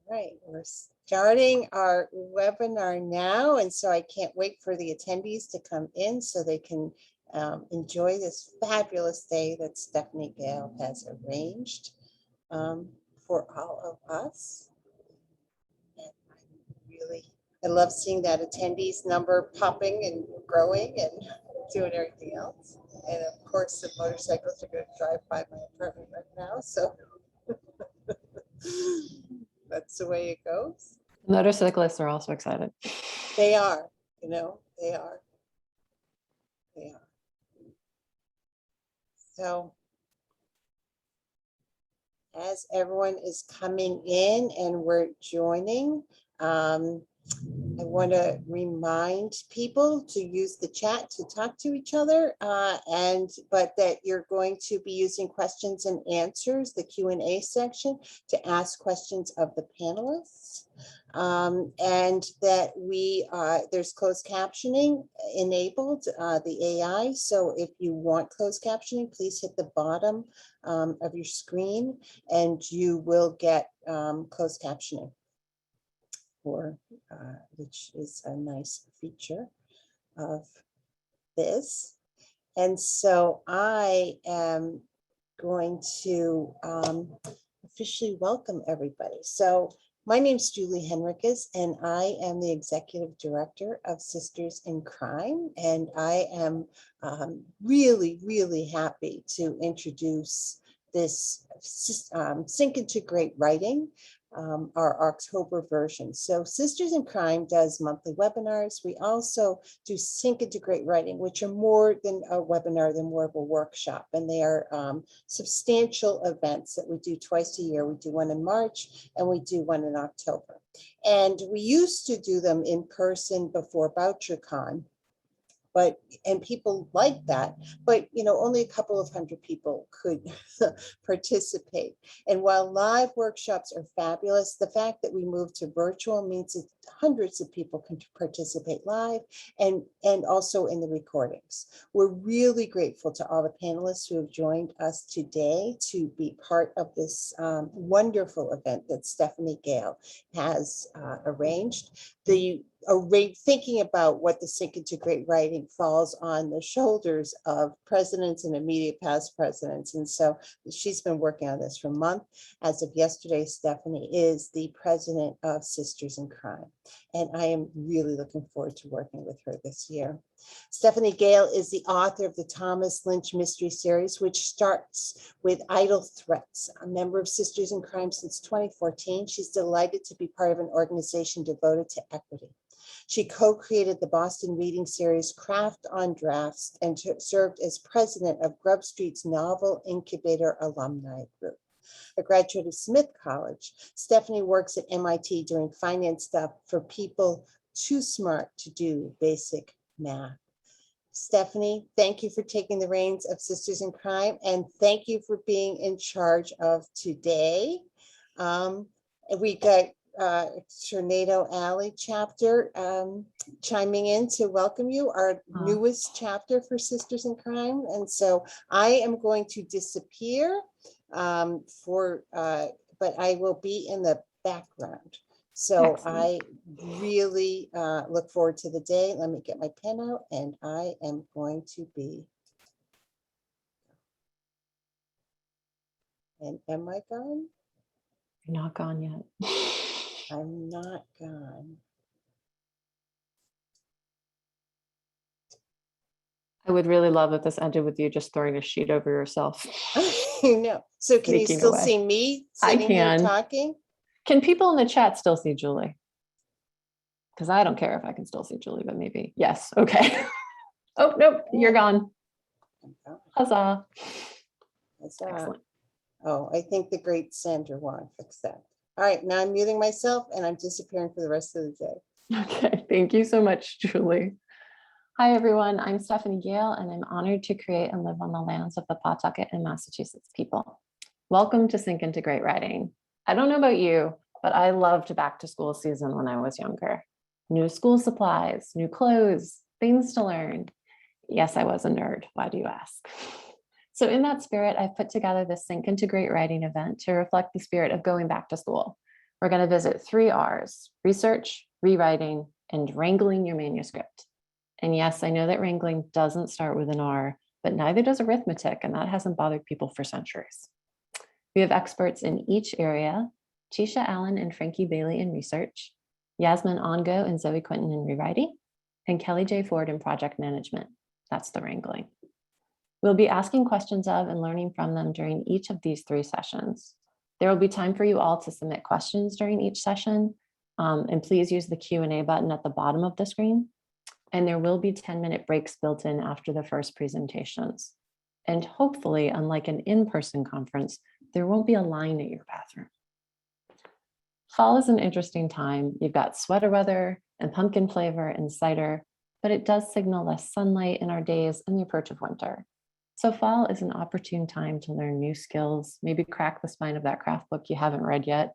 Right, we're starting our webinar now, and so I can't wait for the attendees to come in so they can enjoy this fabulous day that Stephanie Gale has arranged for all of us. And I love seeing that attendees number popping and growing and doing everything else. And of course, the motorcycles are going to drive by my apartment right now, so that's the way it goes. Motorcyclists are also excited. They are, you know, they are. They are. So as everyone is coming in and we're joining, I want to remind people to use the chat to talk to each other, but that you're going to be using questions and answers, the Q&A section, to ask questions of the panelists. And that there's closed captioning enabled, the AI. So if you want closed captioning, please hit the bottom of your screen and you will get closed captioning, which is a nice feature of this. And so I am going to officially welcome everybody. So my name is Julie Henriquez, and I am the Executive Director of Sisters in Crime. And I am really, really happy to introduce this Sync into Great Writing, our October version. So Sisters in Crime does monthly webinars. We also do Sync into Great Writing, which are more than a webinar, they're more of a workshop. And they are substantial events that we do twice a year. We do one in March and we do one in October. And we used to do them in person before BoucherCon. And people like that, but only a couple of hundred people could participate. And while live workshops are fabulous, the fact that we moved to virtual means that hundreds of people can participate live and also in the recordings. We're really grateful to all the panelists who have joined us today to be part of this wonderful event that Stephanie Gale has arranged. Thinking about what the Sync into Great Writing falls on the shoulders of presidents and immediate past presidents. And so she's been working on this for a month. As of yesterday, Stephanie is the president of Sisters in Crime. And I am really looking forward to working with her this year. Stephanie Gale is the author of the Thomas Lynch Mystery Series, which starts with Idle Threats. A member of Sisters in Crime since 2014, she's delighted to be part of an organization devoted to equity. She co-created the Boston reading series Craft on Drafts and served as president of Grub Street's Novel Incubator Alumni Group. A graduate of Smith College, Stephanie works at MIT doing finance stuff for people too smart to do basic math. Stephanie, thank you for taking the reins of Sisters in Crime, and thank you for being in charge of today. We got Tornado Alley chapter chiming in to welcome you, our newest chapter for Sisters in Crime. And so I am going to disappear but I will be in the background. So excellent. I really look forward to the day. Let me get my pen out and I am going to be. And am I gone? You're not gone yet. I'm not gone. I would really love if this ended with you just throwing a sheet over yourself. No. So can you still see me sitting here talking? Can people in the chat still see Julie? Because I don't care if I can still see Julie, but maybe. Yes. Okay. Oh, nope. You're gone. Huzzah. Excellent. Oh, I think the great Sandra Wong fixed that. All right, now I'm muting myself and I'm disappearing for the rest of the day. Okay, thank you so much, Julie. Hi, everyone. I'm Stephanie Gale, and I'm honored to create and live on the lands of the Pawtucket and Massachusetts people. Welcome to Sync into Great Writing. I don't know about you, but I loved back to school season when I was younger. New school supplies, new clothes, things to learn. Yes, I was a nerd. Why do you ask? So in that spirit, I've put together this Sync into Great Writing event to reflect the spirit of going back to school. We're going to visit 3 R's: research, rewriting, and wrangling your manuscript. And yes, I know that wrangling doesn't start with an R, but neither does arithmetic, and that hasn't bothered people for centuries. We have experts in each area: Teisha Allen and Frankie Bailey in research, Yasmin Angoe and Zoe Quinton in rewriting, and Kelly J. Ford in project management. That's the wrangling. We'll be asking questions of and learning from them during each of these 3 sessions. There will be time for you all to submit questions during each session, and please use the Q&A button at the bottom of the screen. And there will be 10-minute breaks built in after the first presentations. And hopefully, unlike an in-person conference, there won't be a line at your bathroom. Fall is an interesting time. You've got sweater weather and pumpkin flavor and cider, but it does signal less sunlight in our days and the approach of winter. So fall is an opportune time to learn new skills, maybe crack the spine of that craft book you haven't read yet,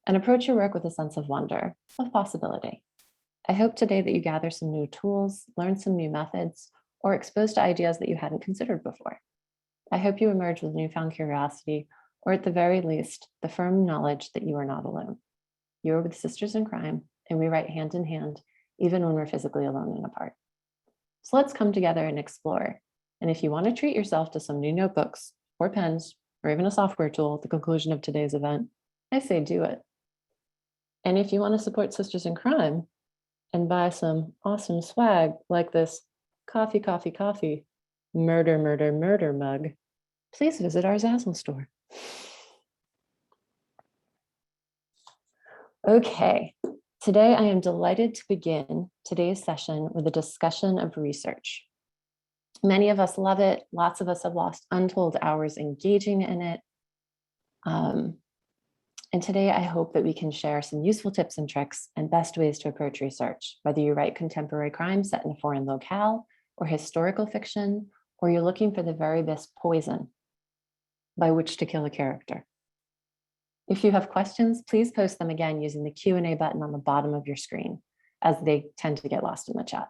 and approach your work with a sense of wonder, of possibility. I hope today that you gather some new tools, learn some new methods, or exposed to ideas that you hadn't considered before. I hope you emerge with newfound curiosity, or at the very least, the firm knowledge that you are not alone. You are with Sisters in Crime, and we write hand in hand, even when we're physically alone and apart. So let's come together and explore. And if you want to treat yourself to some new notebooks or pens, or even a software tool at the conclusion of today's event, I say do it. And if you want to support Sisters in Crime and buy some awesome swag like this coffee, coffee, coffee, murder, murder, murder mug, please visit our Zazzle store. Okay, today I am delighted to begin today's session with a discussion of research. Many of us love it. Lots of us have lost untold hours engaging in it. And today I hope that we can share some useful tips and tricks and best ways to approach research, whether you write contemporary crime set in a foreign locale or historical fiction, or you're looking for the very best poison by which to kill a character. If you have questions, please post them again using the Q&A button on the bottom of your screen, as they tend to get lost in the chat.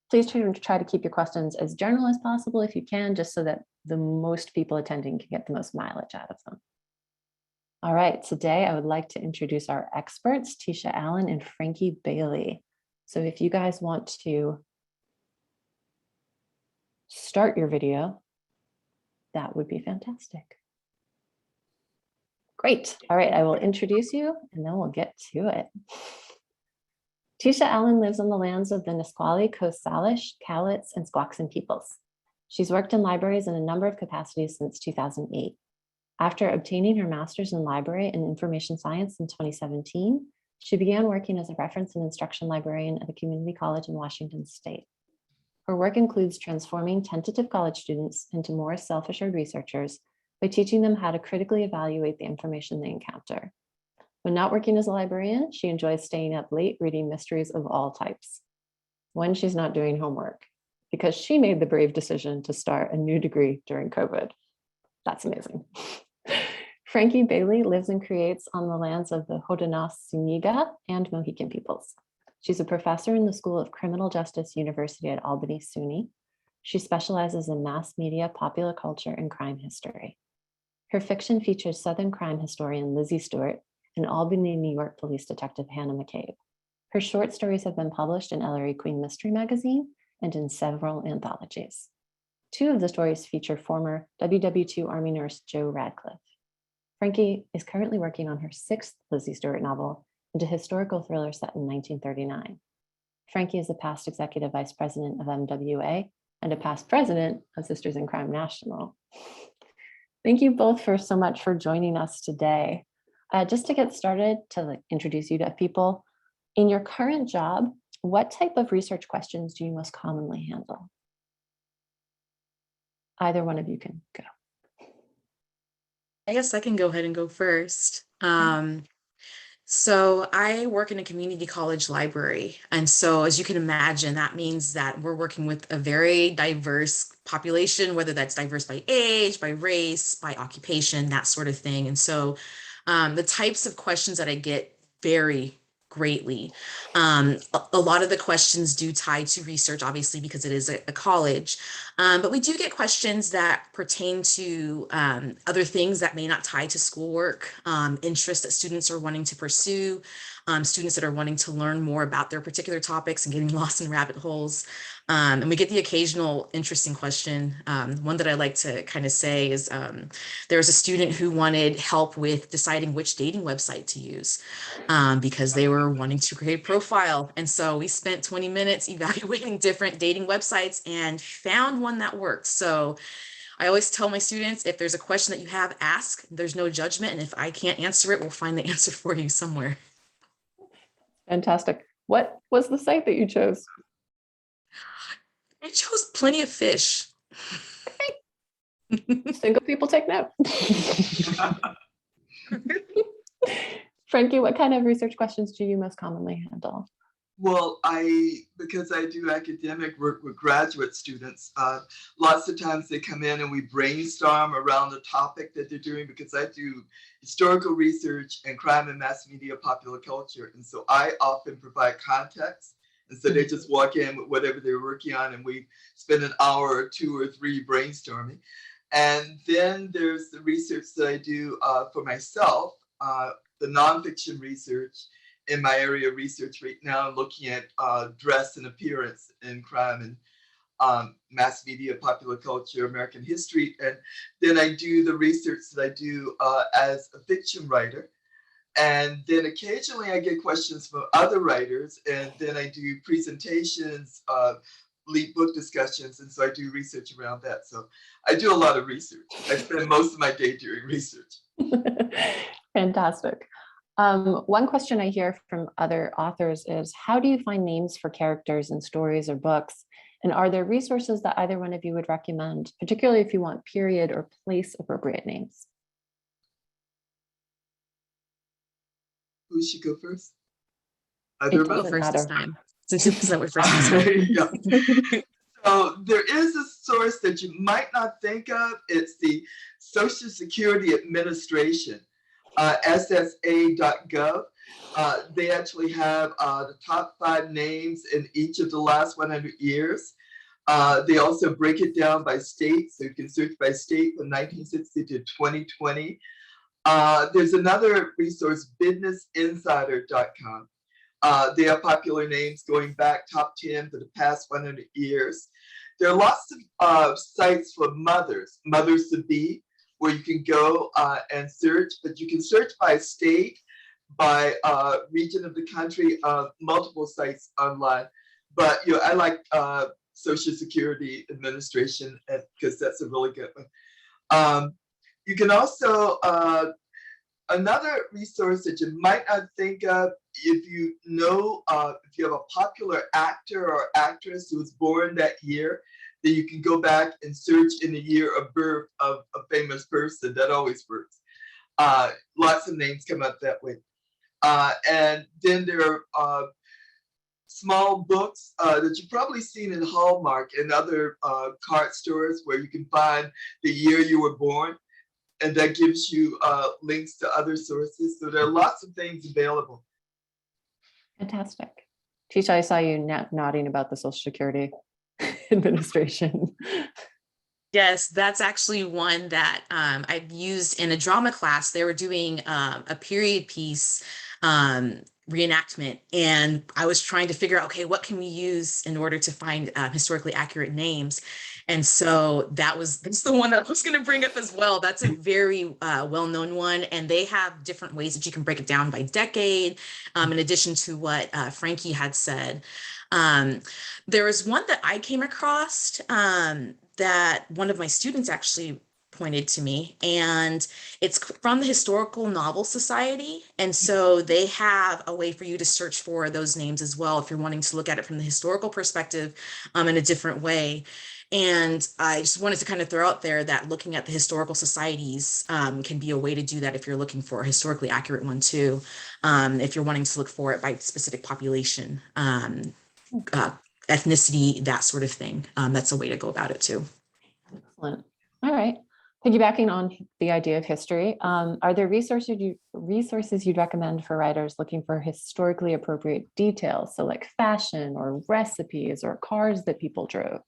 Please try to keep your questions as general as possible if you can, just so that the most people attending can get the most mileage out of them. All right, today I would like to introduce our experts, Teisha Allen and Frankie Bailey. So if you guys want to start your video, that would be fantastic. Great. All right, I will introduce you and then we'll get to it. Teisha Allen lives on the lands of the Nisqually, Coast Salish, Cowlitz, and Squaxin peoples. She's worked in libraries in a number of capacities since 2008. After obtaining her master's in library and information science in 2017, she began working as a reference and instruction librarian at a community college in Washington State. Her work includes transforming tentative college students into more self-assured researchers by teaching them how to critically evaluate the information they encounter. When not working as a librarian, she enjoys staying up late reading mysteries of all types. When she's not doing homework, because she made the brave decision to start a new degree during COVID. That's amazing. Frankie Bailey lives and creates on the lands of the Haudenosaunee and Mohican peoples. She's a professor in the School of Criminal Justice, University at Albany, SUNY. She specializes in mass media, popular culture, and crime history. Her fiction features Southern crime historian Lizzie Stewart and Albany, New York police detective Hannah McCabe. Her short stories have been published in Ellery Queen Mystery Magazine and in several anthologies. 2 of the stories feature former WW2 Army nurse Joe Radcliffe. Frankie is currently working on her 6th Lizzie Stewart novel and a historical thriller set in 1939. Frankie is a past executive vice president of MWA and a past president of Sisters in Crime National. Thank you both so much for joining us today. Just to get started, to introduce you to people, in your current job, what type of research questions do you most commonly handle? Either one of you can go. I guess I can go ahead and go first. So I work in a community college library. And so as you can imagine, that means that we're working with a very diverse population, whether that's diverse by age, by race, by occupation, that sort of thing. And so the types of questions that I get vary greatly. A lot of the questions do tie to research, obviously, because it is a college. But we do get questions that pertain to other things that may not tie to schoolwork, interests that students are wanting to pursue, students that are wanting to learn more about their particular topics and getting lost in rabbit holes. And we get the occasional interesting question. One that I like to kind of say is there was a student who wanted help with deciding which dating website to use because they were wanting to create a profile. And so we spent 20 minutes evaluating different dating websites and found one that worked. So I always tell my students, if there's a question that you have, ask. There's no judgment. And if I can't answer it, we'll find the answer for you somewhere. Fantastic. What was the site that you chose? I chose Plenty of Fish. Single people take note. Frankie, what kind of research questions do you most commonly handle? Well, because I do academic work with graduate students, lots of times they come in and we brainstorm around the topic that they're doing, because I do historical research and crime and mass media popular culture. And so I often provide context. And so they just walk in with whatever they're working on, and we spend an hour or 2 or 3 brainstorming. And then there's the research that I do for myself, the nonfiction research. In my area of research right now, looking at dress and appearance in crime and mass media, popular culture, American history. And then I do the research that I do as a fiction writer. And then occasionally I get questions from other writers, and then I do presentations, lead book discussions, and so I do research around that. So I do a lot of research. I spend most of my day doing research. Fantastic. One question I hear from other authors is, how do you find names for characters in stories or books? And are there resources that either one of you would recommend, particularly if you want period or place appropriate names? Who should go first? It Go doesn't first this matter. time. Since that was first this time. Yeah. So there is a source that you might not think of. It's the Social Security Administration, ssa.gov. They actually have the top 5 names in each of the last 100 years. They also break it down by state, so you can search by state from 1960 to 2020. There's another resource, businessinsider.com. They have popular names going back top 10 for the past 100 years. There are lots of sites for mothers to be, where you can go and search, but you can search by state, by region of the country, multiple sites online. But I like Social Security Administration, because that's a really good one. You can also, another resource that you might not think of, if you have a popular actor or actress who was born that year, then you can go back and search in the year of birth of a famous person. That always works. Lots of names come up that way. And then there are small books that you've probably seen in Hallmark and other card stores, where you can find the year you were born. And that gives you links to other sources. So there are lots of things available. Fantastic. Teisha, I saw you nodding about the Social Security Administration. Yes, that's actually one that I've used in a drama class. They were doing a period piece reenactment, and I was trying to figure out, okay, what can we use in order to find historically accurate names? And so that's the one that I was going to bring up as well. That's a very well-known one, and they have different ways that you can break it down by decade, in addition to what Frankie had said. There was one that I came across that one of my students actually pointed to me, and it's from the Historical Novel Society. And so they have a way for you to search for those names as well, if you're wanting to look at it from the historical perspective in a different way. And I just wanted to kind of throw out there that looking at the historical societies can be a way to do that if you're looking for a historically accurate one too. If you're wanting to look for it by specific population, ethnicity, that sort of thing. That's a way to go about it too. Excellent. All right. Piggybacking on the idea of history, are there resources you'd recommend for writers looking for historically appropriate details? So like fashion or recipes or cars that people drove?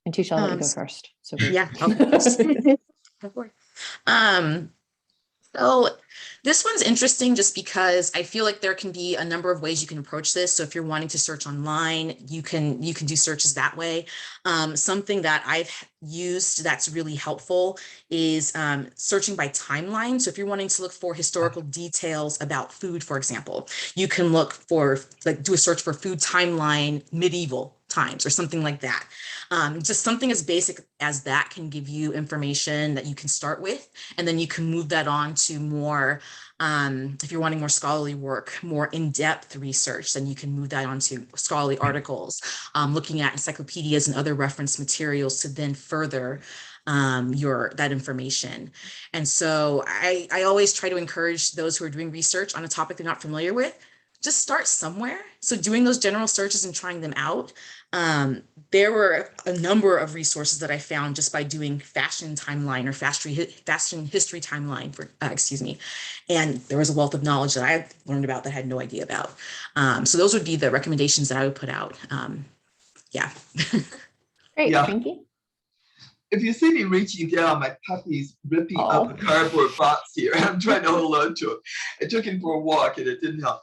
And Teisha, I'll let you go first. So Yeah, I'll go first. Of course. So this one's interesting just because I feel like there can be a number of ways you can approach this. So if you're wanting to search online, you can do searches that way. Something that I've used that's really helpful is searching by timeline. So if you're wanting to look for historical details about food, for example, you can look for, like, do a search for food timeline medieval times or something like that. Just something as basic as that can give you information that you can start with, and then you can move that on to more, if you're wanting more scholarly work, more in-depth research, then you can move that on to scholarly articles, looking at encyclopedias and other reference materials to then further that information. And so I always try to encourage those who are doing research on a topic they're not familiar with, just start somewhere. So doing those general searches and trying them out. There were a number of resources that I found just by doing fashion timeline or fashion history timeline for, excuse me. And there was a wealth of knowledge that I learned about that I had no idea about. So those would be the recommendations that I would put out. Yeah. Great, Yeah. Frankie. If you see me reaching down, my puppy's ripping up a cardboard box here. I'm trying to hold on to it. I took him for a walk and it didn't help.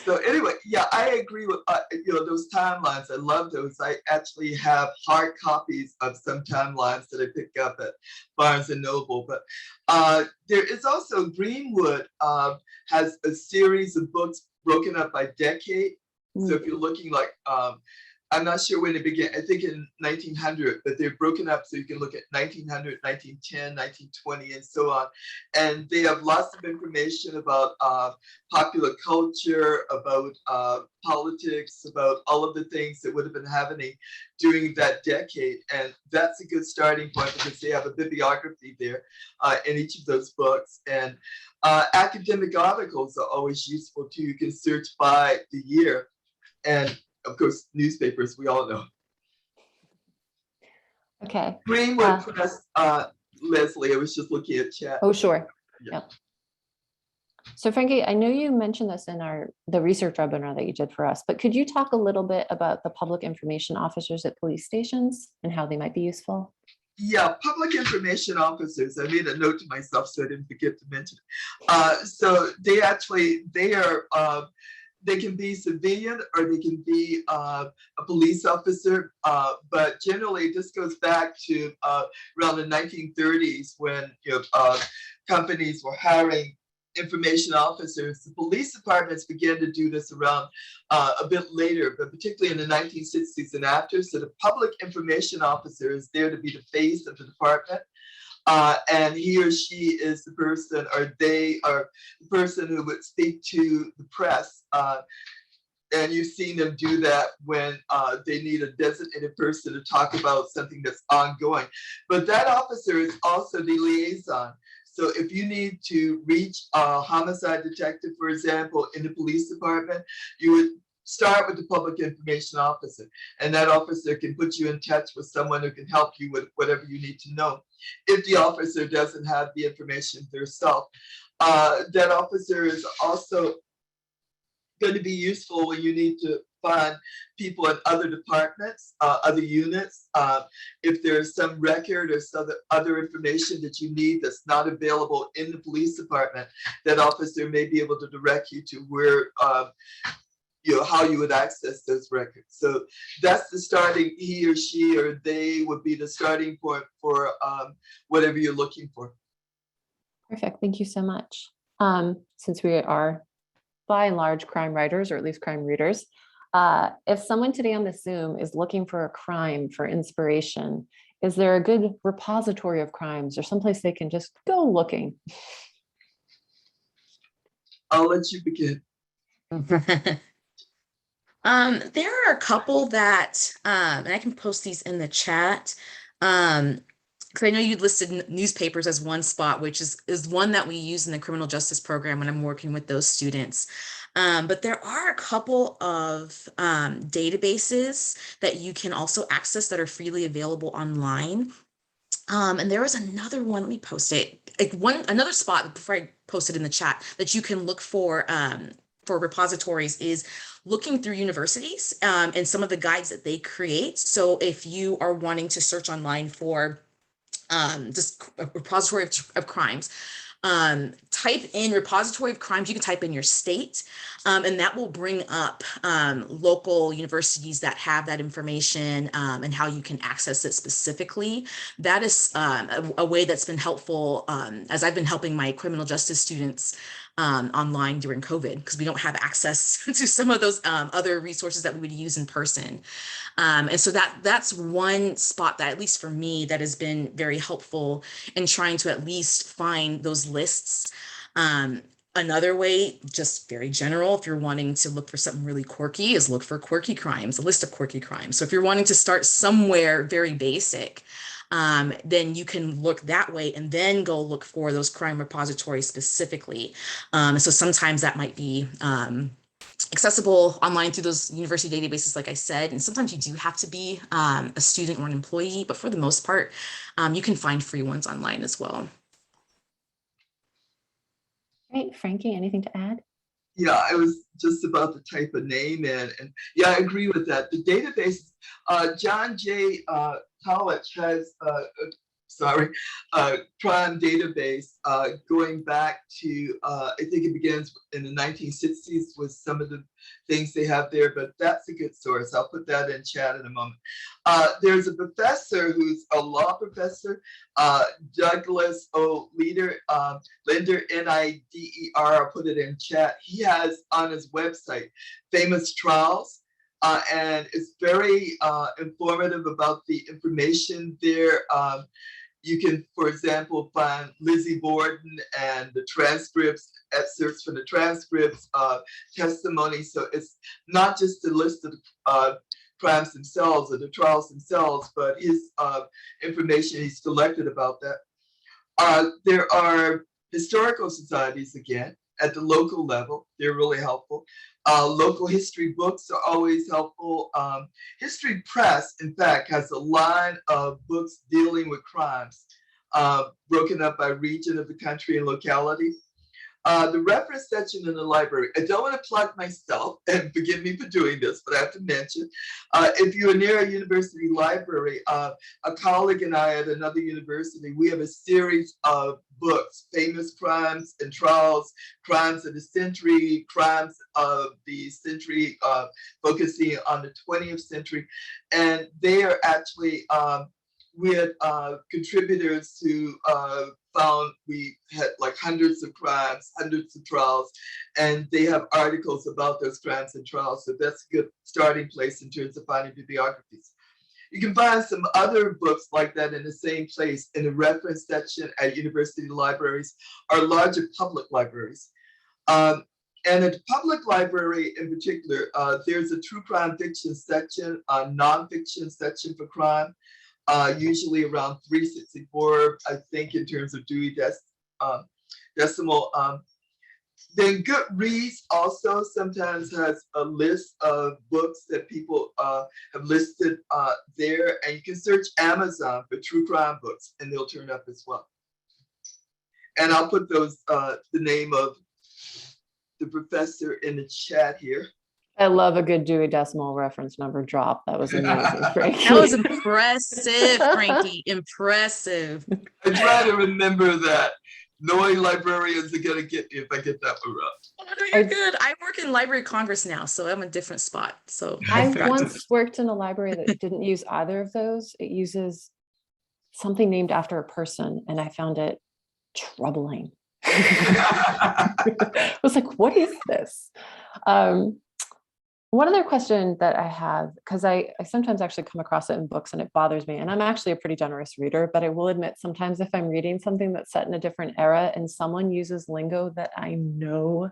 So anyway, yeah, I agree with those timelines. I love those. I actually have hard copies of some timelines that I picked up at Barnes and Noble. But there is also Greenwood has a series of books broken up by decade. So if you're looking like I'm not sure when it began, I think in 1900, but they're broken up so you can look at 1900, 1910, 1920, and so on. And they have lots of information about popular culture, about politics, about all of the things that would have been happening during that decade. And that's a good starting point because they have a bibliography there in each of those books. And academic articles are always useful too. You can search by the year. And of course, newspapers, we all know. Okay. Greenwood Press, Leslie, I was just looking at chat. Oh, sure. Yeah. Yep. So Frankie, I know you mentioned this in the research webinar that you did for us, but could you talk a little bit about the public information officers at police stations and how they might be useful? Yeah, public information officers. I made a note to myself so I didn't forget to mention it. So they can be civilian or they can be a police officer, but generally this goes back to around the 1930s when companies were hiring information officers. The police departments began to do this around a bit later, but particularly in the 1960s and after. So the public information officer is there to be the face of the department. And he or she is the person, or they are the person who would speak to the press. And you've seen them do that when they need a designated person to talk about something that's ongoing. But that officer is also the liaison. So if you need to reach a homicide detective, for example, in the police department, you would start with the public information officer, and that officer can put you in touch with someone who can help you with whatever you need to know. If the officer doesn't have the information themselves, that officer is also going to be useful when you need to find people in other departments, other units. If there's some record or some other information that you need that's not available in the police department, that officer may be able to direct you to where how you would access those records. So that's the starting, he or she or they would be the starting point for whatever you're looking for. Perfect, thank you so much. Since we are by and large crime writers, or at least crime readers, if someone today on this Zoom is looking for a crime for inspiration, is there a good repository of crimes or someplace they can just go looking? I'll let you begin. There are a couple that, and I can post these in the chat. because I know you listed newspapers as one spot, which is one that we use in the criminal justice program when I'm working with those students. But there are a couple of databases that you can also access that are freely available online. And there was another one, let me post it, another spot before I post it in the chat that you can look for repositories is looking through universities and some of the guides that they create. So if you are wanting to search online for just a repository of crimes, type in repository of crimes. You can type in your state, and that will bring up local universities that have that information and how you can access it specifically. That is a way that's been helpful as I've been helping my criminal justice students online during COVID, because we don't have access to some of those other resources that we would use in person. And so that's one spot that, at least for me, that has been very helpful in trying to at least find those lists. Another way, just very general, if you're wanting to look for something really quirky, is look for quirky crimes, a list of quirky crimes. So if you're wanting to start somewhere very basic, then you can look that way and then go look for those crime repositories specifically. So sometimes that might be accessible online through those university databases, like I said, and sometimes you do have to be a student or an employee, but for the most part, you can find free ones online as well. Great, Frankie, anything to add? Yeah, I was just about to type a name in, and yeah, I agree with that. The database, John J. College has, crime database going back to, I think it begins in the 1960s with some of the things they have there, but that's a good source. I'll put that in chat in a moment. There's a professor who's a law professor, Douglas O. Linder, Nider, I'll put it in chat. He has on his website famous trials. And it's very informative about the information there. You can, for example, find Lizzie Borden and the transcripts, excerpts from the transcripts, testimony. So it's not just a list of crimes themselves or the trials themselves, but his information he's collected about that. There are historical societies, again, at the local level. They're really helpful. Local history books are always helpful. History Press, in fact, has a line of books dealing with crimes, broken up by region of the country and locality. The reference section in the library, I don't want to plug myself, and forgive me for doing this, but I have to mention, if you are near a university library, a colleague and I at another university, we have a series of books, famous crimes and trials, crimes of the century, crimes of the century, focusing on the 20th century. And they are actually with contributors who found we had like hundreds of crimes, hundreds of trials, and they have articles about those crimes and trials. So that's a good starting place in terms of finding bibliographies. You can find some other books like that in the same place in the reference section at university libraries or larger public libraries. And at the public library in particular, there's a true crime fiction section, a nonfiction section for crime. Usually around 364, I think, in terms of Dewey Decimal. Then Goodreads also sometimes has a list of books that people have listed there, and you can search Amazon for true crime books, and they'll turn up as well. And I'll put those the name of the professor in the chat here. I love a good Dewey Decimal reference number drop. That was amazing, Frankie. That was impressive, Frankie. Impressive. I try to remember that. Knowing librarians are going to get me if I get that one wrong. Oh, no, you're good. I work in Library of Congress now, so I'm a different spot. So I once worked in a library that didn't use either of those. It uses something named after a person, and I found it troubling. I was like, what is this? One other question that I have, because I sometimes actually come across it in books and it bothers me, and I'm actually a pretty generous reader, but I will admit sometimes if I'm reading something that's set in a different era and someone uses lingo that I know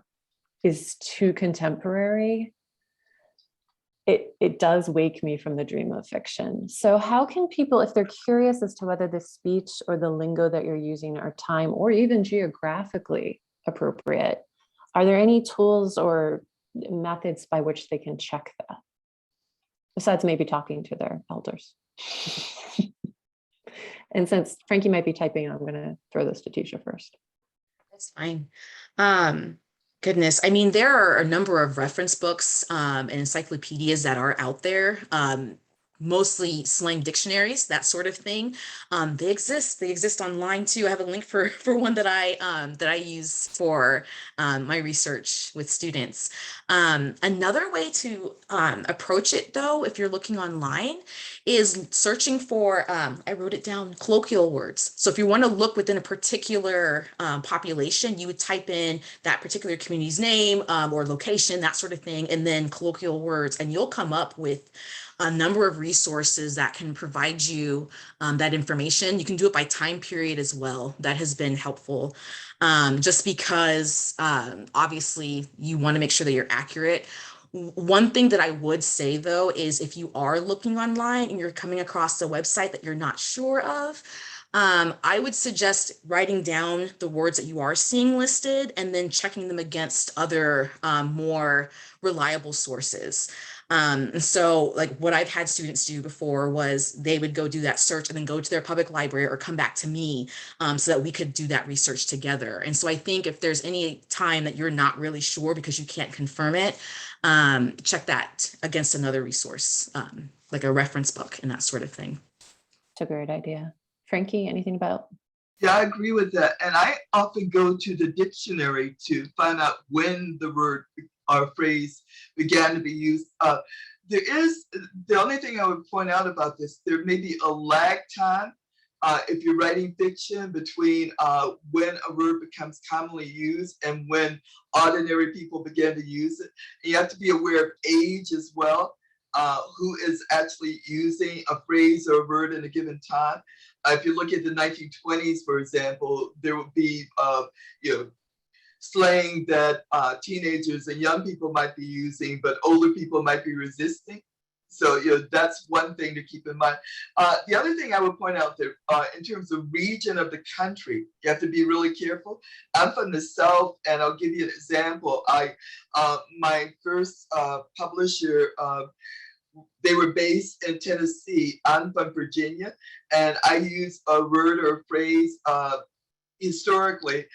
is too contemporary, it does wake me from the dream of fiction. So how can people, if they're curious as to whether the speech or the lingo that you're using are time or even geographically appropriate, are there any tools or methods by which they can check that? Besides maybe talking to their elders. And since Frankie might be typing, I'm going to throw this to Teisha first. That's fine. Goodness, I mean, there are a number of reference books and encyclopedias that are out there. Mostly slang dictionaries, that sort of thing. They exist. They exist online too. I have a link for one that I use for my research with students. Another way to approach it, though, if you're looking online, is searching for. I wrote it down. Colloquial words. So if you want to look within a particular population, you would type in that particular community's name or location, that sort of thing, and then colloquial words, and you'll come up with a number of resources that can provide you that information. You can do it by time period as well. That has been helpful just because obviously you want to make sure that you're accurate. One thing that I would say though is if you are looking online and you're coming across a website that you're not sure of, I would suggest writing down the words that you are seeing listed and then checking them against other more reliable sources. And so like what I've had students do before was they would go do that search and then go to their public library or come back to me so that we could do that research together. And so I think if there's any time that you're not really sure because you can't confirm it, check that against another resource, like a reference book and that sort of thing. It's a great idea. Frankie, anything about? Yeah, I agree with that. And I often go to the dictionary to find out when the word or phrase began to be used. There is, the only thing I would point out about this, there may be a lag time if you're writing fiction between when a word becomes commonly used and when ordinary people begin to use it. And you have to be aware of age as well. Who is actually using a phrase or a word in a given time. If you look at the 1920s, for example, there would be slang that teenagers and young people might be using, but older people might be resisting. So that's one thing to keep in mind. The other thing I would point out there, in terms of region of the country, you have to be really careful. I'm from the South, and I'll give you an example. My first publisher, they were based in Tennessee. I'm from Virginia, and I use a word or phrase historically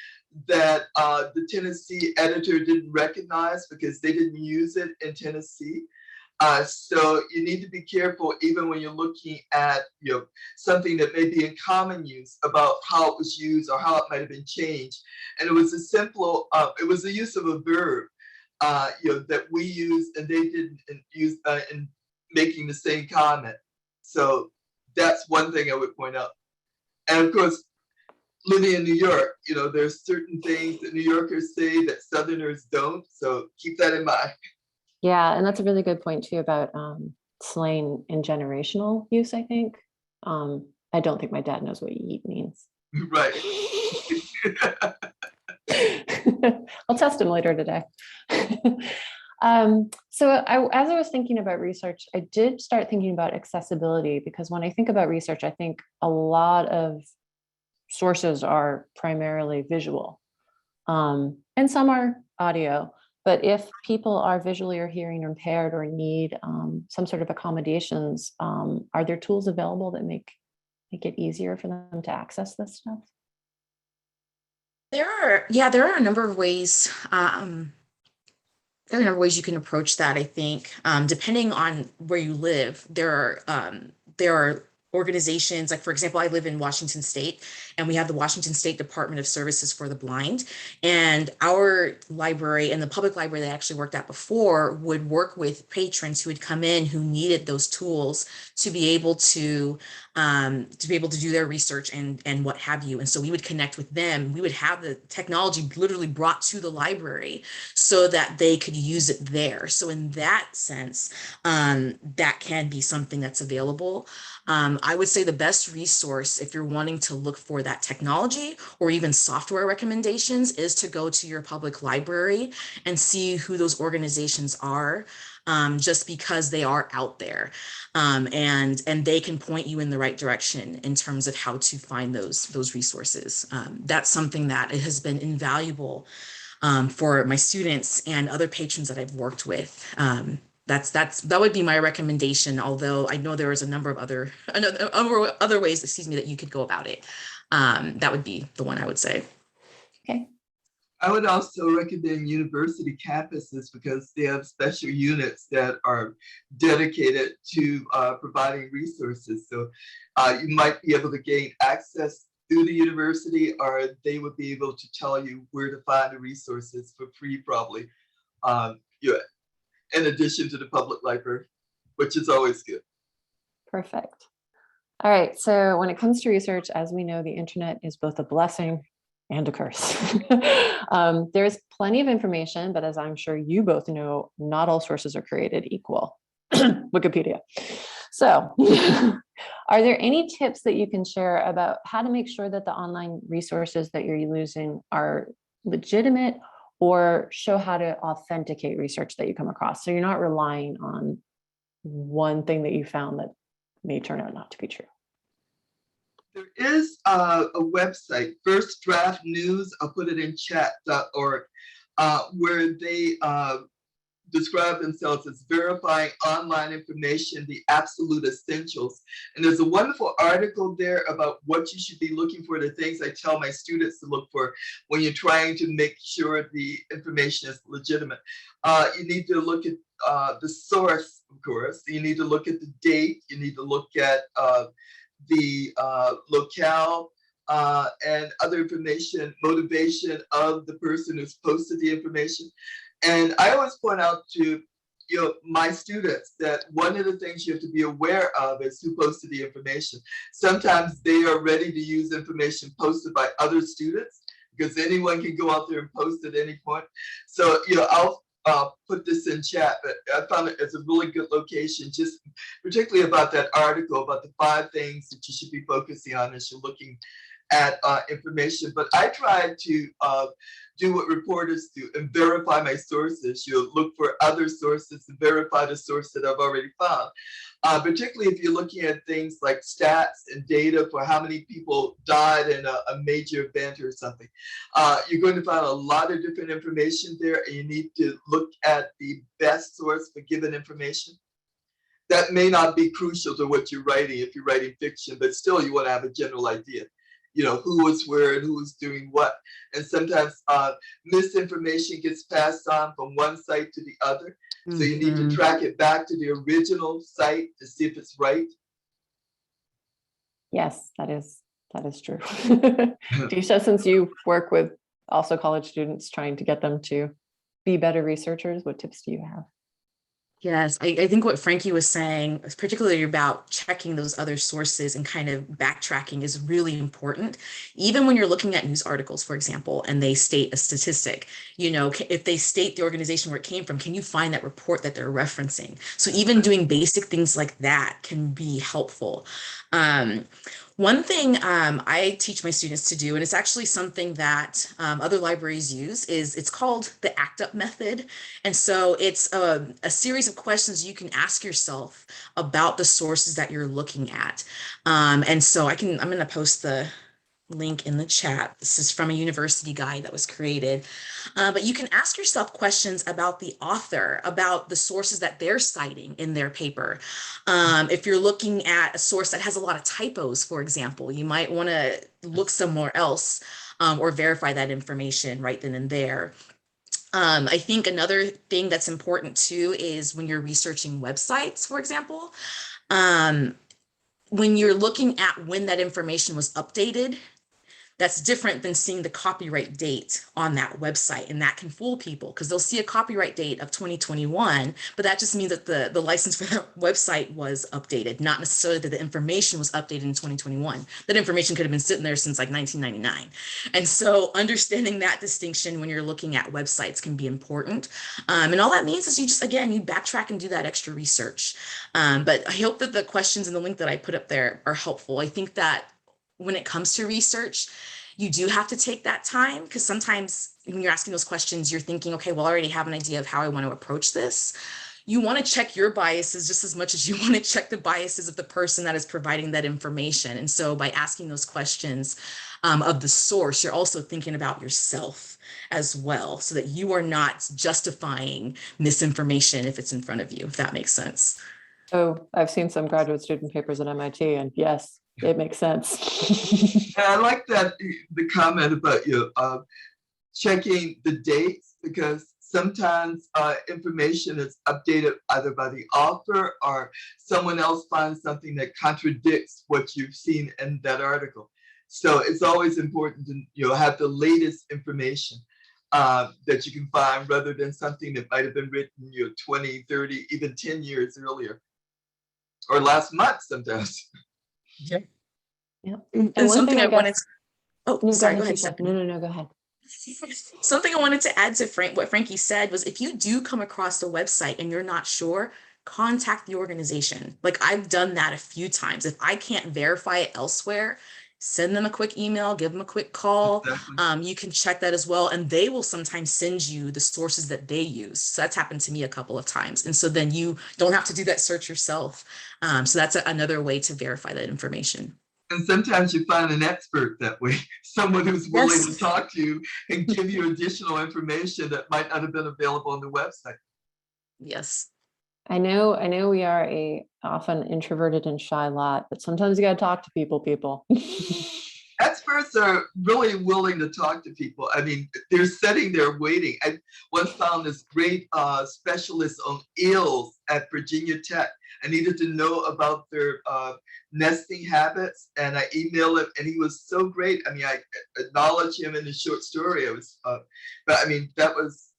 that the Tennessee editor didn't recognize because they didn't use it in Tennessee. So you need to be careful even when you're looking at something that may be in common use about how it was used or how it might have been changed. And it was a simple, it was the use of a verb that we used and they didn't use in making the same comment. So that's one thing I would point out. And of course, living in New York, there's certain things that New Yorkers say that Southerners don't. So keep that in mind. Yeah, and that's a really good point too about slang in generational use, I think. I don't think my dad knows what yeet means. Right. I'll test him later today. So as I was thinking about research, I did start thinking about accessibility, because when I think about research, I think a lot of sources are primarily visual, and some are audio. But if people are visually or hearing impaired or need some sort of accommodations, are there tools available that make it easier for them to access this stuff? There are a number of ways. There are a number of ways you can approach that, I think. Depending on where you live, there are organizations, like for example, I live in Washington State, and we have the Washington State Department of Services for the Blind. And our library and the public library that I actually worked at before would work with patrons who would come in who needed those tools to be able to do their research and what have you. And so we would connect with them. We would have the technology literally brought to the library so that they could use it there. So in that sense, that can be something that's available. I would say the best resource if you're wanting to look for that technology or even software recommendations is to go to your public library and see who those organizations are. just because they are out there, and they can point you in the right direction in terms of how to find those resources. That's something that it has been invaluable for my students and other patrons that I've worked with. That would be my recommendation, although I know there is a number of other ways, that you could go about it. That would be the one I would say. Okay. I would also recommend university campuses because they have special units that are dedicated to providing resources. So you might be able to gain access through the university, or they would be able to tell you where to find the resources for free, probably, in addition to the public library, which is always good. Perfect. All right. So when it comes to research, as we know, the internet is both a blessing and a curse. There's plenty of information, but as I'm sure you both know, not all sources are created equal. Wikipedia. So are there any tips that you can share about how to make sure that the online resources that you're using are legitimate, or show how to authenticate research that you come across, so you're not relying on one thing that you found that may turn out not to be true? There is a website, First Draft News, I'll put it in chat.org, where they describe themselves as verifying online information, the absolute essentials. And there's a wonderful article there about what you should be looking for, the things I tell my students to look for when you're trying to make sure the information is legitimate. You need to look at the source, of course. You need to look at the date. You need to look at the locale, and other information, motivation of the person who's posted the information. And I always point out to my students that one of the things you have to be aware of is who posted the information. Sometimes they are ready to use information posted by other students, because anyone can go out there and post at any point. So I'll put this in chat, but I found it as a really good location, just particularly about that article about the 5 things that you should be focusing on as you're looking at information. But I try to do what reporters do and verify my sources. You'll look for other sources and verify the source that I've already found. Particularly if you're looking at things like stats and data for how many people died in a major event or something. You're going to find a lot of different information there, and you need to look at the best source for given information. That may not be crucial to what you're writing if you're writing fiction, but still you want to have a general idea. Who was where and who was doing what. And sometimes misinformation gets passed on from one site to the other. So you need to track it back to the original site to see if it's right. Yes, that is true. Teisha, since you work with also college students trying to get them to be better researchers, what tips do you have? Yes, I think what Frankie was saying, particularly about checking those other sources and kind of backtracking, is really important. Even when you're looking at news articles, for example, and they state a statistic, if they state the organization where it came from, can you find that report that they're referencing? So even doing basic things like that can be helpful. One thing I teach my students to do, and it's actually something that other libraries use, is it's called the ACT UP method. And so it's a series of questions you can ask yourself about the sources that you're looking at. And so I'm going to post the link in the chat. This is from a university guide that was created. But you can ask yourself questions about the author, about the sources that they're citing in their paper. If you're looking at a source that has a lot of typos, for example, you might want to look somewhere else or verify that information right then and there. I think another thing that's important too is when you're researching websites, for example, when you're looking at when that information was updated, that's different than seeing the copyright date on that website. And that can fool people because they'll see a copyright date of 2021, but that just means that the license for that website was updated, not necessarily that the information was updated in 2021. That information could have been sitting there since like 1999. And so understanding that distinction when you're looking at websites can be important. And all that means is you backtrack and do that extra research. But I hope that the questions in the link that I put up there are helpful. I think that when it comes to research, you do have to take that time, because sometimes when you're asking those questions, you're thinking, okay, well, I already have an idea of how I want to approach this. you want to check your biases just as much as you want to check the biases of the person that is providing that information. And so by asking those questions of the source, you're also thinking about yourself as well, so that you are not justifying misinformation if it's in front of you, if that makes sense. Oh, I've seen some graduate student papers at MIT, and yes, it makes sense. And I like that the comment about you checking the dates, because sometimes information is updated either by the author or someone else finds something that contradicts what you've seen in that article. So it's always important to have the latest information that you can find, rather than something that might have been written 20, 30, even 10 years earlier, or last month sometimes. Yeah. Yeah. And something I wanted to, No, sorry, go go ahead. Teisha. No, go ahead. Something I wanted to add to what Frankie said was, if you do come across a website and you're not sure, contact the organization. Like, I've done that a few times. If I can't verify it elsewhere, send them a quick email, give them a quick call. Exactly. You can check that as well. And they will sometimes send you the sources that they use. So that's happened to me a couple of times. And so then you don't have to do that search yourself. So that's another way to verify that information. And sometimes you find an expert that way, someone who's willing to talk to you and give you additional information that might not have been available on the website. Yes. I know we are a often introverted and shy lot, but sometimes you got to talk to people. Experts are really willing to talk to people. I mean, they're sitting there waiting. I once found this great specialist on eels at Virginia Tech. I needed to know about their nesting habits, and I emailed him, and he was so great. I mean, I acknowledged him in the short story. I was, but I mean, that was,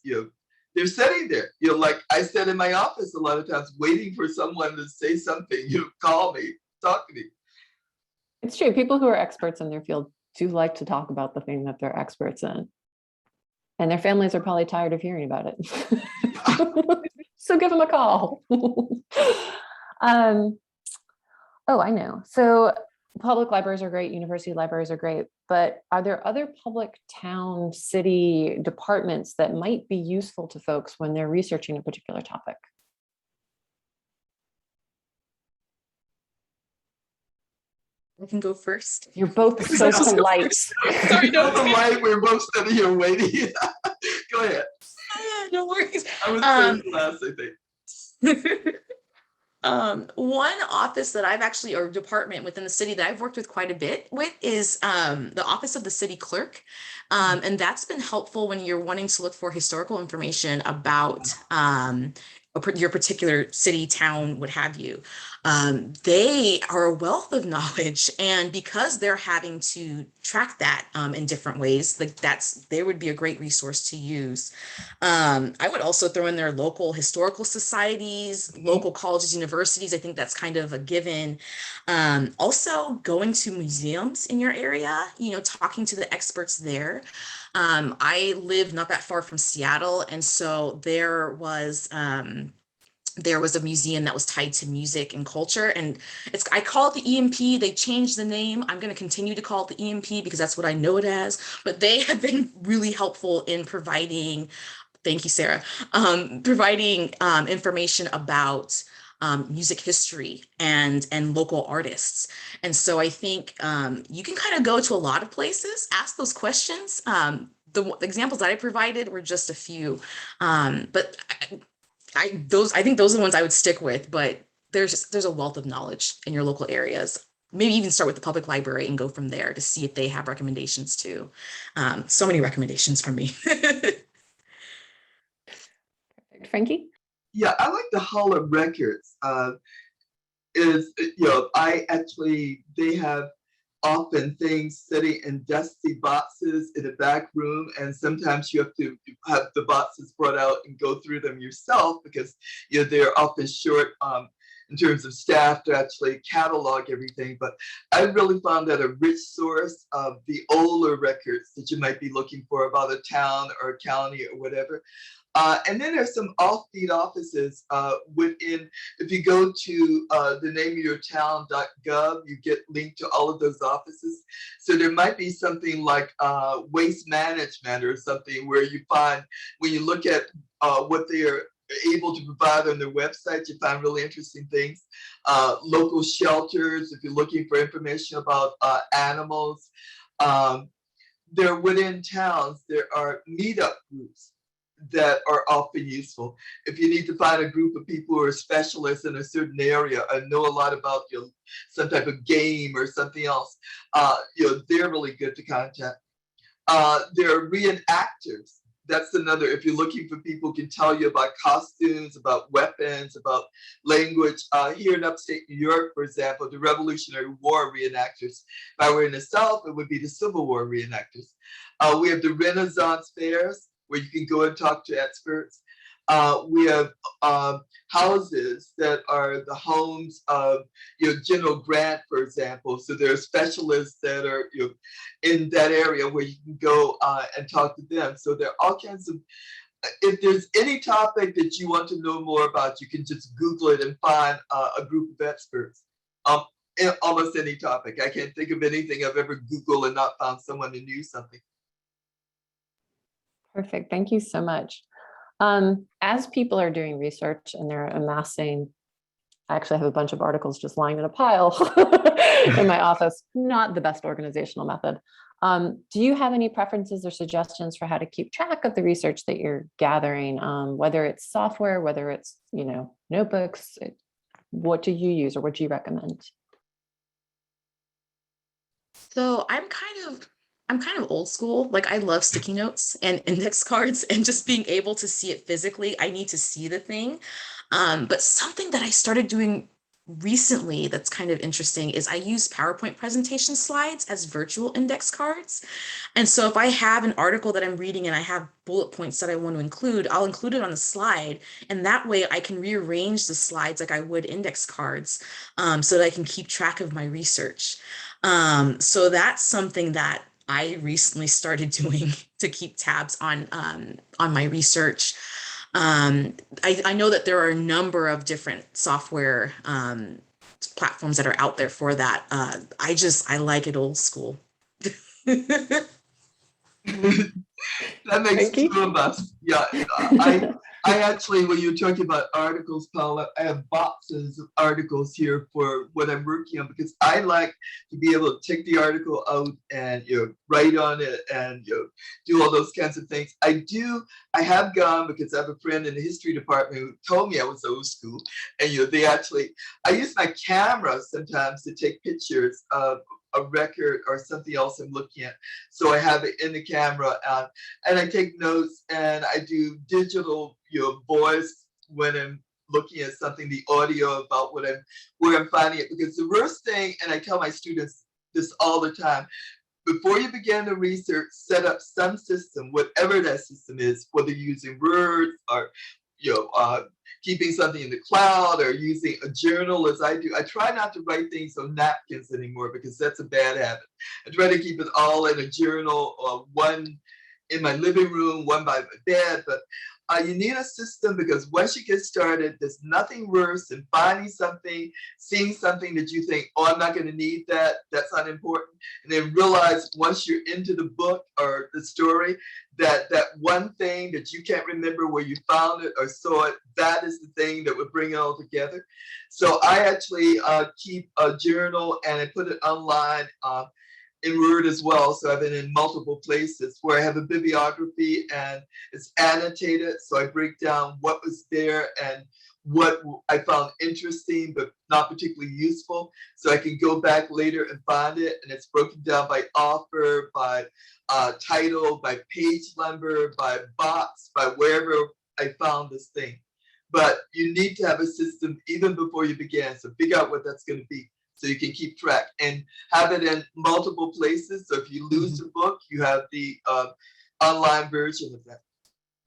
they're sitting there, like I said in my office a lot of times, waiting for someone to say something, call me, talk to me. It's true. People who are experts in their field do like to talk about the thing that they're experts in. And their families are probably tired of hearing about it. So give them a call. Oh, I know. So public libraries are great. University libraries are great. But are there other public town, city departments that might be useful to folks when they're researching a particular topic? I can go first. You're both so polite. Sorry, no. Polite. We're both sitting here waiting. Go ahead. No worries. I was first class, I think. One office that I've actually, or department within the city that I've worked with quite a bit with, is the office of the city clerk. And that's been helpful when you're wanting to look for historical information about your particular city, town, what have you. They are a wealth of knowledge, and because they're having to track that in different ways, like they would be a great resource to use. I would also throw in their local historical societies, local colleges, universities. I think that's kind of a given. Also going to museums in your area, talking to the experts there. I live not that far from Seattle, and so there was a museum that was tied to music and culture, and I call it the EMP. They changed the name. I'm going to continue to call it the EMP because that's what I know it as, but they have been really helpful in providing, thank you, Sarah, providing information about music history and local artists. And so I think you can kind of go to a lot of places, ask those questions. The examples that I provided were just a few, but I think those are the ones I would stick with, but there's a wealth of knowledge in your local areas. Maybe even start with the public library and go from there to see if they have recommendations too. So many recommendations from me. Frankie? Yeah, I like the Hall of Records. They have often things sitting in dusty boxes in a back room, and sometimes you have to have the boxes brought out and go through them yourself because they're often short in terms of staff to actually catalog everything. But I really found that a rich source of the older records that you might be looking for about a town or a county or whatever. And then there's some offbeat offices within, if you go to the name of your town.gov, you get linked to all of those offices. So there might be something like waste management or something where you find, when you look at what they are able to provide on their website. You find really interesting things. Local shelters, if you're looking for information about animals. There within towns, there are meetup groups that are often useful. If you need to find a group of people who are specialists in a certain area and know a lot about some type of game or something else, they're really good to contact. There are reenactors. That's another, if you're looking for people who can tell you about costumes, about weapons, about language. Here in upstate New York, for example, the Revolutionary War reenactors. If I were in the South, it would be the Civil War reenactors. We have the Renaissance fairs where you can go and talk to experts. We have houses that are the homes of General Grant, for example. So there are specialists that are in that area where you can go and talk to them. So there are all kinds of, if there's any topic that you want to know more about, you can just Google it and find a group of experts. In almost any topic. I can't think of anything I've ever Googled and not found someone who knew something. Perfect. Thank you so much. As people are doing research and they're amassing, I actually have a bunch of articles just lying in a pile in my office, not the best organizational method. Do you have any preferences or suggestions for how to keep track of the research that you're gathering, whether it's software, whether it's, notebooks? What do you use or what do you recommend? So I'm kind of old school. Like I love sticky notes and index cards and just being able to see it physically. I need to see the thing. But something that I started doing recently that's kind of interesting is I use PowerPoint presentation slides as virtual index cards. And so if I have an article that I'm reading and I have bullet points that I want to include, I'll include it on the slide. And that way I can rearrange the slides like I would index cards, so that I can keep track of my research. So that's something that I recently started doing to keep tabs on my research. I know that there are a number of different software platforms that are out there for that. I like it old school. That makes two of us. Yeah, I actually, when you're talking about articles, Paula, I have boxes of articles here for what I'm working on because I like to be able to take the article out and write on it and do all those kinds of things. I have gone because I have a friend in the history department who told me I was old school, and I use my camera sometimes to take pictures of a record or something else I'm looking at. So I have it in the camera and I take notes and I do digital voice when I'm looking at something, the audio about where I'm finding it. Because the worst thing, and I tell my students this all the time, before you begin the research, set up some system, whatever that system is, whether you're using Word or keeping something in the cloud or using a journal as I do. I try not to write things on napkins anymore because that's a bad habit. I try to keep it all in a journal, one in my living room, one by my bed. But you need a system because once you get started, there's nothing worse than finding something, seeing something that you think, oh, I'm not going to need that. That's not important. And then realize once you're into the book or the story, that one thing that you can't remember where you found it or saw it, that is the thing that would bring it all together. So I actually keep a journal and I put it online in Word as well. So I've been in multiple places where I have a bibliography and it's annotated. So I break down what was there and what I found interesting, but not particularly useful. So I can go back later and find it. And it's broken down by author, by title, by page number, by box, by wherever I found this thing. But you need to have a system even before you begin. So figure out what that's going to be so you can keep track and have it in multiple places. So if you lose a book, you have the online version of that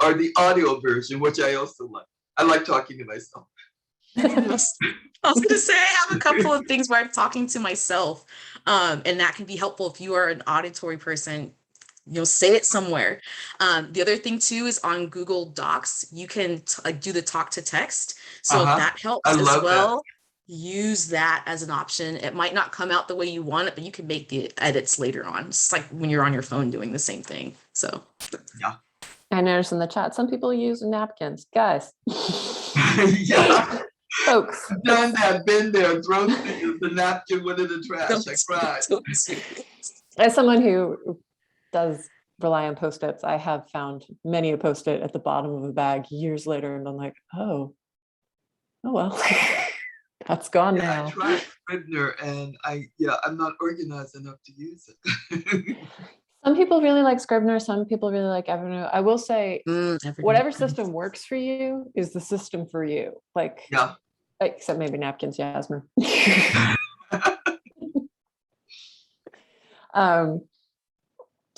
or the audio version, which I also like. I like talking to myself. I was going to say, I have a couple of things where I'm talking to myself, and that can be helpful if you are an auditory person. Say it somewhere. The other thing too is on Google Docs, you can do the talk to text. So if that helps as well, use that as an option. It might not come out the way you want it, but you can make the edits later on. It's like when you're on your phone doing the same thing. So And I noticed in the chat, some people use napkins. Guys, Yeah, folks, I've done that, been there, thrown the napkin within the trash. I cried. as someone who does rely on Post-its, I have found many a Post-it at the bottom of a bag years later, and I'm like, oh well, that's gone Yeah, I now. tried Scrivener, and I'm not organized enough to use it. Some people really like Scrivener, some people really like Evernote. I will say, Evernote. whatever system works for you is the system for you. Like, Yeah. except maybe napkins, Yasmin.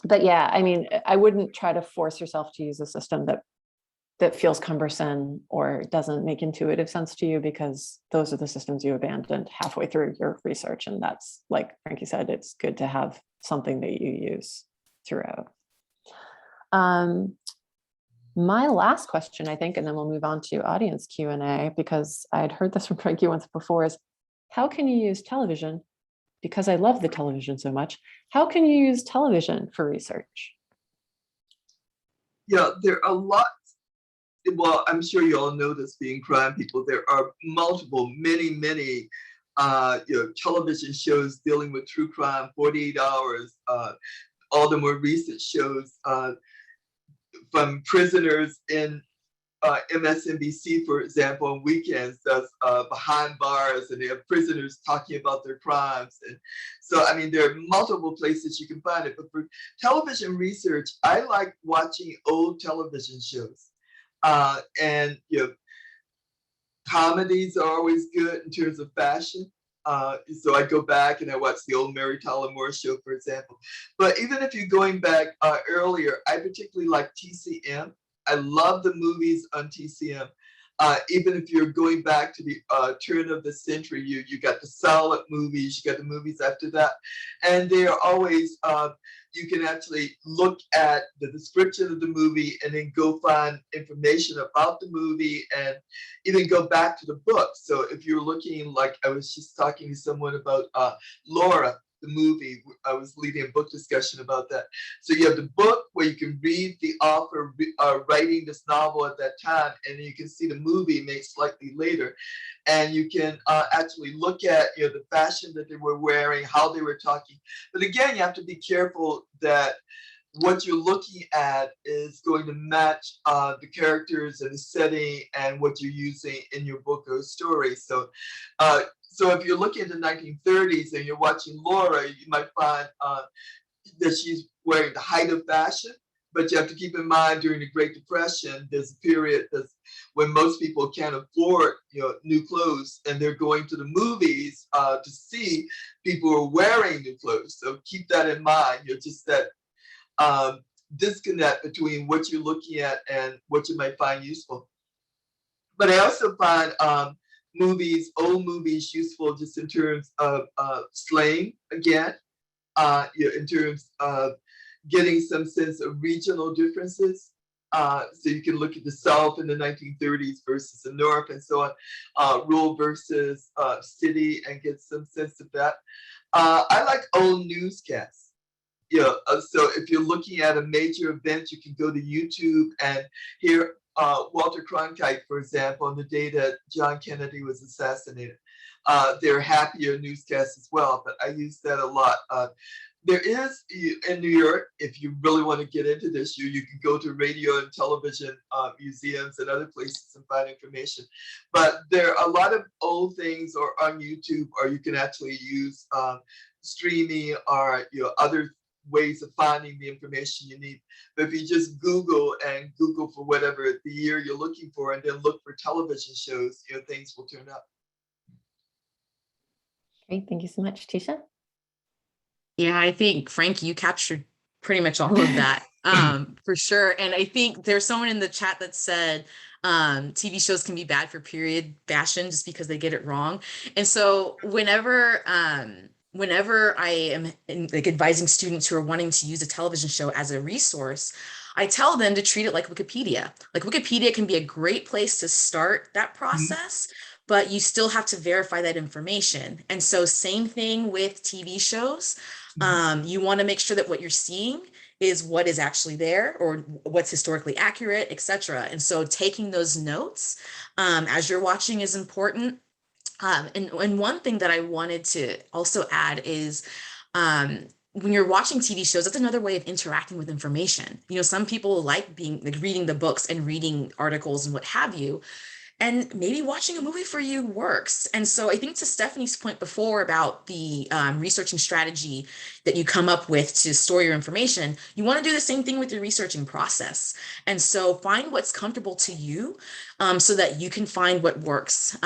But yeah, I mean, I wouldn't try to force yourself to use a system that feels cumbersome or doesn't make intuitive sense to you, because those are the systems you abandoned halfway through your research. And that's, like Frankie said, it's good to have something that you use throughout. My last question, I think, and then we'll move on to audience Q&A, because I had heard this from Frankie once before, is how can you use television? Because I love the television so much. How can you use television for research? Yeah, there are lots. Well, I'm sure you all know this, being crime people. There are many television shows dealing with true crime, 48 Hours, all the more recent shows from prisoners in MSNBC, for example, on weekends, does Behind Bars, and they have prisoners talking about their crimes. And so, I mean, there are multiple places you can find it. But for television research, I like watching old television shows. And comedies are always good in terms of fashion. So I go back and I watch the old Mary Tyler Moore Show, for example. But even if you're going back earlier, I particularly like TCM. I love the movies on TCM. Even if you're going back to the turn of the century, you got the silent movies, you got the movies after that, and they are always, you can actually look at the description of the movie and then go find information about the movie and even go back to the book. So if you're looking, like I was just talking to someone about Laura, the movie, I was leading a book discussion about that. So you have the book where you can read the author writing this novel at that time, and you can see the movie made slightly later. And you can actually look at the fashion that they were wearing, how they were talking. But again, you have to be careful that what you're looking at is going to match the characters and the setting and what you're using in your book or story. So so if you're looking at the 1930s and you're watching Laura, you might find that she's wearing the height of fashion, but you have to keep in mind during the Great Depression, there's a period when most people can't afford new clothes, and they're going to the movies to see people who are wearing new clothes. So keep that in mind. Just that disconnect between what you're looking at and what you might find useful. But I also find old movies useful just in terms of slang, again, in terms of getting some sense of regional differences. So you can look at the South in the 1930s versus the North and so on, rural versus city, and get some sense of that. I like old newscasts. So if you're looking at a major event, you can go to YouTube and hear Walter Cronkite, for example, on the day that John Kennedy was assassinated. There are happier newscasts as well, but I use that a lot. There is, in New York, if you really want to get into this, you can go to radio and television museums and other places and find information. But there are a lot of old things on YouTube, or you can actually use streaming or other ways of finding the information you need. But if you just Google for whatever the year you're looking for, and then look for television shows, things will turn up. Great, thank you so much, Teisha. Yeah, I think, Frank, you captured pretty much all of that for sure. And I think there's someone in the chat that said TV shows can be bad for period fashion just because they get it wrong. And so whenever I am advising students who are wanting to use a television show as a resource, I tell them to treat it like Wikipedia. Like, Wikipedia can be a great place to start that process, but you still have to verify that information. And so same thing with TV shows. You want to make sure that what you're seeing is what is actually there or what's historically accurate, etc. And so taking those notes as you're watching is important. And one thing that I wanted to also add is when you're watching TV shows, that's another way of interacting with information. You know, some people like reading the books and reading articles and what have you. And maybe watching a movie for you works. And so I think to Stephanie's point before about the researching strategy that you come up with to store your information, you want to do the same thing with your researching process. And so find what's comfortable to you so that you can find what works.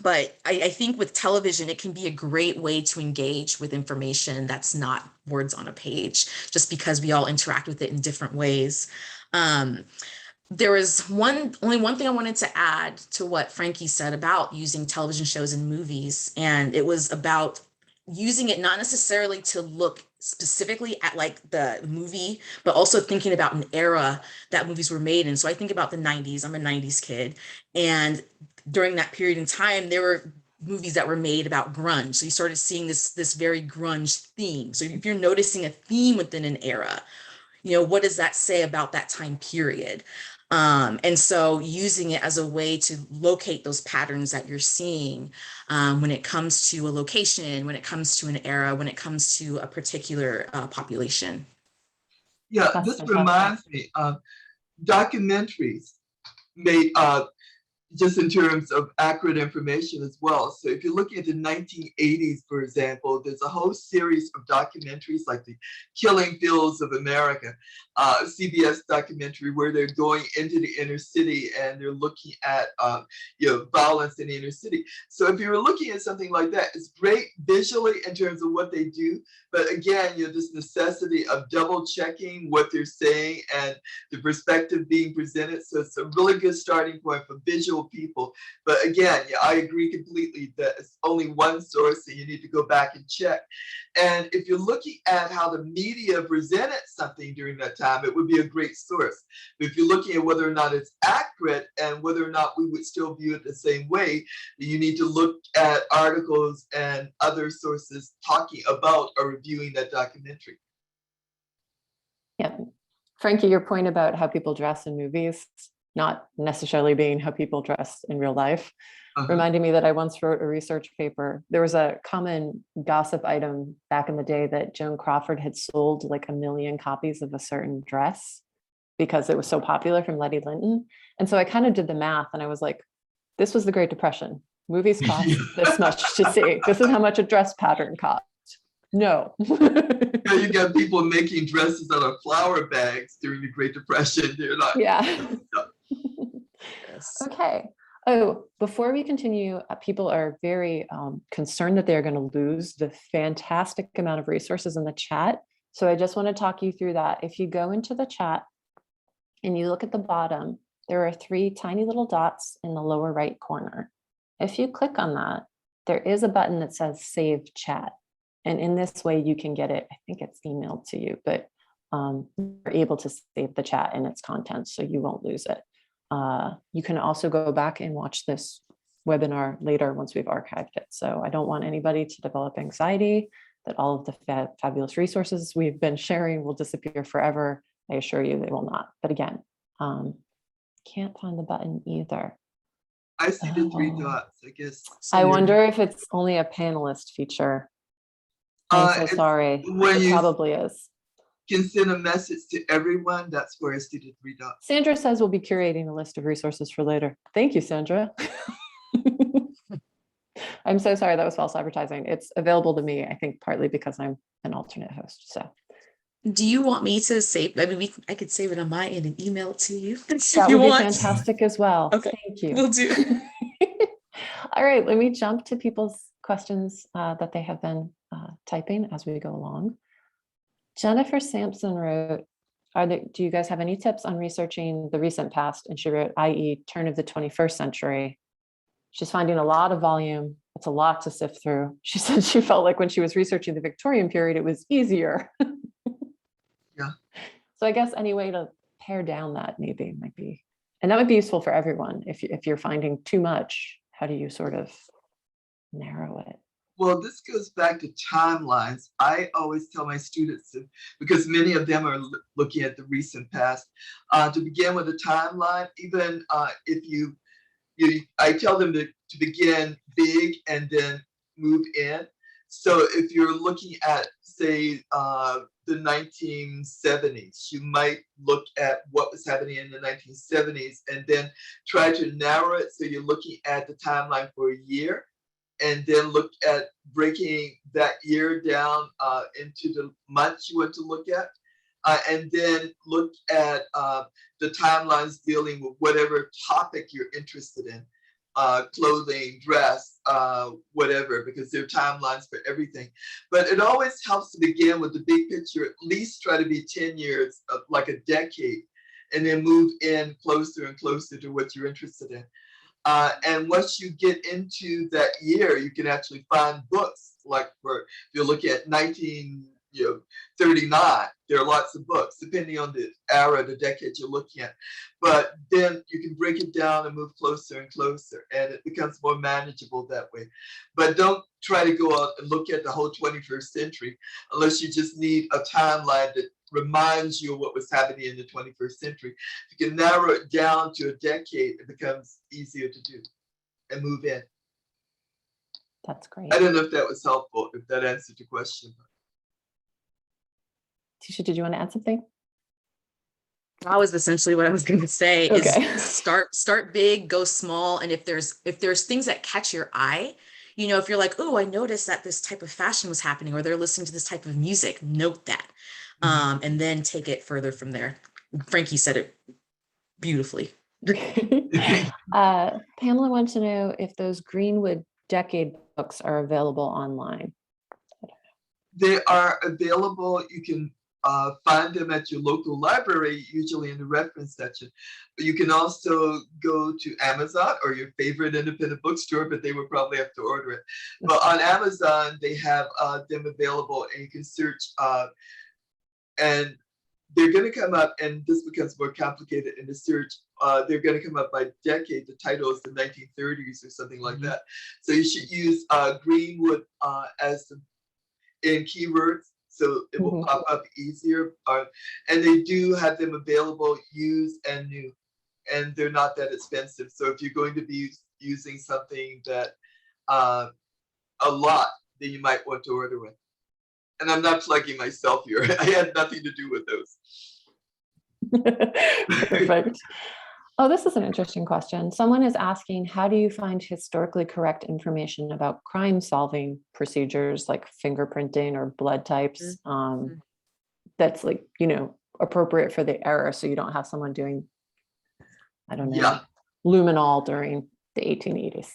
But I think with television, it can be a great way to engage with information that's not words on a page, just because we all interact with it in different ways. There was only one thing I wanted to add to what Frankie said about using television shows and movies, and it was about using it not necessarily to look specifically at like the movie, but also thinking about an era that movies were made in. So I think about the 90s. I'm a 90s kid, and during that period in time, there were movies that were made about grunge. So you started seeing this very grunge theme. So if you're noticing a theme within an era, you know, what does that say about that time period? And so using it as a way to locate those patterns that you're seeing when it comes to a location, when it comes to an era, when it comes to a particular population. Yeah, That's this fantastic. reminds me of documentaries made just in terms of accurate information as well. So if you're looking at the 1980s, for example, there's a whole series of documentaries like the Killing Fields of America, CBS documentary where they're going into the inner city and they're looking at violence in the inner city. So if you're looking at something like that, it's great visually in terms of what they do. But again, this necessity of double checking what they're saying and the perspective being presented. So it's a really good starting point for visual people. But again, I agree completely that it's only one source and you need to go back and check. And if you're looking at how the media presented something during that time, it would be a great source. But if you're looking at whether or not it's accurate and whether or not we would still view it the same way, you need to look at articles and other sources talking about or reviewing that documentary. Yeah. Frankie, your point about how people dress in movies, not necessarily being how people dress in real life, reminded me that I once wrote a research paper. There was a common gossip item back in the day that Joan Crawford had sold like 1 million copies of a certain dress because it was so popular from Letty Linton. And so I kind of did the math and I was like, this was the Great Depression. Movies cost this much to see. This is how much a dress pattern cost. No. You got people making dresses out of flour bags during the Great Depression. They're not. Yeah. Yes. Okay. Oh, before we continue, people are very concerned that they're going to lose the fantastic amount of resources in the chat. So I just want to talk you through that. If you go into the chat and you look at the bottom, there are 3 tiny little dots in the lower right corner. If you click on that, there is a button that says Save Chat. And in this way, you can get it, I think it's emailed to you, but you're able to save the chat and its contents so you won't lose it. You can also go back and watch this webinar later once we've archived it. So I don't want anybody to develop anxiety that all of the fabulous resources we've been sharing will disappear forever. I assure you they will not. But again, can't find the button either. I see the 3 dots, I guess. I wonder if it's only a panelist feature. I'm so sorry. It probably is. Can send a message to everyone. That's where I see the 3 dots. Sandra says we'll be curating a list of resources for later. Thank you, Sandra. I'm so sorry that was false advertising. It's available to me, I think, partly because I'm an alternate host. So, do you want me to save? I mean, I could save it on my end and email it to you. That would be fantastic as well. Okay. Thank you. Will do. All right, let me jump to people's questions that they have been typing as we go along. Jennifer Sampson wrote, do you guys have any tips on researching the recent past? And she wrote, i.e. turn of the 21st century. She's finding a lot of volume. It's a lot to sift through. She said she felt like when she was researching the Victorian period, it was easier. Yeah. So I guess any way to pare down that maybe might be, and that would be useful for everyone. If you're finding too much, how do you sort of narrow it? Well, this goes back to timelines. I always tell my students, because many of them are looking at the recent past, to begin with a timeline. Even if I tell them to begin big and then move in. So if you're looking at, say, the 1970s, you might look at what was happening in the 1970s and then try to narrow it. So you're looking at the timeline for a year, and then look at breaking that year down into the months you want to look at. And then look at the timelines dealing with whatever topic you're interested in, clothing, dress, whatever, because there are timelines for everything. But it always helps to begin with the big picture, at least try to be 10 years, like a decade, and then move in closer and closer to what you're interested in. And once you get into that year, you can actually find books, like for, if you're looking at 1939, there are lots of books, depending on the era, the decade you're looking at. But then you can break it down and move closer and closer, and it becomes more manageable that way. But don't try to go out and look at the whole 21st century unless you just need a timeline that reminds you of what was happening in the 21st century. If you can narrow it down to a decade, it becomes easier to do and move in. That's great. I don't know if that was helpful, if that answered your question. Teisha, did you want to add something? That was essentially what I was going to say. Okay. Is start big, go small, and if there's things that catch your eye, you know, if you're like, oh, I noticed that this type of fashion was happening, or they're listening to this type of music, note that, and then take it further from there. Frankie said it beautifully. Pamela wants to know if those Greenwood Decade books are available online. They are available. You can find them at your local library, usually in the reference section. But you can also go to Amazon or your favorite independent bookstore, but they would probably have to order it. But on Amazon, they have them available, and you can search, and they're going to come up, and this becomes more complicated in the search. They're going to come up by decade. The title is the 1930s or something like that. So you should use Greenwood as in keywords, so it will pop up easier. And they do have them available used and new, and they're not that expensive. So if you're going to be using something that a lot, then you might want to order it. And I'm not plugging myself here. I had nothing to do with those. Perfect. Oh, this is an interesting question. Someone is asking, how do you find historically correct information about crime solving procedures like fingerprinting or blood types? That's like, you know, appropriate for the era, so you don't have someone doing, I don't know, luminol during the 1880s.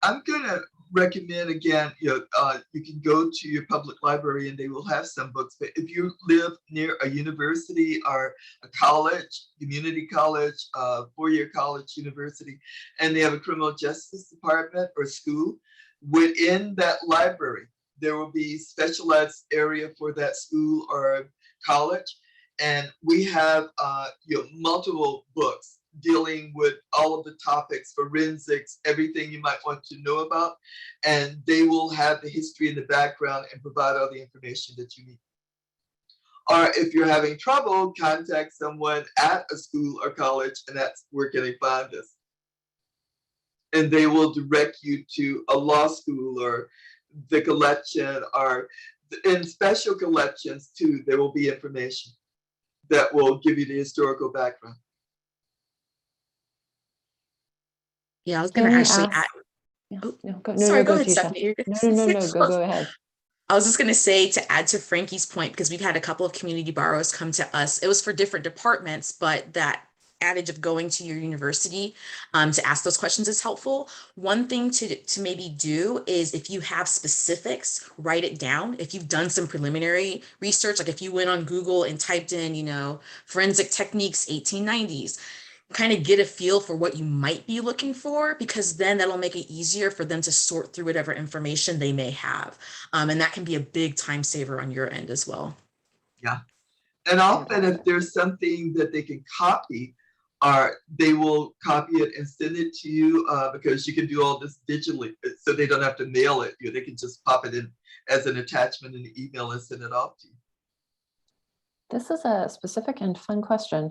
I'm gonna recommend again, you can go to your public library and they will have some books. But if you live near a university or a college, community college, four-year college, university, and they have a criminal justice department or school, within that library, there will be specialized area for that school or college. And we have multiple books dealing with all of the topics, forensics, everything you might want to know about. And they will have the history in the background and provide all the information that you need. Or if you're having trouble, contact someone at a school or college, and that's where can they find us. And they will direct you to a law school or the collection, or in special collections too, there will be information that will give you the historical background. Yeah, I was going to actually add. Go ahead, Stephanie. Go ahead. I was just going to say, to add to Frankie's point, because we've had a couple of community borrowers come to us. It was for different departments, but that adage of going to your university to ask those questions is helpful. One thing to maybe do is, if you have specifics, write it down. If you've done some preliminary research, like if you went on Google and typed in, forensic techniques 1890s, kind of get a feel for what you might be looking for, because then that'll make it easier for them to sort through whatever information they may have. And that can be a big time saver on your end as well. Yeah. And often if there's something that they can copy, they will copy it and send it to you because you can do all this digitally, so they don't have to mail it. They can just pop it in as an attachment in the email and send it off to you. This is a specific and fun question.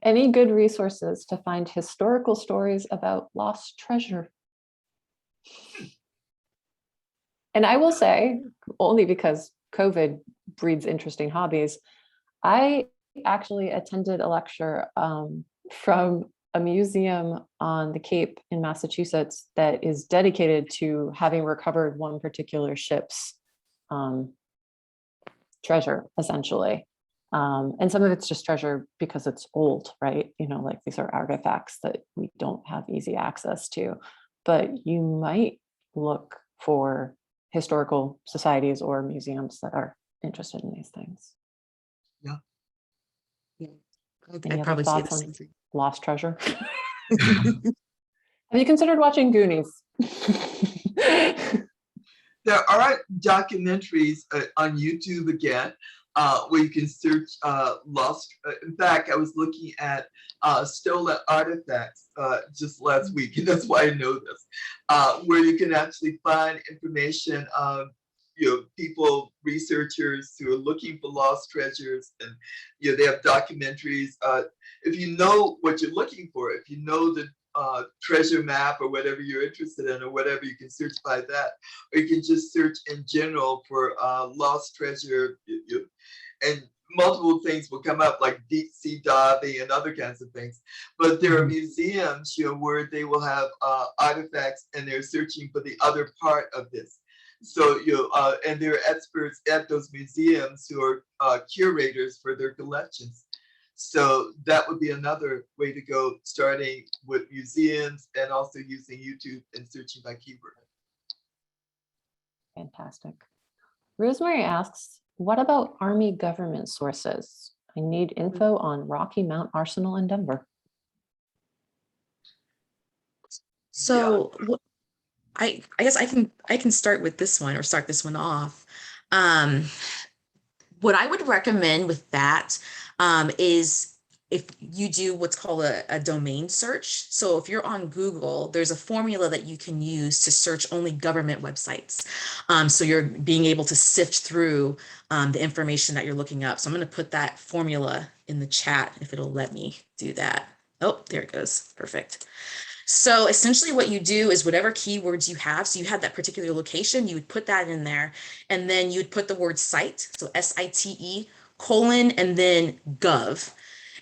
Any good resources to find historical stories about lost treasure? And I will say, only because COVID breeds interesting hobbies, I actually attended a lecture from a museum on the Cape in Massachusetts that is dedicated to having recovered one particular ship's treasure, essentially. And some of it's just treasure because it's old, right? Like these are artifacts that we don't have easy access to, but you might look for historical societies or museums that are interested in these things. Yeah. Any I'd other probably say the thoughts same on thing. lost treasure? Have you considered watching Goonies? There are documentaries on YouTube again, where you can search lost. In fact, I was looking at stolen artifacts just last week, and that's why I know this, where you can actually find information of people, researchers who are looking for lost treasures, and they have documentaries. If you know what you're looking for, if you know the treasure map or whatever you're interested in or whatever, you can search by that, or you can just search in general for lost treasure, and multiple things will come up like deep sea diving and other kinds of things. But there are museums where they will have artifacts and they're searching for the other part of this. So and there are experts at those museums who are curators for their collections. So that would be another way to go, starting with museums and also using YouTube and searching by keyword. Fantastic. Rosemary asks, what about Army government sources? I need info on Rocky Mount Arsenal in Denver. So I guess I can start with this one, or start this one off. What I would recommend with that is if you do what's called a domain search. So if you're on Google, there's a formula that you can use to search only government websites. So you're being able to sift through the information that you're looking up. So I'm going to put that formula in the chat if it'll let me do that. Oh, there it goes. Perfect. So essentially what you do is whatever keywords you have, so you had that particular location, you would put that in there, and then you'd put the word site, so SITE, colon, and then gov.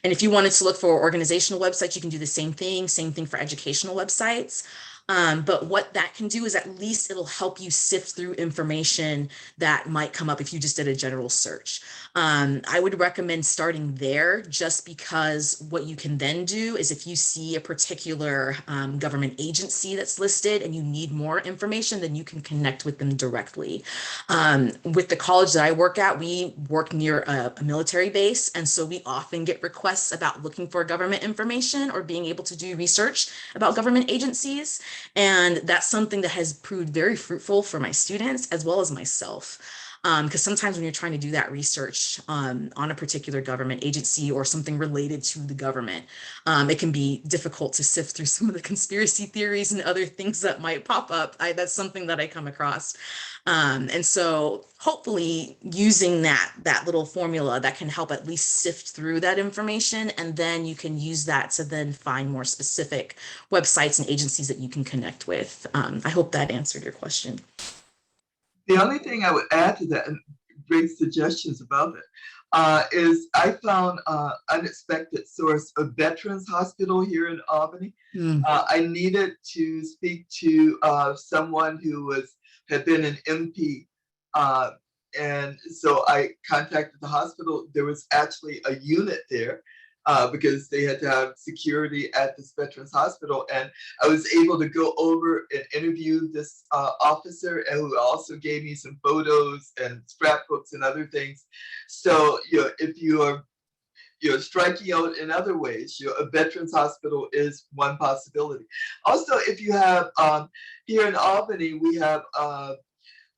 And if you wanted to look for organizational websites, you can do the same thing for educational websites. But what that can do is at least it'll help you sift through information that might come up if you just did a general search. I would recommend starting there, just because what you can then do is if you see a particular government agency that's listed and you need more information, then you can connect with them directly. With the college that I work at, we work near a military base. And so we often get requests about looking for government information or being able to do research about government agencies. And that's something that has proved very fruitful for my students as well as myself. Because sometimes when you're trying to do that research on a particular government agency or something related to the government, it can be difficult to sift through some of the conspiracy theories and other things that might pop up. That's something that I come across. And so hopefully using that little formula that can help at least sift through that information, and then you can use that to then find more specific websites and agencies that you can connect with. I hope that answered your question. The only thing I would add to that, and bring suggestions about it, is I found an unexpected source, a veterans hospital here in Albany. I needed to speak to someone who had been an MP, and so I contacted the hospital. There was actually a unit there because they had to have security at this veterans hospital, and I was able to go over and interview this officer, and who also gave me some photos and scrapbooks and other things. So if you are striking out in other ways, a veterans hospital is one possibility. Also, if you have here in Albany, we have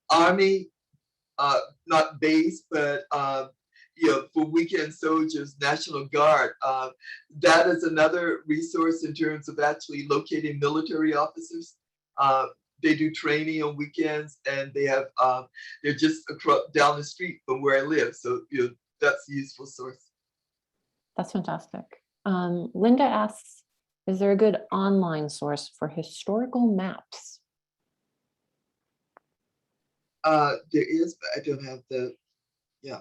Army, not base, but for weekend soldiers, National Guard. That is another resource in terms of actually locating military officers. They do training on weekends, and they have they're just across, down the street from where I live. So that's a useful source. That's fantastic. Linda asks, is there a good online source for historical maps? There is, but I don't have the, I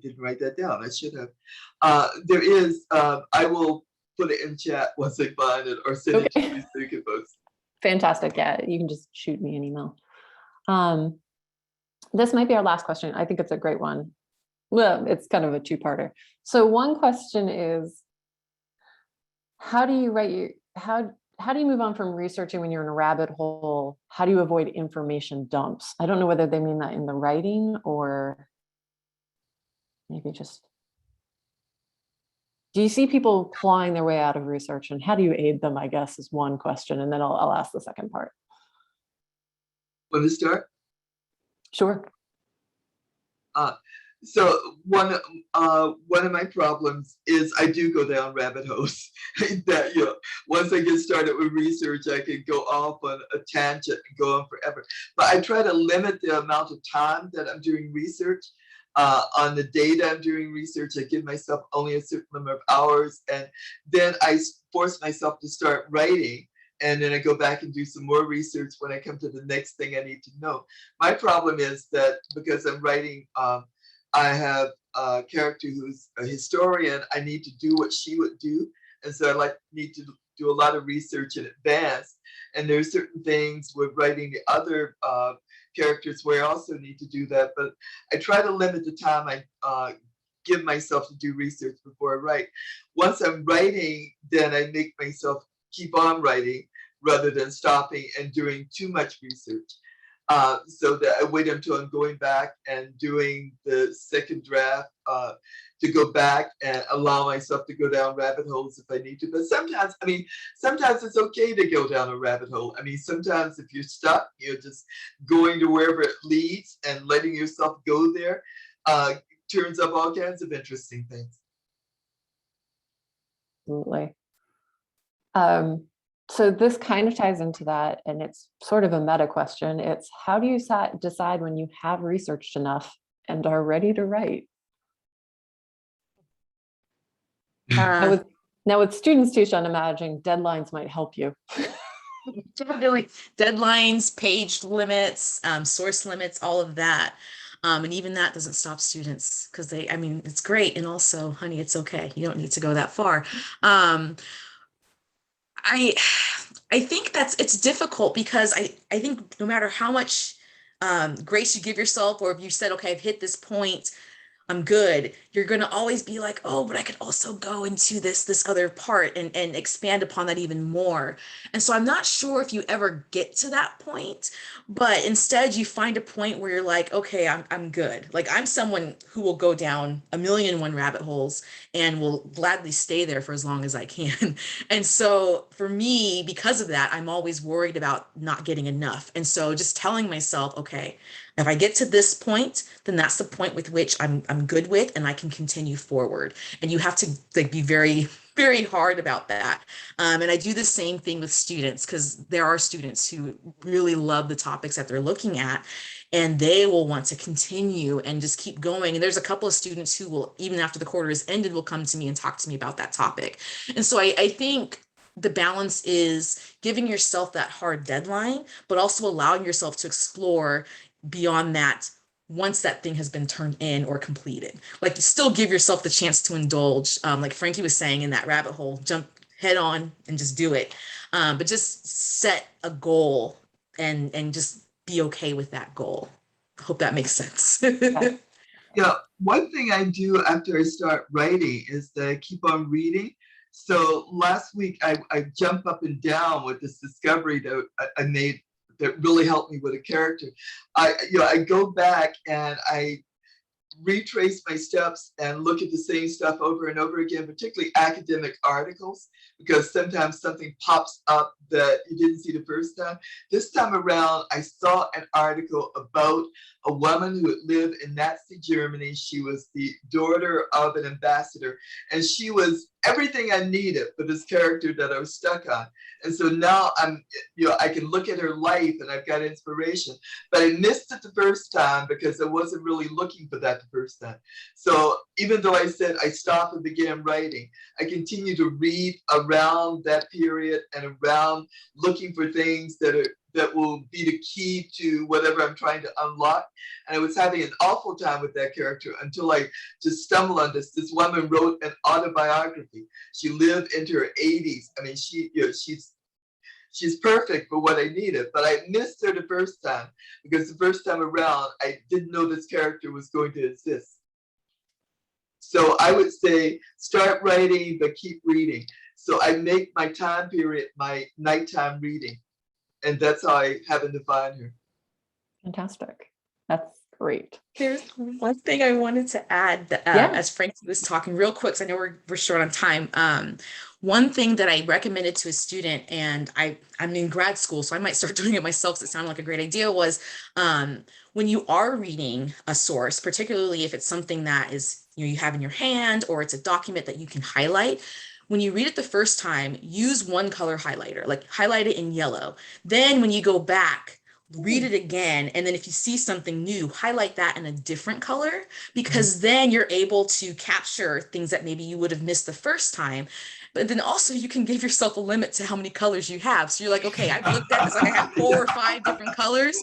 didn't write that down. I should have. There is, I will put it in chat once I find it or send it to you so you can post. Fantastic. Yeah, you can just shoot me an email. This might be our last question. I think it's a great one. Well, it's kind of a two-parter. So one question is, how do you write your, how do you move on from researching when you're in a rabbit hole? How do you avoid information dumps? I don't know whether they mean that in the writing or maybe just, do you see people clawing their way out of research, and how do you aid them, I guess, is one question. And then I'll ask the second part. Want to start? Sure. So one of my problems is I do go down rabbit holes. That once I get started with research, I can go off on a tangent and go on forever. But I try to limit the amount of time that I'm doing research. On the data I'm doing research, I give myself only a certain number of hours, and then I force myself to start writing. And then I go back and do some more research when I come to the next thing I need to know. My problem is that because I'm writing, I have a character who's a historian. I need to do what she would do. And so I need to do a lot of research in advance. And there's certain things with writing the other characters where I also need to do that. But I try to limit the time I give myself to do research before I write. Once I'm writing, then I make myself keep on writing rather than stopping and doing too much research. So that I wait until I'm going back and doing the second draft to go back and allow myself to go down rabbit holes if I need to. But sometimes, sometimes it's okay to go down a rabbit hole. Sometimes if you're stuck, you're just going to wherever it leads and letting yourself go there turns up all kinds of interesting things. Absolutely. So this kind of ties into that, and it's sort of a meta question. It's how do you decide when you have researched enough and are ready to write? Now with students, Teisha, I'm imagining deadlines might help you. Definitely. Deadlines, page limits, source limits, all of that. And even that doesn't stop students because it's great. And also, honey, it's okay. You don't need to go that far. I think it's difficult because I think no matter how much grace you give yourself, or if you said, okay, I've hit this point, I'm good, you're going to always be like, oh, but I could also go into this other part and expand upon that even more. And so I'm not sure if you ever get to that point, but instead you find a point where you're like, okay, I'm good. Like I'm someone who will go down 1,000,001 rabbit holes and will gladly stay there for as long as I can. And so for me, because of that, I'm always worried about not getting enough. And so just telling myself, okay, if I get to this point, then that's the point with which I'm good with, and I can continue forward. And you have to be very, very hard about that. And I do the same thing with students, because there are students who really love the topics that they're looking at, and they will want to continue and just keep going. And there's a couple of students who will, even after the quarter is ended, will come to me and talk to me about that topic. And so I think the balance is giving yourself that hard deadline, but also allowing yourself to explore beyond that once that thing has been turned in or completed. Like still give yourself the chance to indulge, like Frankie was saying, in that rabbit hole, jump head on and just do it. But just set a goal and just be okay with that goal. I hope that makes sense. Yeah, one thing I do after I start writing is that I keep on reading. So last week I jumped up and down with this discovery that I made that really helped me with a character. I go back and I retrace my steps and look at the same stuff over and over again, particularly academic articles, because sometimes something pops up that you didn't see the first time. This time around, I saw an article about a woman who had lived in Nazi Germany. She was the daughter of an ambassador, and she was everything I needed for this character that I was stuck on. And so now I can look at her life and I've got inspiration, but I missed it the first time because I wasn't really looking for that the first time. So even though I said I stopped and began writing, I continue to read around that period and around looking for things that will be the key to whatever I'm trying to unlock. And I was having an awful time with that character until I just stumbled on this. This woman wrote an autobiography. She lived into her 80s. I mean, she's perfect for what I needed, but I missed her the first time because the first time around, I didn't know this character was going to exist. So I would say start writing, but keep reading. So I make my time period my nighttime reading. And that's how I happen to find her. Fantastic. That's great. There's one thing I wanted to add that, as Frankie was talking real quick, because I know we're short on time. One thing that I recommended to a student, and I'm in grad school, so I might start doing it myself because it sounded like a great idea, was when you are reading a source, particularly if it's something that is, you have in your hand or it's a document that you can highlight. When you read it the first time, use one color highlighter, like highlight it in yellow. Then when you go back, read it again. And then if you see something new, highlight that in a different color, because then you're able to capture things that maybe you would have missed the first time. But then also you can give yourself a limit to how many colors you have. So you're like, okay, I've looked at this, like I have 4 or 5 different colors.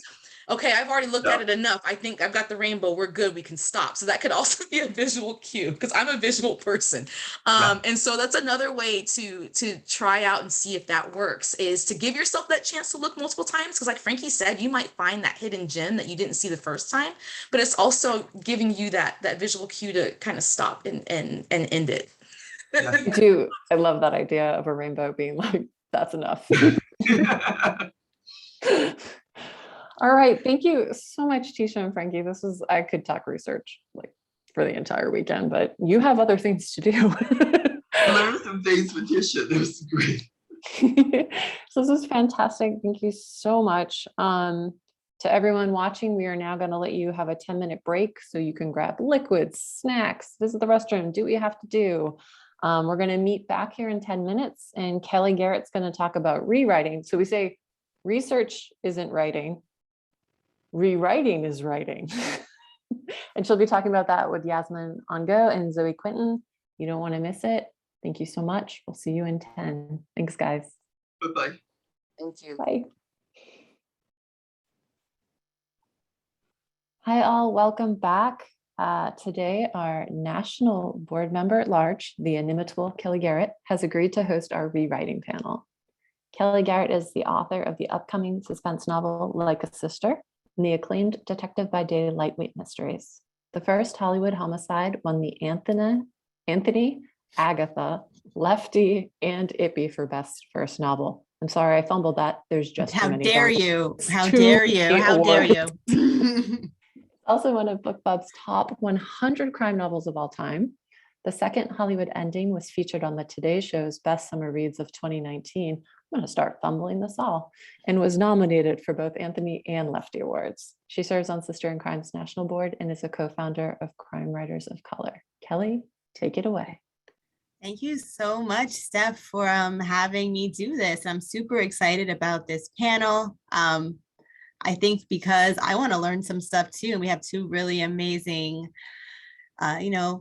Okay, I've already looked at it enough. I think I've got the rainbow. We're good. We can stop. So that could also be a visual cue because I'm a visual person. And so that's another way to try out and see if that works, is to give yourself that chance to look multiple times. Because like Frankie said, you might find that hidden gem that you didn't see the first time, but it's also giving you that visual cue to kind of stop and end it. I love that idea of a rainbow being like, that's enough. All right. Thank you so much, Teisha and Frankie. I could talk research like for the entire weekend, but you have other things to do. Learn some things with Teisha. That was great. So this is fantastic. Thank you so much. To everyone watching, we are now going to let you have a 10-minute break so you can grab liquids, snacks, visit the restroom, do what you have to do. We're going to meet back here in 10 minutes and Kelly Garrett's going to talk about rewriting. So we say research isn't writing. Rewriting is writing. And she'll be talking about that with Yasmin Angoe and Zoe Quinton. You don't want to miss it. Thank you so much. We'll see you in 10. Thanks, guys. Bye-bye. Thank you. Bye. Hi, all. Welcome back. Today, our national board member at large, the inimitable Kelly Garrett, has agreed to host our rewriting panel. Kelly Garrett is the author of the upcoming suspense novel, Like a Sister, and the acclaimed Detective by Day lightweight mysteries. The first Hollywood homicide won the Anthony, Agatha, Lefty, and Ippy for best first novel. I'm sorry, I fumbled that. There's just too many. How dare you? How dare you? Also one of BookBub's top 100 crime novels of all time. The second Hollywood ending was featured on the Today Show's Best Summer Reads of 2019. I'm going to start fumbling this all, and was nominated for both Anthony and Lefty Awards. She serves on Sister in Crime's National Board and is a co-founder of Crime Writers of Color. Kelly, take it away. Thank you so much, Steph, for having me do this. I'm super excited about this panel. I think because I want to learn some stuff too, and we have 2 really amazing,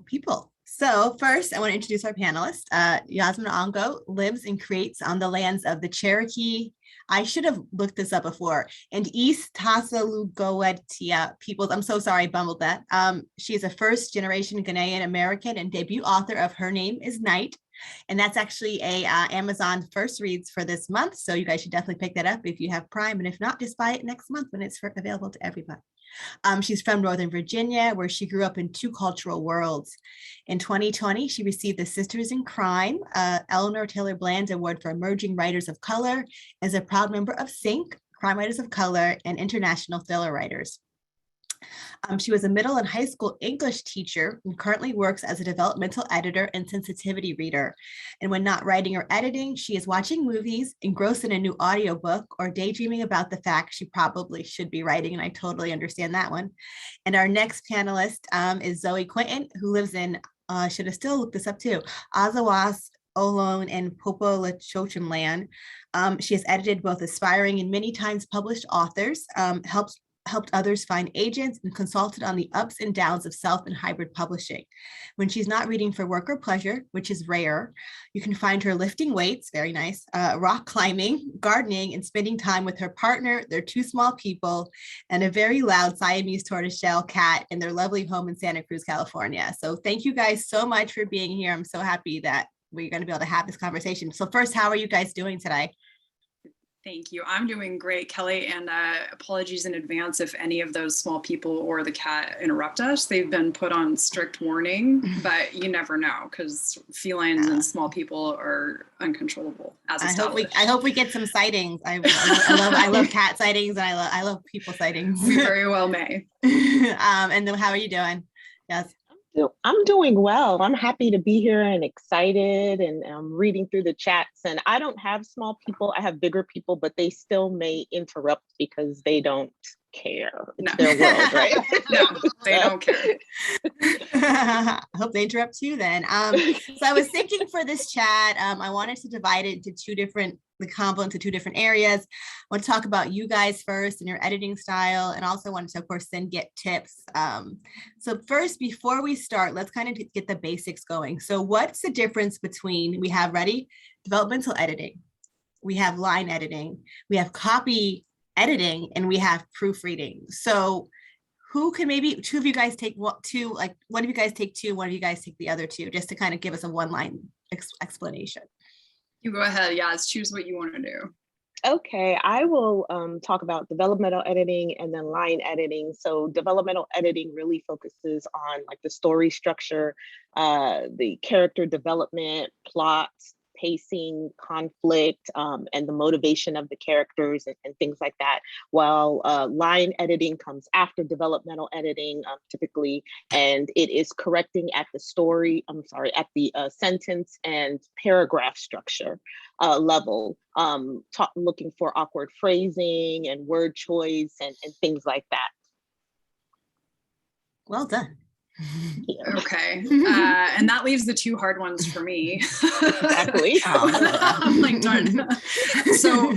people. So first, I want to introduce our panelist. Yasmin Angoe lives and creates on the lands of the Cherokee. I should have looked this up before. And East Tassalugoetia peoples. I'm so sorry, I bumbled that. She is a first-generation Ghanaian American and debut author of Her Name is Night. And that's actually a Amazon first reads for this month. So you guys should definitely pick that up if you have Prime. And if not, just buy it next month when it's available to everybody. She's from Northern Virginia, where she grew up in 2 cultural worlds. In 2020, she received the Sisters in Crime, Eleanor Taylor Bland Award for Emerging Writers of Color, as a proud member of SYNC, Crime Writers of Color, and International Thriller Writers. She was a middle and high school English teacher and currently works as a developmental editor and sensitivity reader. And when not writing or editing, she is watching movies, engrossed in a new audiobook, or daydreaming about the fact she probably should be writing. And I totally understand that one. And our next panelist is Zoe Quinton, who lives in, I should have still looked this up too, Azawas, Olone, and Popo Lachochim land. She has edited both aspiring and many times published authors, helped others find agents, and consulted on the ups and downs of self and hybrid publishing. When she's not reading for work or pleasure, which is rare, you can find her lifting weights, very nice, rock climbing, gardening, and spending time with her partner, their 2 small people, and a very loud Siamese tortoiseshell cat in their lovely home in Santa Cruz, California. So thank you guys so much for being here. I'm so happy that we're going to be able to have this conversation. So first, how are you guys doing today? Thank you. I'm doing great, Kelly, and apologies in advance if any of those small people or the cat interrupt us. They've been put on strict warning, but you never know because felines and small people are uncontrollable. As established. I hope we get some sightings. I love cat sightings, and I love people sightings. We very well may. And then how are you doing? Yes. I'm doing well. I'm happy to be here and excited, and I'm reading through the chats. And I don't have small people, I have bigger people, but they still may interrupt because they don't care. It's their world, right? No, they don't care. I hope they interrupt you then. So I was thinking for this chat, I wanted to divide it into the combo into 2 different areas. I want to talk about you guys first and your editing style, and also wanted to, of course, then get tips. So first, before we start, let's kind of get the basics going. So what's the difference between, we have developmental editing, we have line editing, we have copy editing, and we have proofreading. So who can, maybe 2 of you guys take one of you guys take 2, one of you guys take the other 2, just to kind of give us a one-line explanation. You go ahead. Yas, choose what you want to do. Okay, I will talk about developmental editing and then line editing. So developmental editing really focuses on like the story structure, the character development, plot, pacing, conflict, and the motivation of the characters and things like that. While line editing comes after developmental editing, typically, and it is correcting at the sentence and paragraph structure level, looking for awkward phrasing and word choice and things like that. Well done. Yeah. Okay. And that leaves the 2 hard ones for me. Exactly. I'm like, darn. So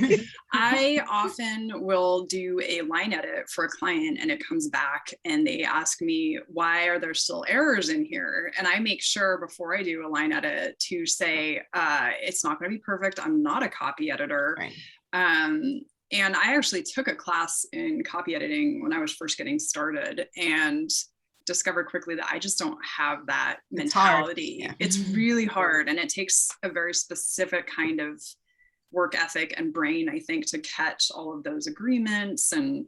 I often will do a line edit for a client and it comes back and they ask me, why are there still errors in here? And I make sure before I do a line edit to say, it's not going to be perfect. I'm not a copy editor. Right. And I actually took a class in copy editing when I was first getting started and discovered quickly that I just don't have that mentality. It's really hard, and it takes a very specific kind of work ethic and brain, I think, to catch all of those agreements. And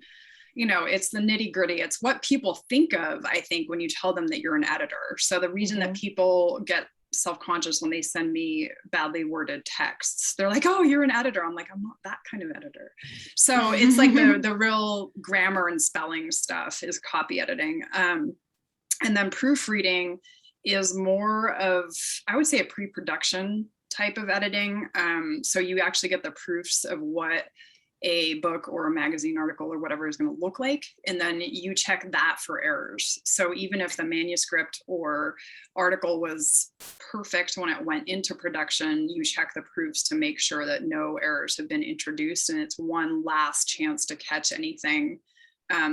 it's the nitty gritty. It's what people think of, I think, when you tell them that you're an editor. So the reason that people get self-conscious when they send me badly worded texts, they're like, oh, you're an editor. I'm like, I'm not that kind of editor. So it's like the real grammar and spelling stuff is copy editing. And then proofreading is more of, I would say, a pre-production type of editing. So you actually get the proofs of what a book or a magazine article or whatever is going to look like. And then you check that for errors. So even if the manuscript or article was perfect when it went into production, you check the proofs to make sure that no errors have been introduced. And it's one last chance to catch anything.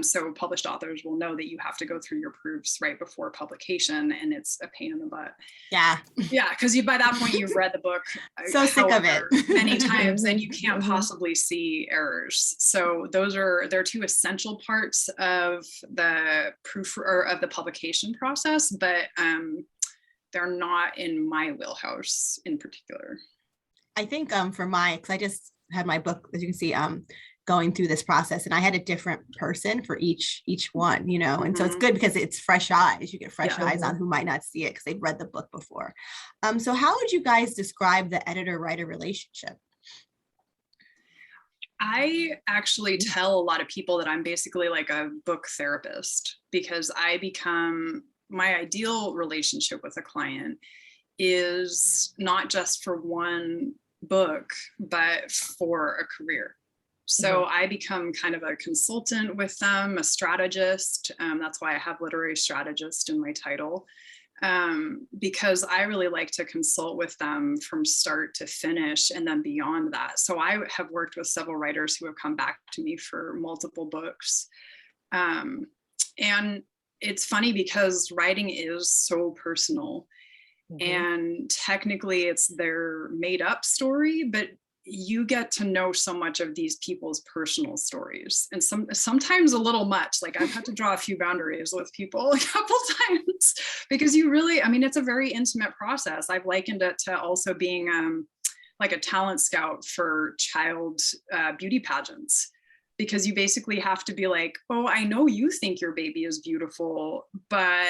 So published authors will know that you have to go through your proofs right before publication, and it's a pain in the butt. Yeah. Yeah, because by that point you've read the book so sick of it many times, and you can't possibly see errors. So they're 2 essential parts of the proof or of the publication process, but they're not in my wheelhouse in particular. I think because I just had my book, as you can see, going through this process, and I had a different person for each one, and so it's good because it's fresh eyes. You get fresh eyes on who might not see it because they've read the book before. So how would you guys describe the editor-writer relationship? I actually tell a lot of people that I'm basically like a book therapist, because my ideal relationship with a client is not just for one book, but for a career. So I become kind of a consultant with them, a strategist. That's why I have literary strategist in my title, because I really like to consult with them from start to finish and then beyond that. So I have worked with several writers who have come back to me for multiple books. And it's funny because writing is so personal. And technically it's their made up story, but you get to know so much of these people's personal stories, and sometimes a little much. Like I've had to draw a few boundaries with people a couple times, because you really, I mean, it's a very intimate process. I've likened it to also being like a talent scout for child beauty pageants, because you basically have to be like, oh, I know you think your baby is beautiful, but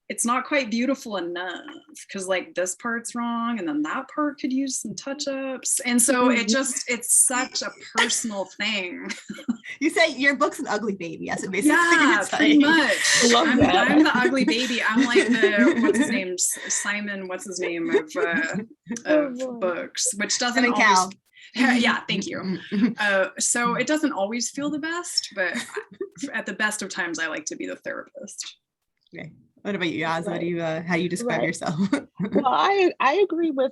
it's not quite beautiful enough, because like this part's wrong and then that part could use some touch-ups. And so it's such a personal thing. You say your book's an ugly baby. Yes, it basically. Yeah, pretty much. I'm the ugly baby. I'm like the, what's his name? Simon, what's his name of books, which doesn't always. Yeah, thank you. So it doesn't always feel the best, but at the best of times, I like to be the therapist. Okay. What about you, Yaz? What do you, how do you describe yourself? Well, I agree with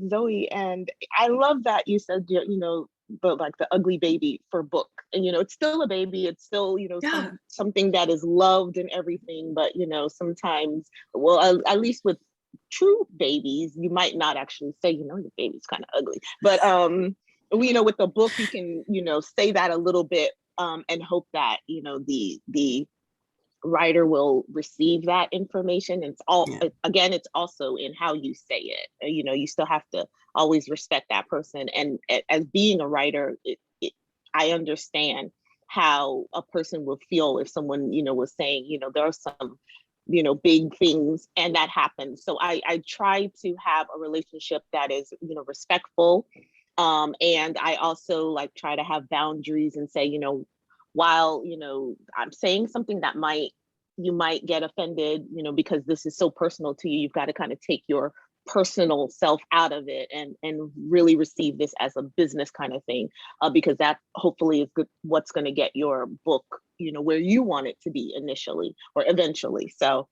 Zoe, and I love that you said, you know, the ugly baby for book, and you know, it's still a baby, it's still, you know, something that is loved and everything, but you know, sometimes, well, at least with true babies, you might not actually say, you know, your baby's kind of ugly, but you know, with the book, you can, you know, say that a little bit, and hope that, you know, the writer will receive that information. And it's all, again, it's also in how you say it. You know, you still have to always respect that person. And as being a writer, I understand how a person would feel if someone, you know, was saying, you know, there are some, you know, big things and that happens. So I try to have a relationship that is, you know, respectful. And I also like try to have boundaries and say, you know, while, you know, I'm saying something that you might get offended, you know, because this is so personal to you, you've got to kind of take your personal self out of it and really receive this as a business kind of thing, because that hopefully is good, what's going to get your book, you know, where you want it to be initially or eventually. So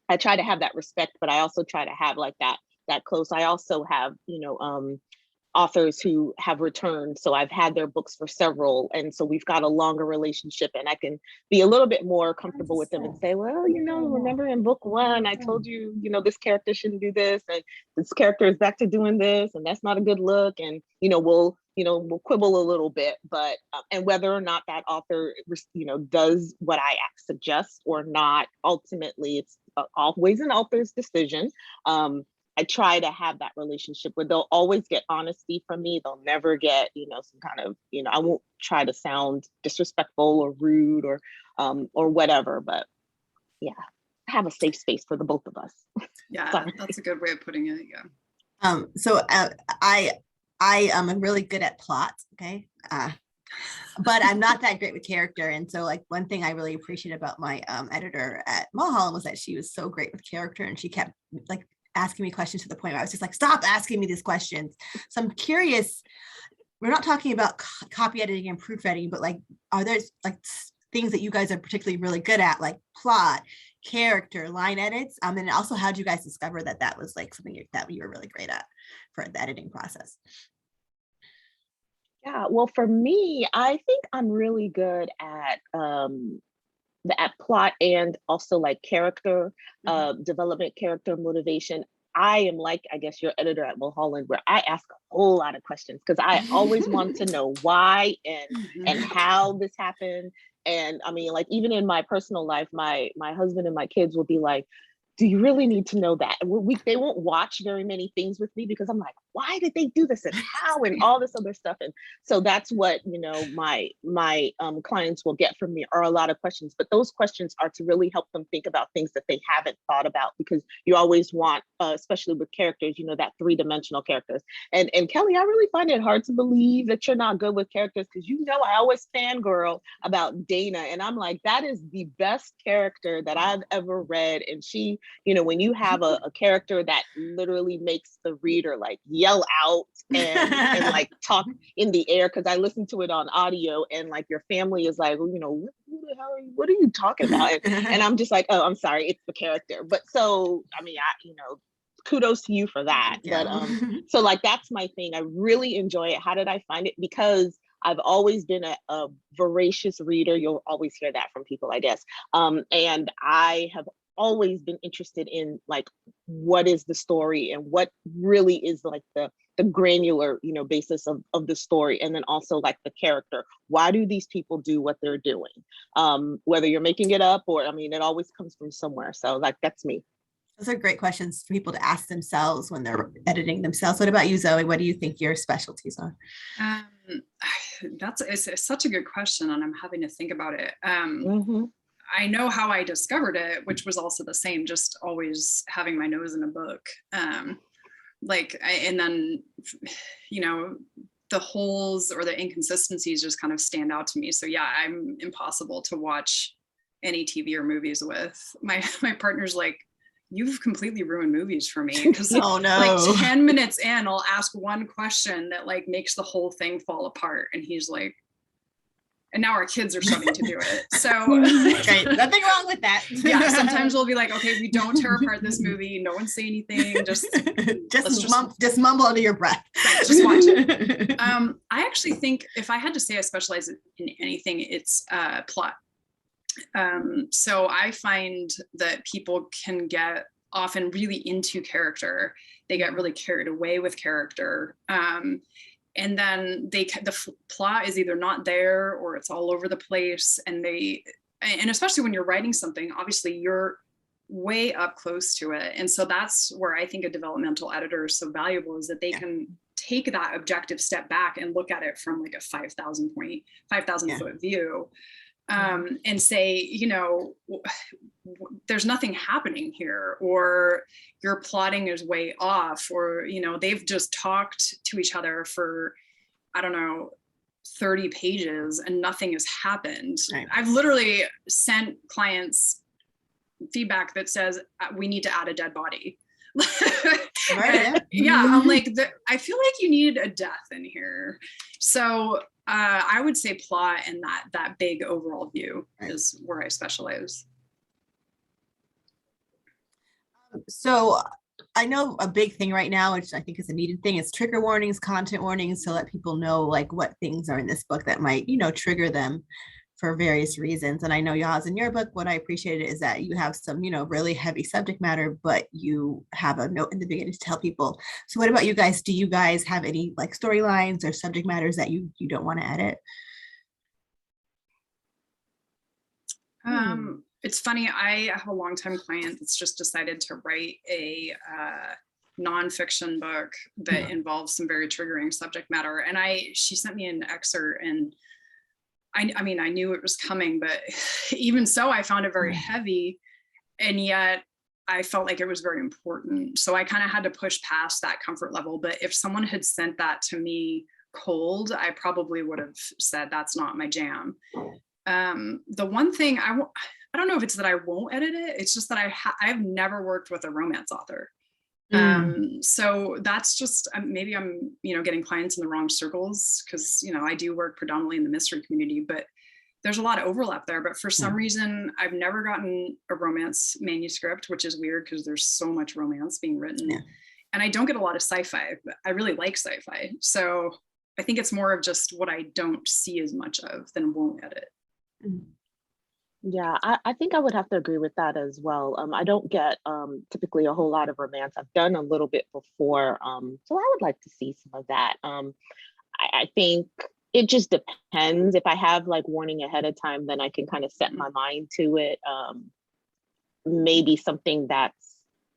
I try to have that respect, but I also try to have like that close. I also have, you know, authors who have returned. So I've had their books for several. And so we've got a longer relationship, and I can be a little bit more comfortable with them and say, well, you know, remember in book one, I told you, you know, this character shouldn't do this, and this character is back to doing this, and that's not a good look. And, you know, we'll quibble a little bit, but, and whether or not that author, you know, does what I suggest or not, ultimately it's always an author's decision. I try to have that relationship where they'll always get honesty from me. They'll never get, you know, some kind of, you know, I won't try to sound disrespectful or rude or whatever, but yeah, have a safe space for the both of us. Yeah, that's a good way of putting it. Yeah. So I am really good at plot. Okay. But I'm not that great with character. And so like one thing I really appreciate about my editor at Mulholland was that she was so great with character, and she kept like asking me questions to the point where I was just like, stop asking me these questions. So I'm curious, we're not talking about copy editing and proofreading, but like, are there like things that you guys are particularly really good at, like plot, character, line edits? And also, how did you guys discover that that was like something that you were really great at for the editing process? Yeah, well, for me, I think I'm really good at plot and also like character development, character motivation. I am like, I guess, your editor at Mulholland, where I ask a whole lot of questions because I always want to know why and how this happened. And I mean, like, even in my personal life, my husband and my kids will be like, do you really need to know that? And they won't watch very many things with me because I'm like, why did they do this and how and all this other stuff. And so that's what, you know, my clients will get from me are a lot of questions, but those questions are to really help them think about things that they haven't thought about, because you always want, especially with characters, you know, that 3-dimensional characters. And Kelly, I really find it hard to believe that you're not good with characters, because you know I always fangirl about Dana, and I'm like, that is the best character that I've ever read. And she, you know, when you have a character that literally makes the reader like yell out and like talk in the air, because I listened to it on audio, and like your family is like, well, you know, what are you talking about? And I'm just like, oh, I'm sorry, it's the character. But so, I mean, you know, kudos to you for that. Yeah. But so like, that's my thing. I really enjoy it. How did I find it? Because I've always been a voracious reader. You'll always hear that from people, I guess. And I have always been interested in like, what is the story and what really is like the granular, you know, basis of the story. And then also like the character. Why do these people do what they're doing? Whether you're making it up or, I mean, it always comes from somewhere. So like, that's me. Those are great questions for people to ask themselves when they're editing themselves. What about you, Zoe? What do you think your specialties are? It's such a good question, and I'm having to think about it. Mm-hmm. I know how I discovered it, which was also the same, just always having my nose in a book. And then, you know, the holes or the inconsistencies just kind of stand out to me. So yeah, I'm impossible to watch any TV or movies with. My partner's like, you've completely ruined movies for me, because oh, no. like 10 minutes in, I'll ask one question that like makes the whole thing fall apart. And he's like, and now our kids are starting to do it. So okay, nothing wrong with that. Yeah, sometimes we'll be like, okay, we don't tear apart this movie. No one say anything. Just mumble under your breath. Right, just watch it. I actually think if I had to say I specialize in anything, it's plot. So I find that people can get often really into character. They get really carried away with character. And then the plot is either not there or it's all over the place. And especially when you're writing something, obviously you're way up close to it. And so that's where I think a developmental editor is so valuable, is that they can take that objective step back and look at it from like a 5,000 foot view. And say, you know, there's nothing happening here, or your plotting is way off, or, you know, they've just talked to each other for, I don't know, 30 pages and nothing has happened. Right. I've literally sent clients feedback that says, we need to add a dead body. Right, yeah, I'm like, I feel like you needed a death in here. So I would say plot and that big overall view is where I specialize. So I know a big thing right now, which I think is a needed thing, is trigger warnings, content warnings, to let people know like what things are in this book that might, you know, trigger them for various reasons. And I know, Yaz, in your book, what I appreciated is that you have some, you know, really heavy subject matter, but you have a note in the beginning to tell people. So what about you guys? Do you guys have any like storylines or subject matters that you don't want to edit? It's funny, I have a longtime client that's just decided to write a nonfiction book that involves some very triggering subject matter. And she sent me an excerpt, and I mean, I knew it was coming, but even so, I found it very heavy. And yet I felt like it was very important. So I kind of had to push past that comfort level. But if someone had sent that to me cold, I probably would have said, that's not my jam. The one thing I don't know if it's that I won't edit it. It's just that I've never worked with a romance author. So that's just, maybe I'm, you know, getting clients in the wrong circles, because, you know, I do work predominantly in the mystery community, but there's a lot of overlap there. But for some reason, I've never gotten a romance manuscript, which is weird because there's so much romance being written. And I don't get a lot of sci-fi, but I really like sci-fi. So I think it's more of just what I don't see as much of than won't edit. Yeah, I think I would have to agree with that as well. I don't get typically a whole lot of romance. I've done a little bit before, so I would like to see some of that. I think it just depends. If I have like warning ahead of time, then I can kind of set my mind to it. Maybe something that's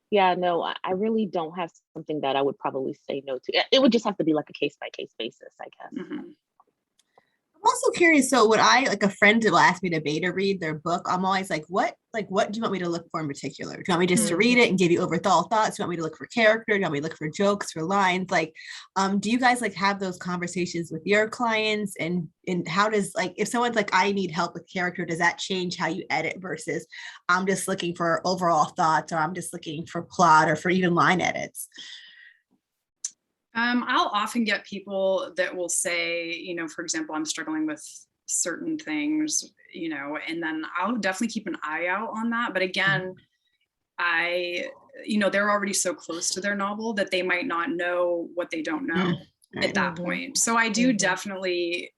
Yeah, no, I really don't have something that I would probably say no to. It would just have to be like a case by case basis, I guess. Mhm. I'm also curious. So when I, like, a friend will ask me to beta read their book, I'm always like, what do you want me to look for in particular? Do you want me just to read it and give you overthought thoughts? Do you want me to look for character? Do you want me to look for jokes, for lines? Like, do you guys like have those conversations with your clients? And how does, like, if someone's like, I need help with character, does that change how you edit versus I'm just looking for overall thoughts, or I'm just looking for plot, or for even line edits? I'll often get people that will say, you know, for example, I'm struggling with certain things, you know, and then I'll definitely keep an eye out on that. But again, you know, they're already so close to their novel that they might not know what they don't know at that point. So I do definitely,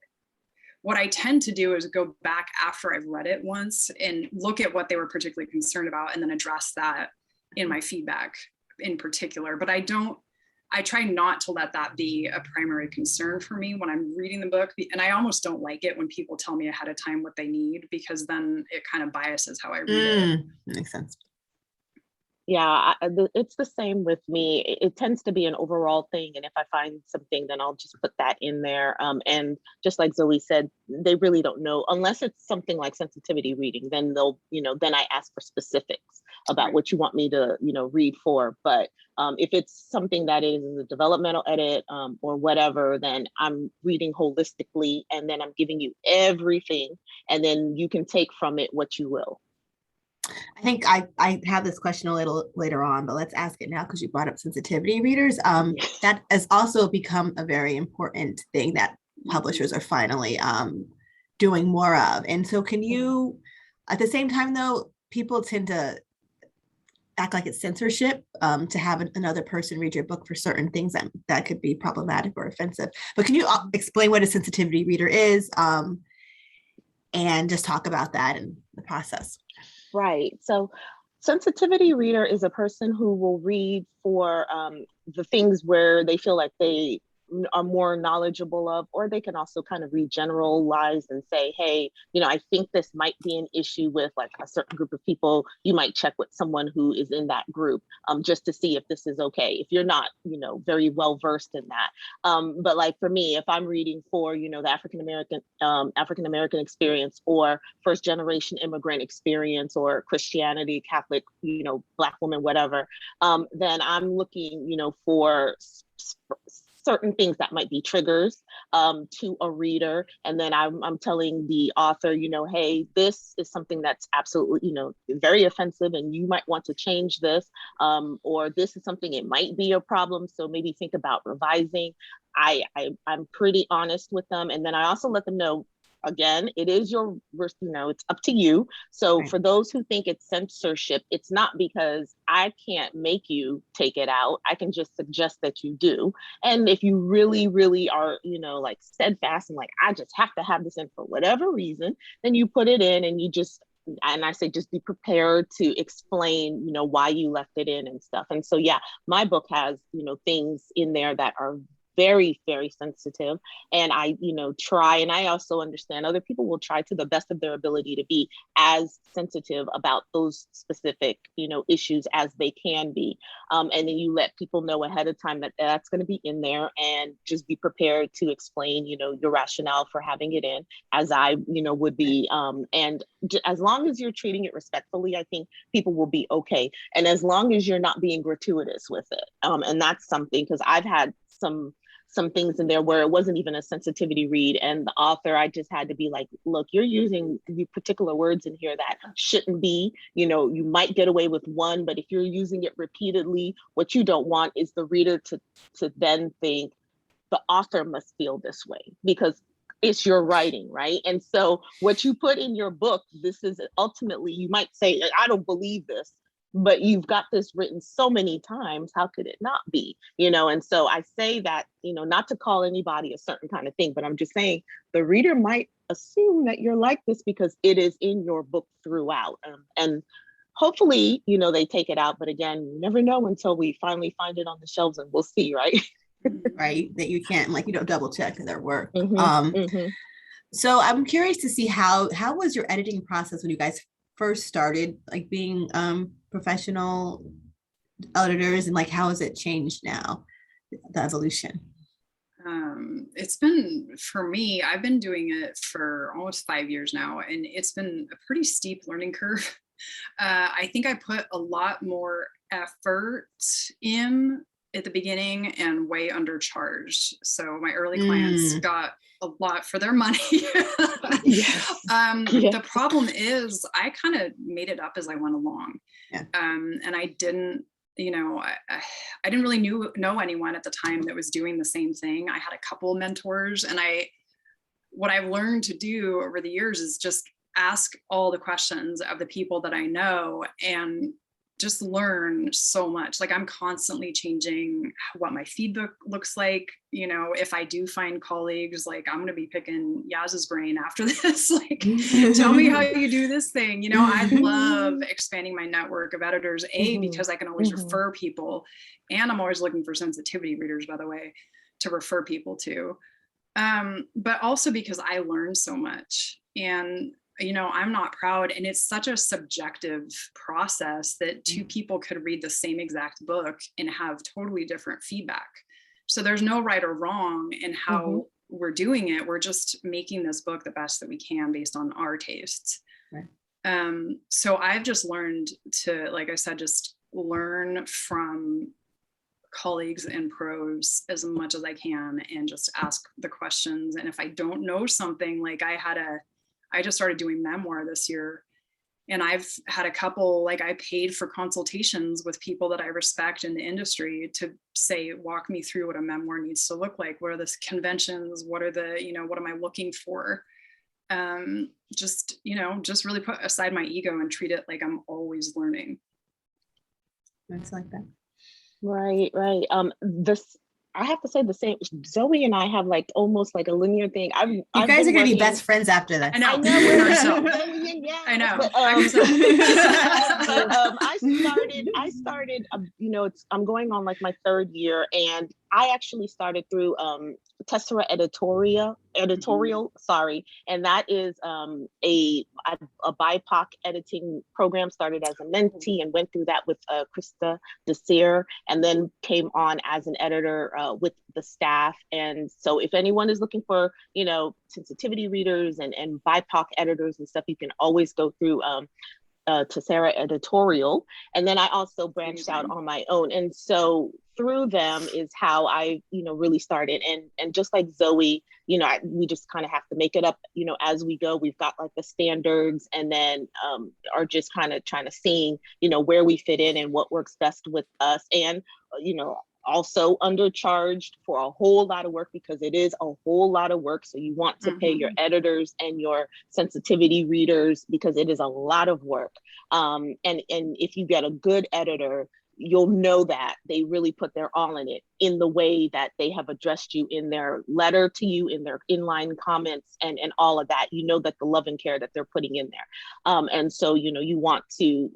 what I tend to do is go back after I've read it once and look at what they were particularly concerned about, and then address that in my feedback in particular. But I try not to let that be a primary concern for me when I'm reading the book. And I almost don't like it when people tell me ahead of time what they need, because then it kind of biases how I read it. Makes sense. Yeah, it's the same with me. It tends to be an overall thing. And if I find something, then I'll just put that in there. And just like Zoe said, they really don't know, unless it's something like sensitivity reading, then they'll, you know, then I ask for specifics about what you want me to, you know, read for. But if it's something that is a developmental edit or whatever, then I'm reading holistically, and then I'm giving you everything, and then you can take from it what you will. I think I have this question a little later on, but let's ask it now because you brought up sensitivity readers. That has also become a very important thing that publishers are finally doing more of. And so can you, at the same time though, people tend to act like it's censorship to have another person read your book for certain things that could be problematic or offensive. But can you explain what a sensitivity reader is and just talk about that in the process? Right. So sensitivity reader is a person who will read for the things where they feel like they are more knowledgeable of, or they can also kind of read generalize and say, hey, you know, I think this might be an issue with like a certain group of people. You might check with someone who is in that group just to see if this is okay, if you're not, you know, very well versed in that. But like for me, if I'm reading for, you know, the African American experience, or first generation immigrant experience, or Christianity, Catholic, you know, Black woman, whatever, then I'm looking, you know, for certain things that might be triggers to a reader. And then I'm telling the author, you know, hey, this is something that's absolutely, you know, very offensive, and you might want to change this, or this is something, it might be a problem, so maybe think about revising. I'm pretty honest with them. And then I also let them know, again, it is your, you know, it's up to you. So for those who think it's censorship, it's not, because I can't make you take it out. I can just suggest that you do. And if you really, really are, you know, like steadfast and like, I just have to have this in for whatever reason, then you put it in, and you just, and I say, just be prepared to explain, you know, why you left it in and stuff. And so, yeah, my book has, you know, things in there that are very, very sensitive. And I, you know, try, and I also understand other people will try to the best of their ability to be as sensitive about those specific, you know, issues as they can be. And then you let people know ahead of time that that's going to be in there, and just be prepared to explain, you know, your rationale for having it in, as I, you know, would be. And as long as you're treating it respectfully, I think people will be okay. And as long as you're not being gratuitous with it. And that's something, because I've had some things in there where it wasn't even a sensitivity read, and the author, I just had to be like, look, you're using particular words in here that shouldn't be, you know, you might get away with one, but if you're using it repeatedly, what you don't want is the reader to then think the author must feel this way, because it's your writing, right? And so what you put in your book, this is ultimately, you might say, I don't believe this, but you've got this written so many times, how could it not be? You know, and so I say that, you know, not to call anybody a certain kind of thing, but I'm just saying the reader might assume that you're like this because it is in your book throughout. And hopefully, you know, they take it out. But again, you never know until we finally find it on the shelves, and we'll see, right? Right, that you can't, like, you don't double check their work. So I'm curious to see how was your editing process when you guys first started, like, being professional editors, and like how has it changed now, the evolution? It's been, for me, I've been doing it for almost 5 years now, and it's been a pretty steep learning curve. I think I put a lot more effort in at the beginning and way undercharged. So my early clients got a lot for their money. Yes. The problem is I kind of made it up as I went along. Yeah. And I didn't, I didn't really know anyone at the time that was doing the same thing. I had a couple mentors, and what I've learned to do over the years is just ask all the questions of the people that I know and just learn so much. Like I'm constantly changing what my feedback looks like. If I do find colleagues, like I'm going to be picking Yaz's brain after this, like tell me how you do this thing. I love expanding my network of editors, because I can always refer people, and I'm always looking for sensitivity readers, by the way, to refer people to. But also because I learned so much, and I'm not proud, and it's such a subjective process that two people could read the same exact book and have totally different feedback. So there's no right or wrong in how we're doing it. We're just making this book the best that we can based on our tastes. Right. So I've just learned to, like I said, just learn from colleagues and pros as much as I can and just ask the questions. And if I don't know something, like I just started doing memoir this year, and I've had a couple, like I paid for consultations with people that I respect in the industry to say, walk me through what a memoir needs to look like. What are the conventions? What are the, what am I looking for? Just really put aside my ego and treat it like I'm always learning. It's like that. Right. I have to say the same. Zoe and I have like almost like a linear thing. You guys are gonna be best friends after this. I know. I know. But, I started. I'm going on like my third year, and I actually started through Tessera editorial. Sorry, and that is a BIPOC editing program. Started as a mentee and went through that with Krista Desir, and then came on as an editor with the staff. And so, if anyone is looking for sensitivity readers and BIPOC editors and stuff, you can always go through Tessera editorial. And then I also branched out on my own, and so through them is how I really started. And just like Zoe, we just kind of have to make it up as we go. We've got like the standards, and then are just kind of trying to see where we fit in and what works best with us. And also undercharged for a whole lot of work, because it is a whole lot of work. So you want to pay your editors and your sensitivity readers, because it is a lot of work. And if you get a good editor, you'll know that they really put their all in it, in the way that they have addressed you in their letter to you, in their inline comments, and all of that. That the love and care that they're putting in there. And so, you want to,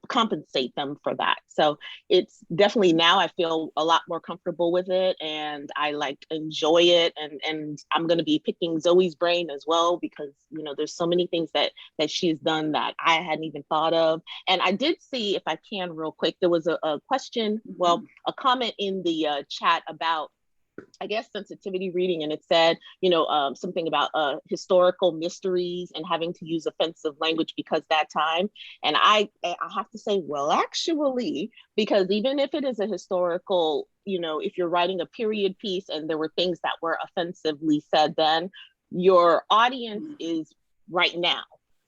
compensate them for that. So it's definitely, now I feel a lot more comfortable with it, and I enjoy it. And I'm going to be picking Zoe's brain as well, because there's so many things that she's done that I hadn't even thought of. And I did see, if I can real quick, there was a question, a comment in the chat about, I guess, sensitivity reading, and it said, something about historical mysteries and having to use offensive language because that time. And I have to say, well, actually, because even if it is a historical, if you're writing a period piece and there were things that were offensively said then, your audience is right now.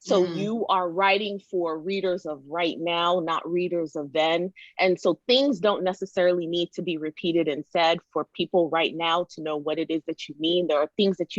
So you are writing for readers of right now, not readers of then. And so things don't necessarily need to be repeated and said for people right now to know what it is that you mean. There are things that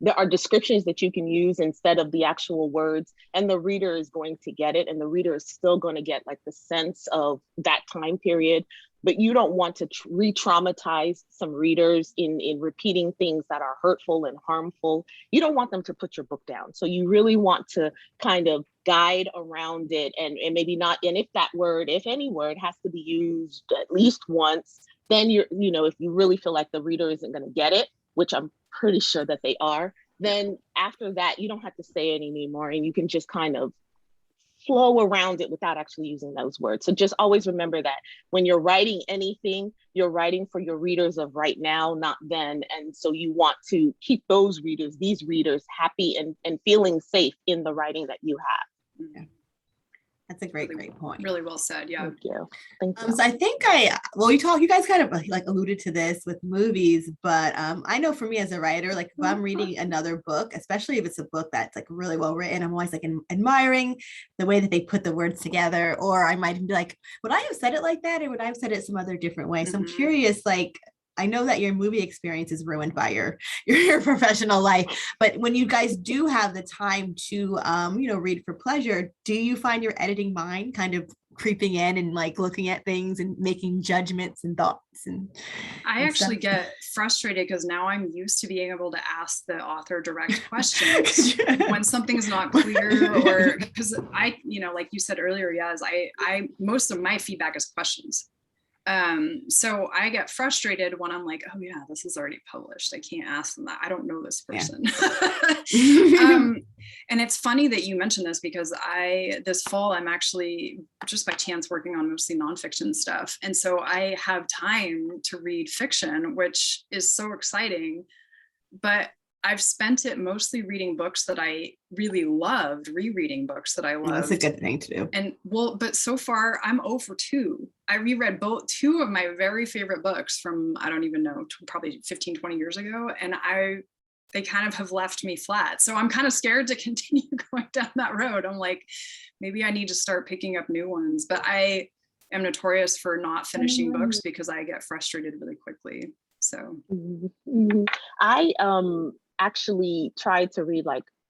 there are descriptions that you can use instead of the actual words, and the reader is going to get it, and the reader is still going to get like the sense of that time period. But you don't want to re-traumatize some readers in repeating things that are hurtful and harmful. You don't want them to put your book down. So you really want to kind of guide around it, and maybe not. And if that word, if any word, has to be used at least once, then if you really feel like the reader isn't going to get it, which I'm pretty sure that they are, then after that, you don't have to say it anymore, and you can just kind of flow around it without actually using those words. So just always remember that when you're writing anything, you're writing for your readers of right now, not then. And so you want to keep those readers, these readers, happy and feeling safe in the writing that you have. Yeah. That's a great point. Really well said. Yeah. Thank you. Thank you. So I think you guys kind of like alluded to this with movies, but I know for me as a writer, like if I'm reading another book, especially if it's a book that's like really well written, I'm always like admiring the way that they put the words together, or I might be like, would I have said it like that? Or would I have said it some other different way? So I'm curious, like, I know that your movie experience is ruined by your professional life, but when you guys do have the time to, read for pleasure, do you find your editing mind kind of creeping in and like looking at things and making judgments and thoughts? And I actually get frustrated because now I'm used to being able to ask the author direct questions when something's not clear, or because I, like you said earlier, Yaz, I most of my feedback is questions. So I get frustrated when I'm like, oh yeah, this is already published. I can't ask them that. I don't know this person. Yeah. And it's funny that you mentioned this because this fall, I'm actually just by chance working on mostly nonfiction stuff. And so I have time to read fiction, which is so exciting, but I've spent it mostly reading books that I really loved, rereading books that I loved. That's a good thing to do. And but so far I'm 0 for 2. I reread two of my very favorite books from, I don't even know, probably 15, 20 years ago. And they kind of have left me flat. So I'm kind of scared to continue going down that road. I'm like, maybe I need to start picking up new ones, but I am notorious for not finishing books because I get frustrated really quickly. So I actually try to read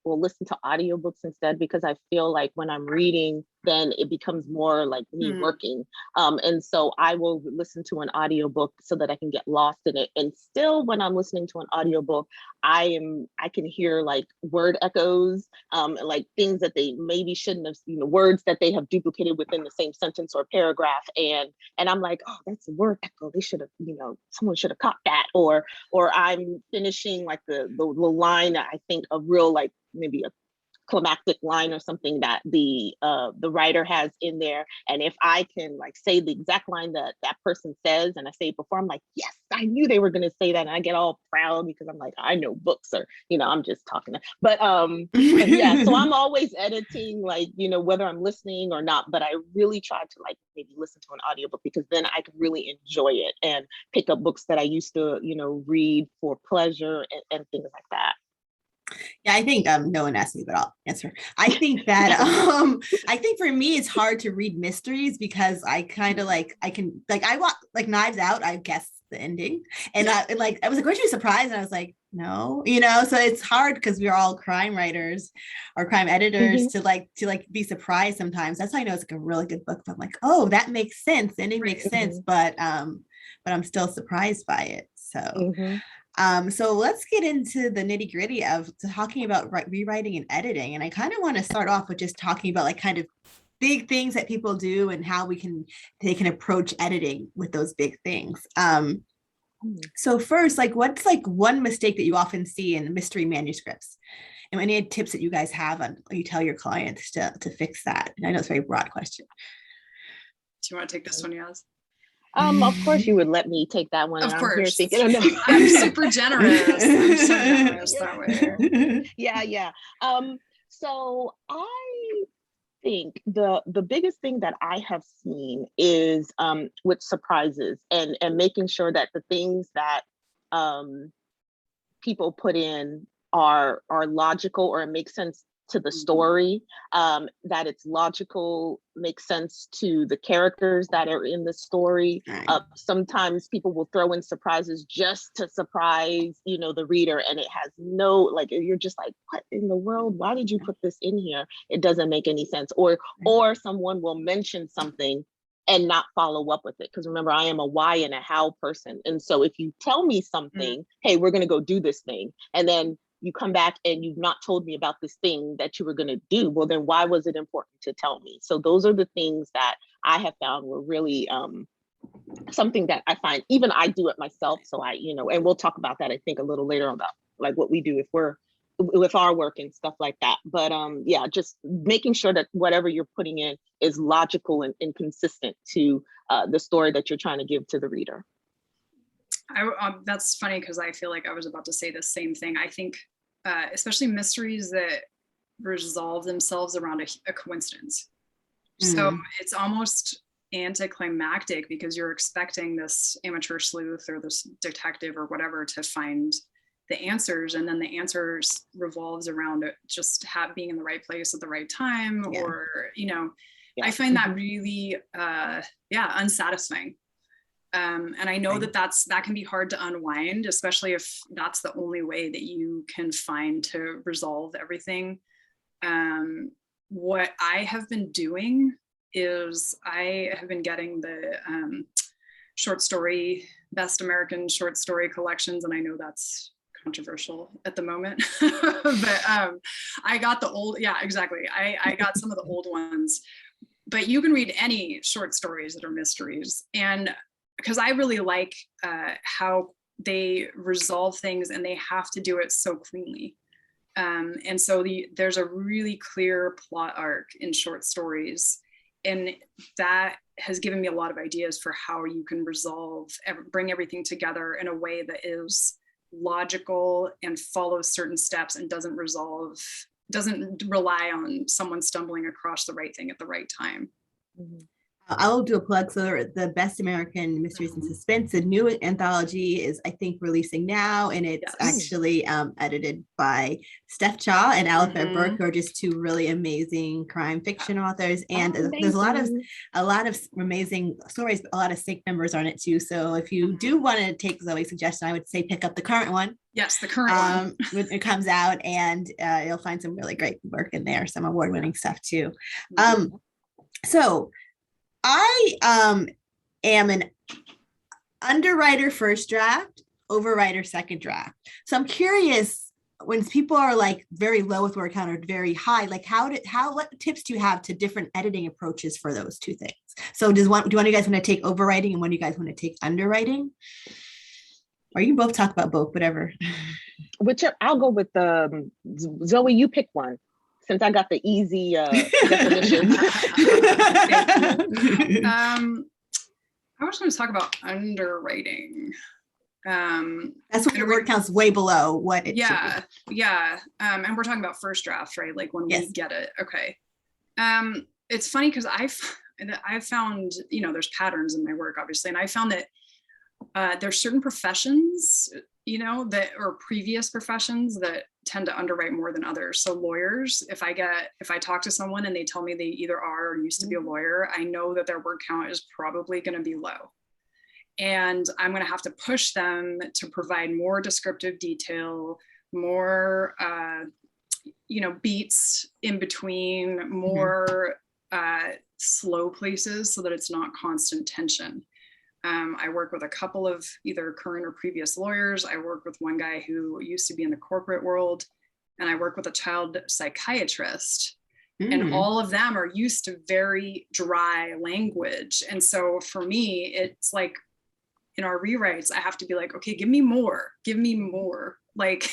listen to audiobooks instead, because I feel like when I'm reading, then it becomes more like me working. And so I will listen to an audiobook so that I can get lost in it. And still when I'm listening to an audiobook, I can hear like word echoes, like things that they maybe shouldn't have, words that they have duplicated within the same sentence or paragraph. And I'm like, oh, that's a word echo. They should have, someone should have caught that. Or I'm finishing like the line that I think a real like maybe a climactic line or something that the writer has in there, and if I can like say the exact line that person says and I say it before, I'm like, yes, I knew they were going to say that, and I get all proud because I'm like, I know books, or I'm just talking, but yeah, so I'm always editing, like, whether I'm listening or not, but I really try to like maybe listen to an audiobook because then I can really enjoy it and pick up books that I used to read for pleasure and things like that. Yeah, I think no one asked me, but I'll answer. I think that I think for me it's hard to read mysteries because I kind of I watch like Knives Out, I guess the ending, and I was like, weren't you surprised? And I was like, no, so it's hard because we're all crime writers or crime editors to be surprised sometimes. That's how I know it's like a really good book. But I'm like, oh, that makes sense, and it makes sense, but I'm still surprised by it. So. So let's get into the nitty gritty of talking about rewriting and editing. And I kind of want to start off with just talking about like kind of big things that people do and how they can approach editing with those big things. So first, like what's like one mistake that you often see in mystery manuscripts? And any tips that you guys have on you tell your clients to fix that? And I know it's a very broad question. Do you want to take this one, Yaz? Of course you would let me take that one. Of course. I'm here thinking, I'm super generous. I'm so generous that way. Yeah. So I think the biggest thing that I have seen is with surprises and making sure that the things that people put in are logical or make sense to the story, that it's logical, makes sense to the characters that are in the story. Sometimes people will throw in surprises just to surprise, the reader, and it has no, like, you're just like, what in the world? Why did you put this in here? It doesn't make any sense. Or someone will mention something and not follow up with it. Because remember, I am a why and a how person. And so if you tell me something, hey, we're going to go do this thing, and then you come back and you've not told me about this thing that you were going to do, well, then why was it important to tell me? So those are the things that I have found were really something that I find, even I do it myself. So I, and we'll talk about that, I think, a little later about like what we do if we're with our work and stuff like that. But yeah, just making sure that whatever you're putting in is logical and consistent to the story that you're trying to give to the reader. That's funny because I feel like I was about to say the same thing. I think especially mysteries that resolve themselves around a coincidence. So it's almost anticlimactic because you're expecting this amateur sleuth or this detective or whatever to find the answers, and then the answers revolves around it just being in the right place at the right time, or I find that really unsatisfying. And I know that can be hard to unwind, especially if that's the only way that you can find to resolve everything. What I have been doing is I have been getting the short story, best American short story collections, and I know that's controversial at the moment, but I got the old, exactly. I got some of the old ones, but you can read any short stories that are mysteries, and because I really like how they resolve things, and they have to do it so cleanly. And so there's a really clear plot arc in short stories, and that has given me a lot of ideas for how you can bring everything together in a way that is logical and follows certain steps and doesn't rely on someone stumbling across the right thing at the right time. I will do a plug. So the Best American Mysteries and Suspense, a new anthology is, I think, releasing now, and it's actually edited by Steph Cha and Aliphae Burke, who are just two really amazing crime fiction authors. And there's a lot of amazing stories, but a lot of SIG members on it too. So if you do want to take Zoe's suggestion, I would say pick up the current one. Yes, the current one. When it comes out, and you'll find some really great work in there, some award-winning stuff too. So I am an underwriter first draft, overwriter second draft. So I'm curious, when people are like very low with word count or very high, like what tips do you have to different editing approaches for those two things? So do one of you guys want to take overwriting and one of you guys want to take underwriting? Or you can both talk about both, whatever. I'll go with Zoe, you pick one, since I got the easy definitions. I was going to talk about underwriting. That's when your word count's way below what it should be. And we're talking about first draft, right? Like when we get it. Okay. It's funny because I've found, there's patterns in my work, obviously, and I found that there's certain professions, that or previous professions that tend to underwrite more than others. So lawyers, if I talk to someone and they tell me they either are or used to be a lawyer, I know that their word count is probably going to be low. And I'm going to have to push them to provide more descriptive detail, more, beats in between, more slow places so that it's not constant tension. I work with a couple of either current or previous lawyers. I work with one guy who used to be in the corporate world, and I work with a child psychiatrist. And all of them are used to very dry language. And so for me, it's like in our rewrites, I have to be like, okay, give me more. Like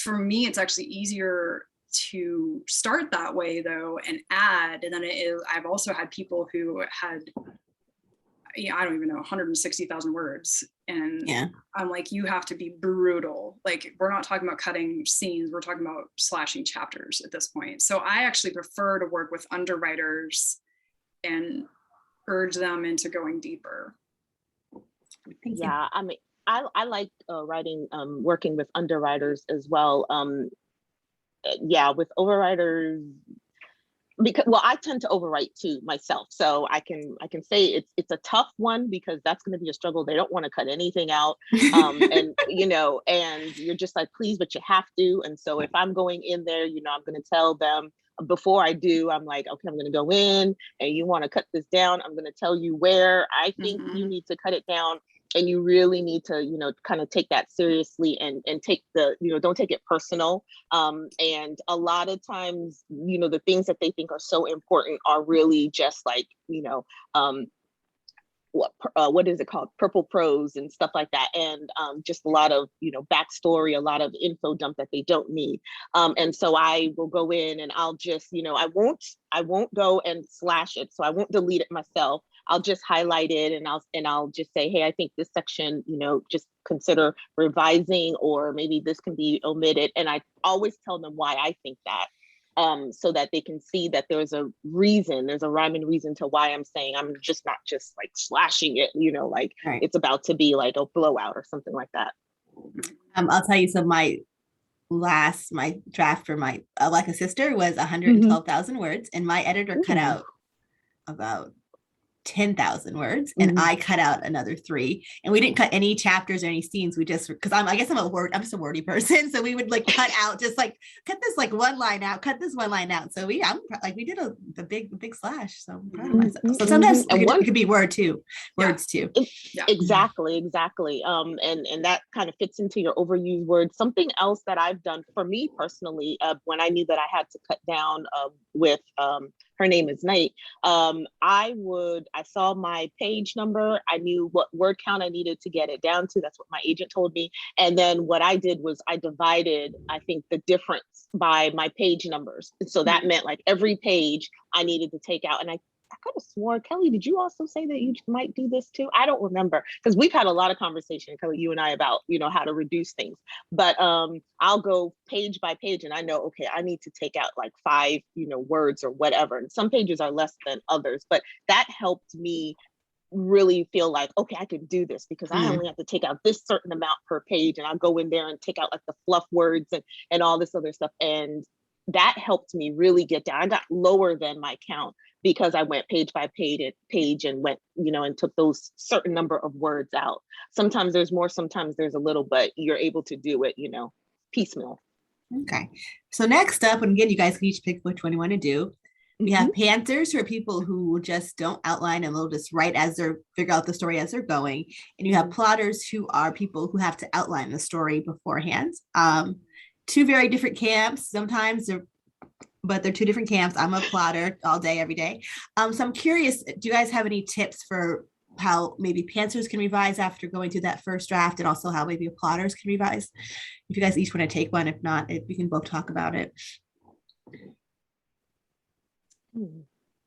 for me, it's actually easier to start that way though, and add. And then I've also had people who had, I don't even know, 160,000 words. And I'm like, you have to be brutal. Like, we're not talking about cutting scenes. We're talking about slashing chapters at this point. So I actually prefer to work with underwriters and urge them into going deeper. Yeah, I mean, I like working with underwriters as well. With overwriters, because I tend to overwrite too myself, so I can say it's a tough one because that's going to be a struggle. They don't want to cut anything out, and you're just like, please, but you have to. And so if I'm going in there, I'm going to tell them before I do. I'm like, okay, I'm going to go in, and you want to cut this down. I'm going to tell you where I think you need to cut it down. And you really need to, kind of take that seriously and take don't take it personal. And a lot of times, the things that they think are so important are really just like, what is it called? Purple prose and stuff like that. And just a lot of, backstory, a lot of info dump that they don't need. And so I will go in and I'll just, I won't go and slash it. So I won't delete it myself. I'll just highlight it and I'll just say, hey, I think this section, just consider revising, or maybe this can be omitted. And I always tell them why I think that. So that they can see that there's a rhyme and reason to why I'm saying I'm just not just like slashing it, Right. It's about to be like a blowout or something like that. I'll tell you, so my draft for my Like a Sister was 112,000 words, and my editor cut out about 10,000 words, and I cut out another 3, and we didn't cut any chapters or any scenes. We just, because I'm just a wordy person, so we would like cut out, just like cut this like one line out, cut this one line out. So we did the big slash. So I'm proud of myself. So sometimes it could be words too. Yeah. Exactly. And that kind of fits into your overused words. Something else that I've done for me personally, when I knew that I had to cut down with her name is Nate. I saw my page number. I knew what word count I needed to get it down to. That's what my agent told me. And then what I did was I divided, I think, the difference by my page numbers. So that meant like every page I needed to take out. And I could have sworn, Kelly, did you also say that you might do this too? I don't remember, because we've had a lot of conversation, Kelly, you and I, about, how to reduce things. But I'll go page by page and I know, okay, I need to take out like 5, words or whatever. And some pages are less than others, but that helped me really feel like, okay, I can do this, because I only have to take out this certain amount per page, and I'll go in there and take out like the fluff words and all this other stuff. And that helped me really get down. I got lower than my count because I went page by page and went, and took those certain number of words out. Sometimes there's more, sometimes there's a little, but you're able to do it, piecemeal. Okay. So next up, and again, you guys can each pick which one you want to do. We have pantsers, who are people who just don't outline and they'll just write figure out the story as they're going. And you have plotters, who are people who have to outline the story beforehand. 2 very different camps. Sometimes but they're 2 different camps. I'm a plotter all day, every day. So I'm curious, do you guys have any tips for how maybe pantsers can revise after going through that first draft, and also how maybe plotters can revise? If you guys each want to take one, if not, we can both talk about it.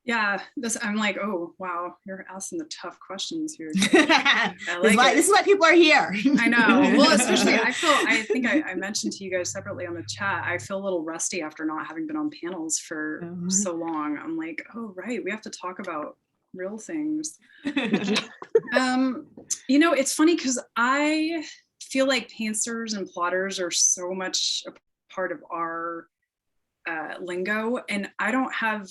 Yeah, I'm like, oh, wow, you're asking the tough questions here. This is why people are here. I know. Well, especially I think I mentioned to you guys separately on the chat, I feel a little rusty after not having been on panels for so long. I'm like, oh, right, we have to talk about real things. It's funny because I feel like pantsers and plotters are so much a part of our lingo, and I don't have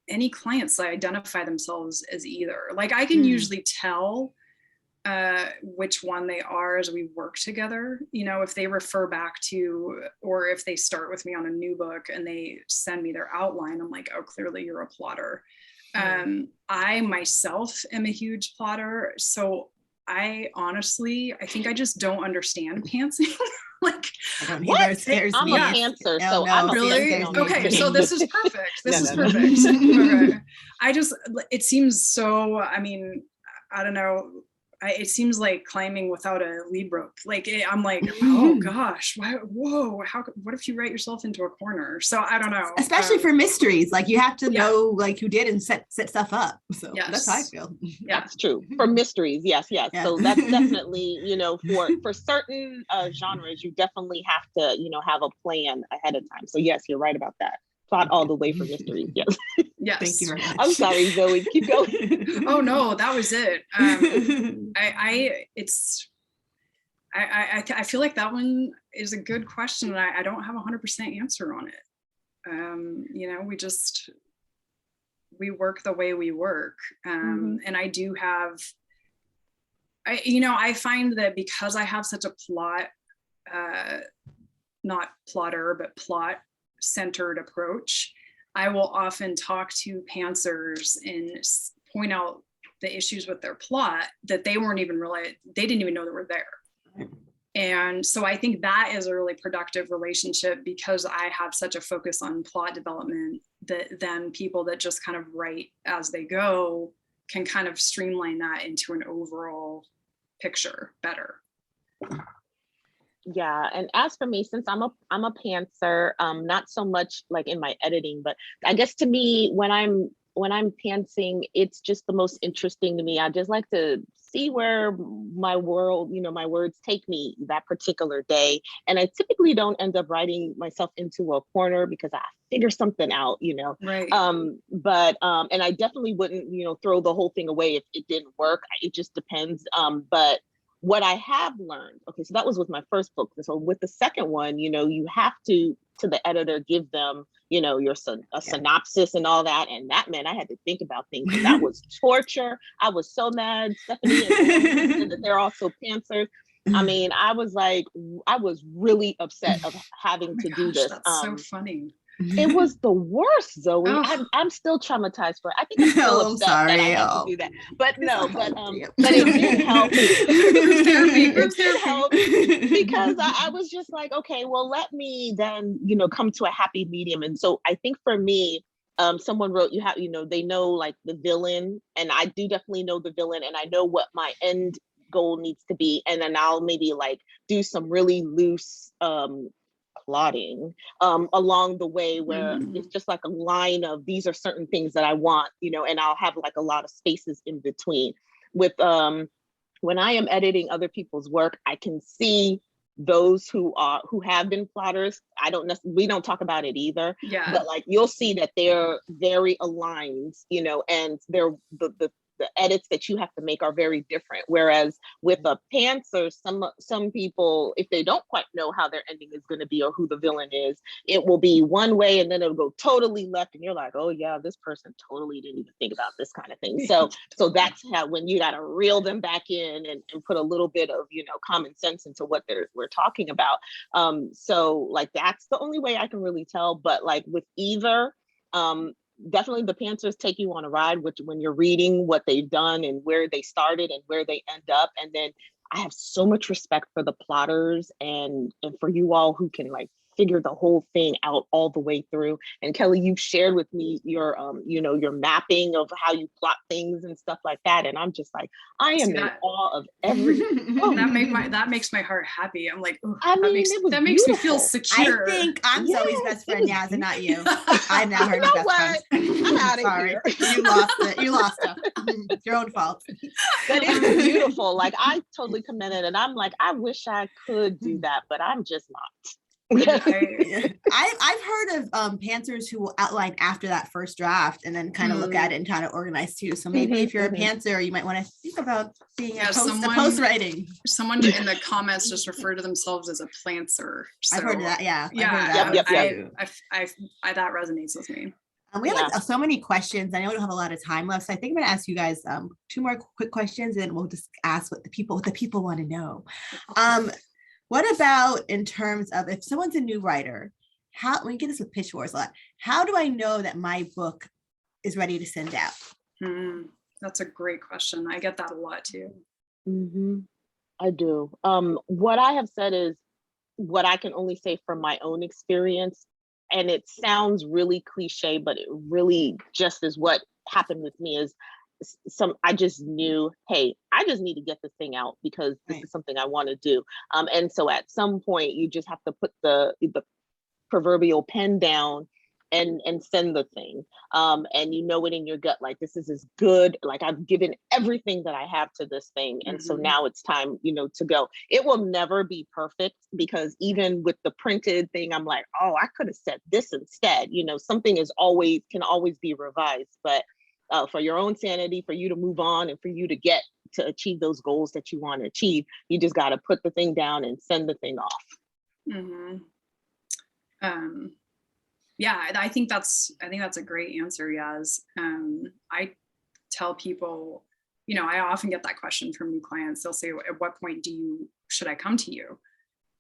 any clients that identify themselves as either. Like I can usually tell which one they are as we work together, if they refer back to, or if they start with me on a new book and they send me their outline, I'm like, oh, clearly you're a plotter. I myself am a huge plotter. So I think I just don't understand pantsing. Like, what? Scares I'm me. a pantser, so no, I'm really okay. So this is perfect. This is No. perfect. Okay. It seems so. I mean, I don't know. It seems like climbing without a lead rope. Like I'm like, oh gosh, whoa! What if you write yourself into a corner? So I don't know. Especially for mysteries, like you have to know like who did and set stuff up. So that's how I feel. Yeah, that's true. For mysteries, yes. Yeah. So that's definitely, for certain genres, you definitely have to, have a plan ahead of time. So yes, you're right about that. Plot all the way for mysteries. Yes. Yes. Thank you very much. I'm sorry, Zoe. Keep going. Oh no, that was it. I feel like that one is a good question, and I don't have 100% answer on it. We work the way we work, and I do have. I find that because I have such a plot, not plotter, but plot centered approach, I will often talk to pantsers and point out the issues with their plot that they didn't even know they were there. And so I think that is a really productive relationship, because I have such a focus on plot development that then people that just kind of write as they go can kind of streamline that into an overall picture better. Yeah, and as for me, since I'm a pantser, not so much like in my editing, but I guess to me, when I'm pantsing, it's just the most interesting to me. I just like to see where my words take me that particular day. And I typically don't end up writing myself into a corner because I figure something out, Right. But and I definitely wouldn't, throw the whole thing away if it didn't work. It just depends. But what I have learned, okay, so that was with my first book. So with the second one, you have to the editor, give them, your synopsis and all that. And that meant I had to think about things. And that was torture. I was so mad. Stephanie and said that they're also pantsers. I mean, I was really upset of having to do this. That's so funny. It was the worst, Zoe. Oh. I'm still traumatized for it. I think I'm still upset that I had to do that. But no, but it did help. It did help because I was just like, okay, well, let me then, come to a happy medium. And so I think for me, someone wrote, they know like the villain, and I do definitely know the villain, and I know what my end goal needs to be. And then I'll maybe like do some really loose plotting along the way where it's just like a line of these are certain things that I want, and I'll have like a lot of spaces in between. With when I am editing other people's work, I can see those who have been plotters. We don't talk about it either. Yeah. But like you'll see that they're very aligned, and they're the edits that you have to make are very different. Whereas with a pantser, some people, if they don't quite know how their ending is going to be or who the villain is, it will be one way and then it'll go totally left. And you're like, oh yeah, this person totally didn't even think about this kind of thing. So that's how, when you got to reel them back in and put a little bit of, common sense into what we're talking about. So like, that's the only way I can really tell. But like with either, definitely the pantsers take you on a ride when you're reading what they've done and where they started and where they end up. And then I have so much respect for the plotters and for you all who can like figure the whole thing out all the way through. And Kelly, you've shared with me your your mapping of how you plot things and stuff like that. And I'm just like, I am in awe of every that makes my heart happy. I'm like, that makes me feel secure. I think I'm Zoe's best friend, Yaz, and not you. I've now heard of best friends. I'm out of Sorry. here. You lost it. You lost it. It's your own fault. But it's beautiful. Like I totally commend it. And I'm like, I wish I could do that, but I'm just not. I've heard of pantsers who will outline after that first draft and then kind of look at it and kind of organize too. So maybe if you're a pantser, you might want to think about being a post writing. Someone in the comments just referred to themselves as a plantser. So, I've heard of that. Yeah. That resonates with me. We have like so many questions. I know we don't have a lot of time left, so I think I'm going to ask you guys 2 more quick questions, and then we'll just ask what the people want to know. What about in terms of if someone's a new writer, we get this with pitch wars a lot. How do I know that my book is ready to send out? That's a great question. I get that a lot too. I do. What I have said is what I can only say from my own experience. And it sounds really cliche, but it really just is what happened with me is I just knew, hey, I just need to get this thing out because this is something I want to do. And so at some point you just have to put the proverbial pen down and send the thing. And you know it in your gut, like this is as good, like I've given everything that I have to this thing. And so now it's time, to go. It will never be perfect because even with the printed thing, I'm like, oh, I could have said this instead. Something can always be revised, but for your own sanity, for you to move on and for you to achieve those goals that you want to achieve, you just got to put the thing down and send the thing off. Yeah, I think that's a great answer, Yaz. I tell people, I often get that question from new clients. They'll say, at what point should I come to you?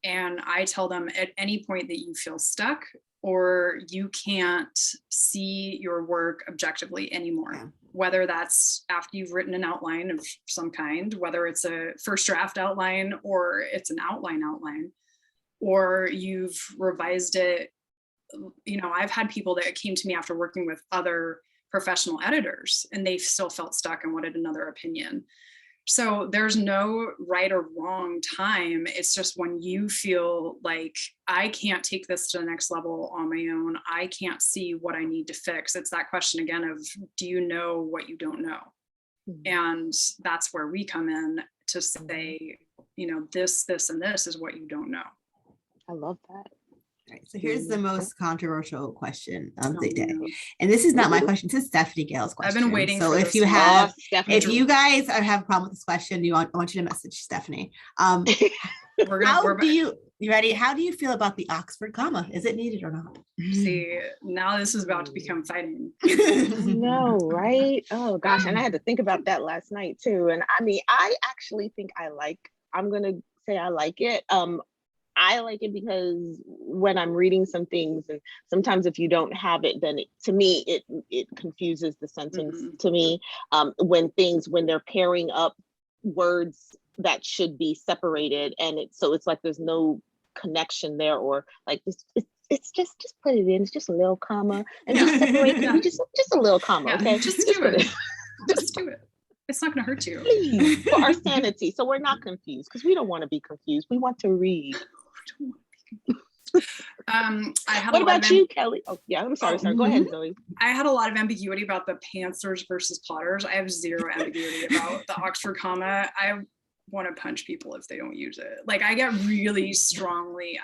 And I tell them at any point that you feel stuck or you can't see your work objectively anymore, whether that's after you've written an outline of some kind, whether it's a first draft outline or it's an outline, or you've revised it I've had people that came to me after working with other professional editors and they still felt stuck and wanted another opinion. So there's no right or wrong time. It's just when you feel like I can't take this to the next level on my own, I can't see what I need to fix. It's that question again of, do you know what you don't know? And that's where we come in to say, this, and this is what you don't know. I love that. All right, so here's the most controversial question of the day. No. And this is not my question, this is Stephanie Gale's question. I've been waiting so for if this you one. have, Stephanie. if you guys have a problem with this question, I want you to message Stephanie. You ready? How do you feel about the Oxford comma? Is it needed or not? See, now this is about to become fighting. No, right? Oh gosh, and I had to think about that last night too. And I mean, I actually think I'm gonna say I like it. I like it because when I'm reading some things, and sometimes if you don't have it, then to me it confuses the sentence. To me, when they're pairing up words that should be separated, and it's like there's no connection there, or like it's just put it in. It's just a little comma and just separate. Yeah. just a little comma, okay? Just do it. Just do it. It's not going to hurt you. Please, for our sanity, so we're not confused, because we don't want to be confused. We want to read. What about you, Kelly? Oh yeah, I'm sorry. Go ahead, Zoe. I had a lot of ambiguity about the pantsers versus plotters. I have zero ambiguity about the Oxford comma. I want to punch people if they don't use it. Like I get really strongly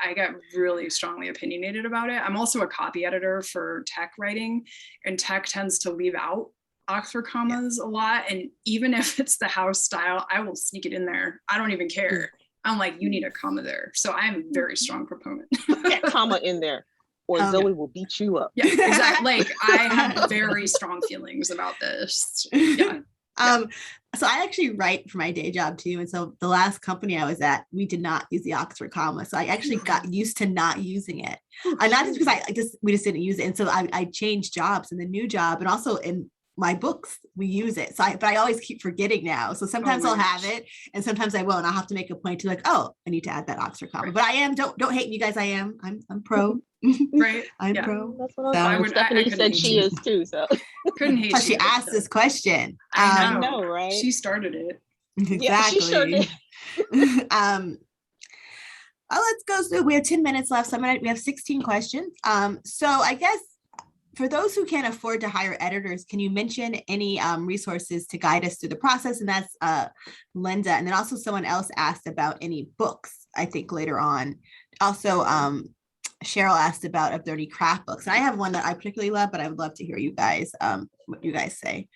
opinionated about it. I'm also a copy editor for tech writing, and tech tends to leave out Oxford commas a lot. And even if it's the house style, I will sneak it in there. I don't even care. I'm like, you need a comma there. So I'm a very strong proponent. Get comma in there, or Zoe will beat you up. Yeah, exactly. Like I have very strong feelings about this. Yeah. So I actually write for my day job too. And so the last company I was at, we did not use the Oxford comma. So I actually got used to not using it. Not just because we just didn't use it. And so I changed jobs in the new job, and also in my books, we use it. So but I always keep forgetting now. So sometimes I'll have it and sometimes I won't. I'll have to make a point to like, I need to add that Oxford comma. Right. But I am, don't hate me, guys. I'm pro. Right. I'm pro. That's what Stephanie said she is too. So couldn't hate you. She asked this question. I know, right? She started it. Exactly. Yeah, she sure did. Let's go. So we have 10 minutes left. So we have 16 questions. So I guess for those who can't afford to hire editors, can you mention any resources to guide us through the process? And that's Linda. And then also someone else asked about any books, I think later on. Also, Cheryl asked about if there are any craft books. And I have one that I particularly love, but I would love to hear you guys, what you guys say.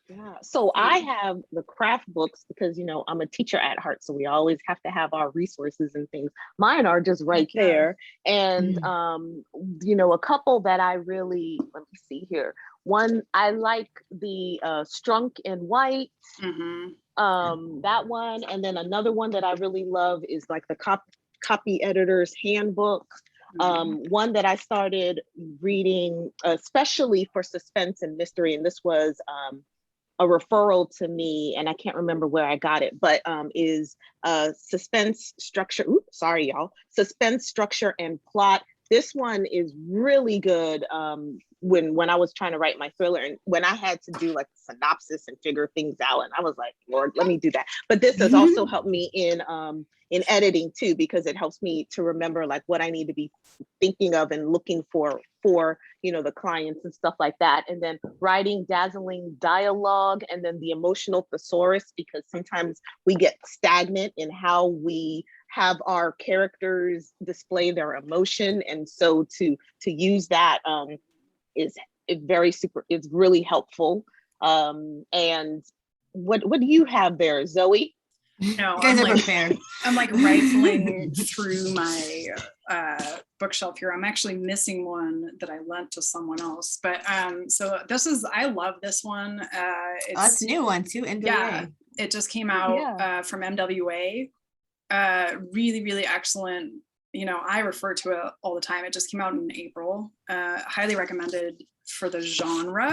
Yeah, so I have the craft books because, I'm a teacher at heart. So we always have to have our resources and things. Mine are just right there. And, a couple that I really, let me see here. One, I like the Strunk and White, that one. And then another one that I really love is like the Copy Editor's Handbook. One that I started reading, especially for suspense and mystery, and this was a referral to me, and I can't remember where I got it, but is Suspense Structure. Sorry, y'all. Suspense, Structure, and Plot. This one is really good. When I was trying to write my thriller, and when I had to do like synopsis and figure things out, and I was like, Lord, let me do that. But this has also helped me in editing too, because it helps me to remember like what I need to be thinking of and looking for the clients and stuff like that. And then writing dazzling dialogue, and then the emotional thesaurus, because sometimes we get stagnant in how we have our characters display their emotion. And so to use that is really helpful. And what do you have there, Zoe? No, I'm like rifling through my bookshelf here. I'm actually missing one that I lent to someone else. But so I love this one. It's a new one too. NWA. Yeah, it just came out from MWA. Really, really excellent. I refer to it all the time. It just came out in April. Highly recommended for the genre.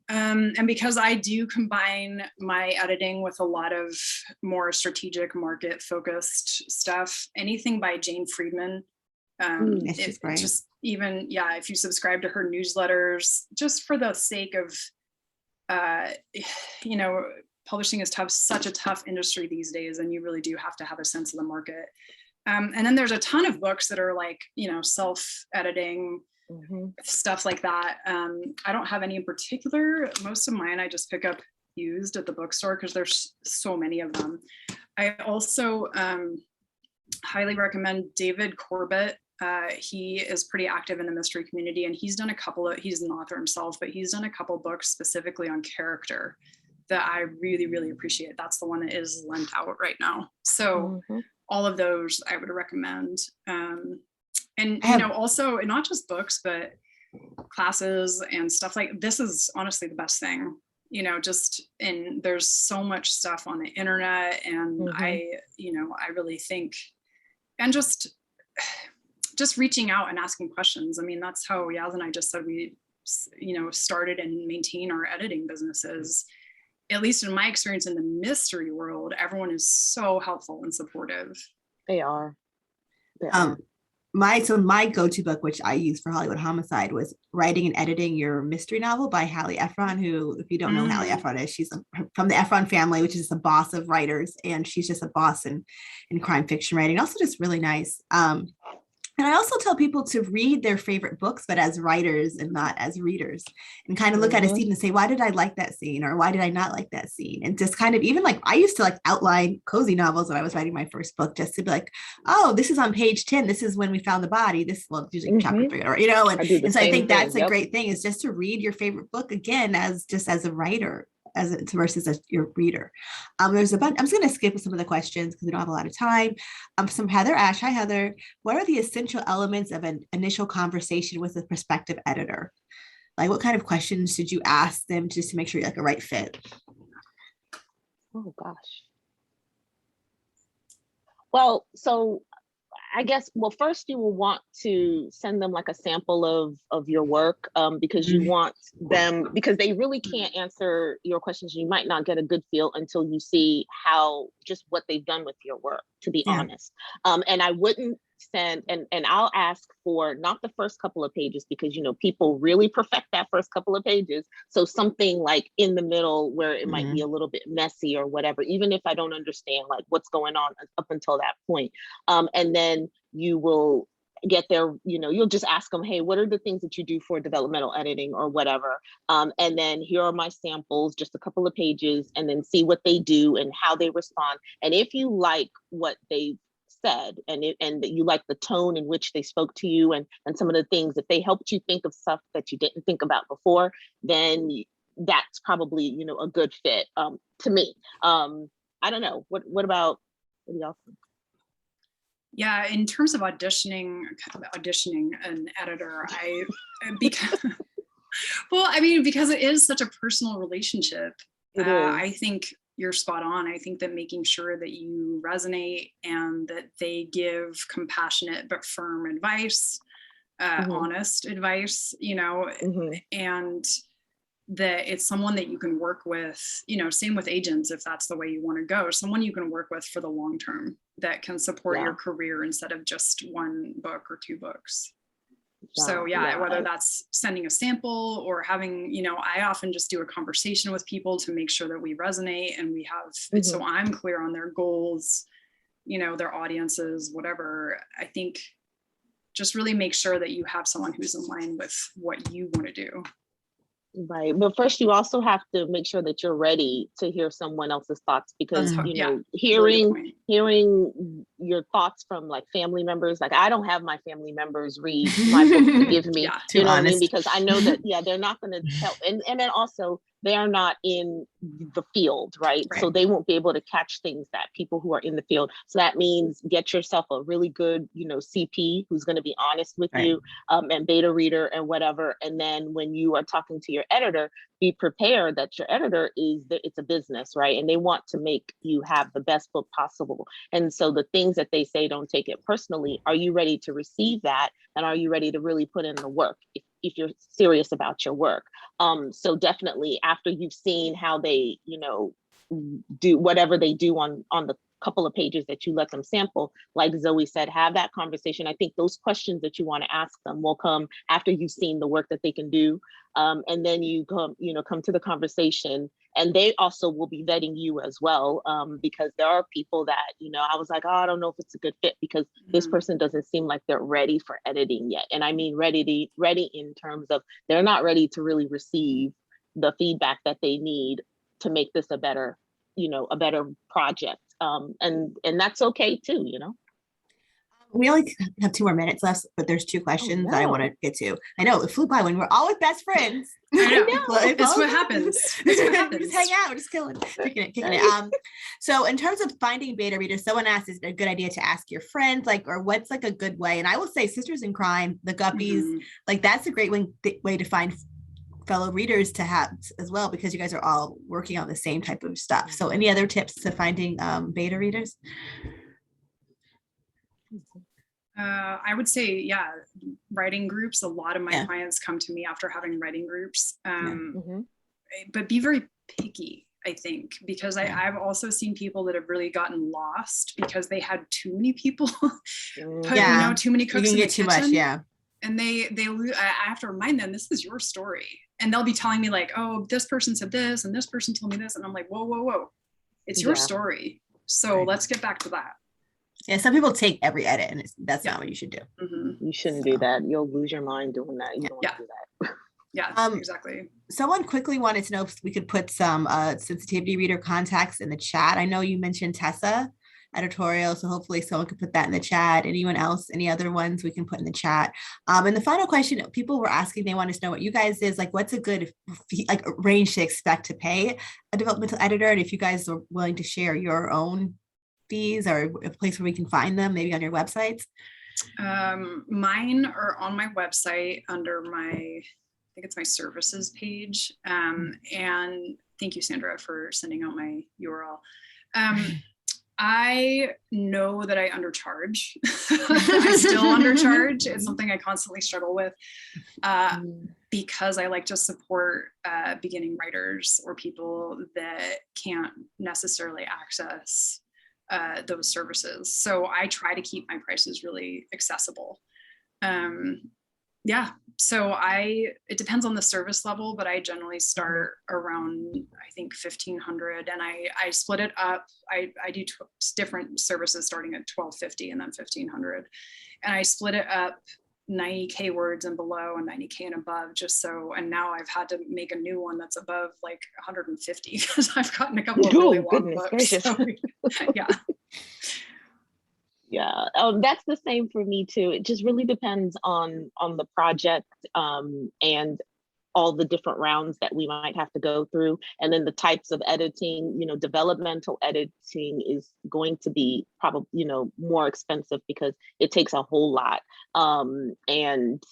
And because I do combine my editing with a lot of more strategic market focused stuff, anything by Jane Friedman It's just great. Just even, yeah, if you subscribe to her newsletters, just for the sake of, you know, publishing is tough, such a tough industry these days, and you really do have to have a sense of the market. And then there's a ton of books that are like, you know, self-editing, stuff like that. I don't have any in particular. Most of mine I just pick up used at the bookstore because there's so many of them. I also highly recommend David Corbett. He is pretty active in the mystery community, and he's done a couple of, he's an author himself, but he's done a couple books specifically on character that I really, really appreciate. That's the one that is lent out right now. So all of those I would recommend. And, you know, also not just books, but classes and stuff like this is honestly the best thing, you know, just, and there's so much stuff on the internet, and I really think, and just reaching out and asking questions. I mean, that's how Yaz and I just said we, you know, started and maintain our editing businesses. At least in my experience in the mystery world, everyone is so helpful and supportive. They are. My go-to book, which I use for Hollywood Homicide, was Writing and Editing Your Mystery Novel by Hallie Ephron, who, if you don't know who Hallie Ephron is, she's from the Ephron family, which is a boss of writers, and she's just a boss in crime fiction writing. Also just really nice. And I also tell people to read their favorite books, but as writers and not as readers, and kind of look at a scene and say, why did I like that scene? Or why did I not like that scene? And just kind of, even like, I used to like outline cozy novels when I was writing my first book, just to be like, oh, this is on page 10. This is when we found the body. This, well, usually chapter 3, or, you know, and so I think that's a great thing, is just to read your favorite book again, as just as a writer, versus your reader. There's a bunch. I'm just going to skip some of the questions because we don't have a lot of time. Some Heather Ash. Hi, Heather. What are the essential elements of an initial conversation with a prospective editor? Like, what kind of questions should you ask them just to make sure you're like a right fit? Oh gosh. Well, so I guess, well, first you will want to send them like a sample of your work, because you want them, because they really can't answer your questions. You might not get a good feel until you see just what they've done with your work, to be honest. And I wouldn't send, and I'll ask for not the first couple of pages, because, you know, people really perfect that first couple of pages. So something like in the middle where it might be a little bit messy or whatever, even if I don't understand like what's going on up until that point. And then you will get there, you know, you'll just ask them, hey, what are the things that you do for developmental editing or whatever? And then here are my samples, just a couple of pages, and then see what they do and how they respond. And if you like what they said, and that you like the tone in which they spoke to you, and some of the things that they helped you think of stuff that you didn't think about before, then that's probably, you know, a good fit to me. I don't know. What do y'all think? Yeah, in terms of auditioning an editor, because it is such a personal relationship, I think you're spot on. I think that making sure that you resonate and that they give compassionate but firm advice, honest advice, you know, and that it's someone that you can work with, you know, same with agents, if that's the way you want to go, someone you can work with for the long term that can support your career instead of just one book or two books. So whether that's sending a sample or having, you know, I often just do a conversation with people to make sure that we resonate and we have, so I'm clear on their goals, you know, their audiences, whatever. I think just really make sure that you have someone who's in line with what you want to do. Right. But first, you also have to make sure that you're ready to hear someone else's thoughts, because, you know, hearing your thoughts from like family members, like I don't have my family members read my book to give me, you know what I mean? Because I know that, they're not going to help. And then also they are not in the field, right? So they won't be able to catch things that people who are in the field. So that means get yourself a really good, you know, CP who's going to be honest with you, and beta reader and whatever. And then when you are talking to your editor, be prepared that your editor it's a business, right? And they want to make you have the best book possible. And so the things that they say, don't take it personally. Are you ready to receive that? And are you ready to really put in the work if you're serious about your work? So definitely after you've seen how they, you know, do whatever they do on the couple of pages that you let them sample, like Zoe said, have that conversation. I think those questions that you want to ask them will come after you've seen the work that they can do. And then you come to the conversation, and they also will be vetting you as well, because there are people that, I was like, oh, I don't know if it's a good fit because this person doesn't seem like they're ready for editing yet. And I mean ready in terms of they're not ready to really receive the feedback that they need to make this a better project. And that's okay too, We only have 2 more minutes left, but there's 2 questions that I want to get to. I know it flew by when we're all with best friends. I know. It's what happens. It's what happens. Just hang out, we're just kicking it. So in terms of finding beta readers, someone asked, is it a good idea to ask your friends, or what's like a good way? And I will say Sisters in Crime, the Guppies, like that's a great way to find fellow readers to have as well, because you guys are all working on the same type of stuff. So any other tips to finding beta readers? I would say, writing groups. A lot of my clients come to me after having writing groups, but be very picky, I think, because I've also seen people that have really gotten lost because they had too many people, too many cooks in the kitchen. Too much, and they I have to remind them, this is your story. And they'll be telling me like, oh, this person said this and this person told me this. And I'm like, whoa. It's your story. So let's get back to that. Yeah, some people take every edit, and that's not what you should do. You shouldn't do that. You'll lose your mind doing that. You don't want to do that. Yeah, exactly. Someone quickly wanted to know if we could put some sensitivity reader contacts in the chat. I know you mentioned Tessa editorial, so hopefully someone could put that in the chat. Anyone else, any other ones we can put in the chat? And the final question, people were asking, they want to know what you guys is like, what's a good range to expect to pay a developmental editor, and if you guys are willing to share your own fees or a place where we can find them, maybe on your websites. Mine are on my website under I think it's my services page. And thank you, Sandra, for sending out my URL. I know that I undercharge. I still undercharge. It's something I constantly struggle with because I like to support beginning writers or people that can't necessarily access those services. So I try to keep my prices really accessible. So it depends on the service level, but I generally start around, I think, 1,500, and I split it up. I do different services starting at 1,250 and then 1,500. And I split it up 90K words and below and 90K and above, and now I've had to make a new one that's above like 150 because I've gotten a couple of really long books. So, that's the same for me too. It just really depends on the project and all the different rounds that we might have to go through, and then the types of editing. Developmental editing is going to be probably more expensive because it takes a whole lot, and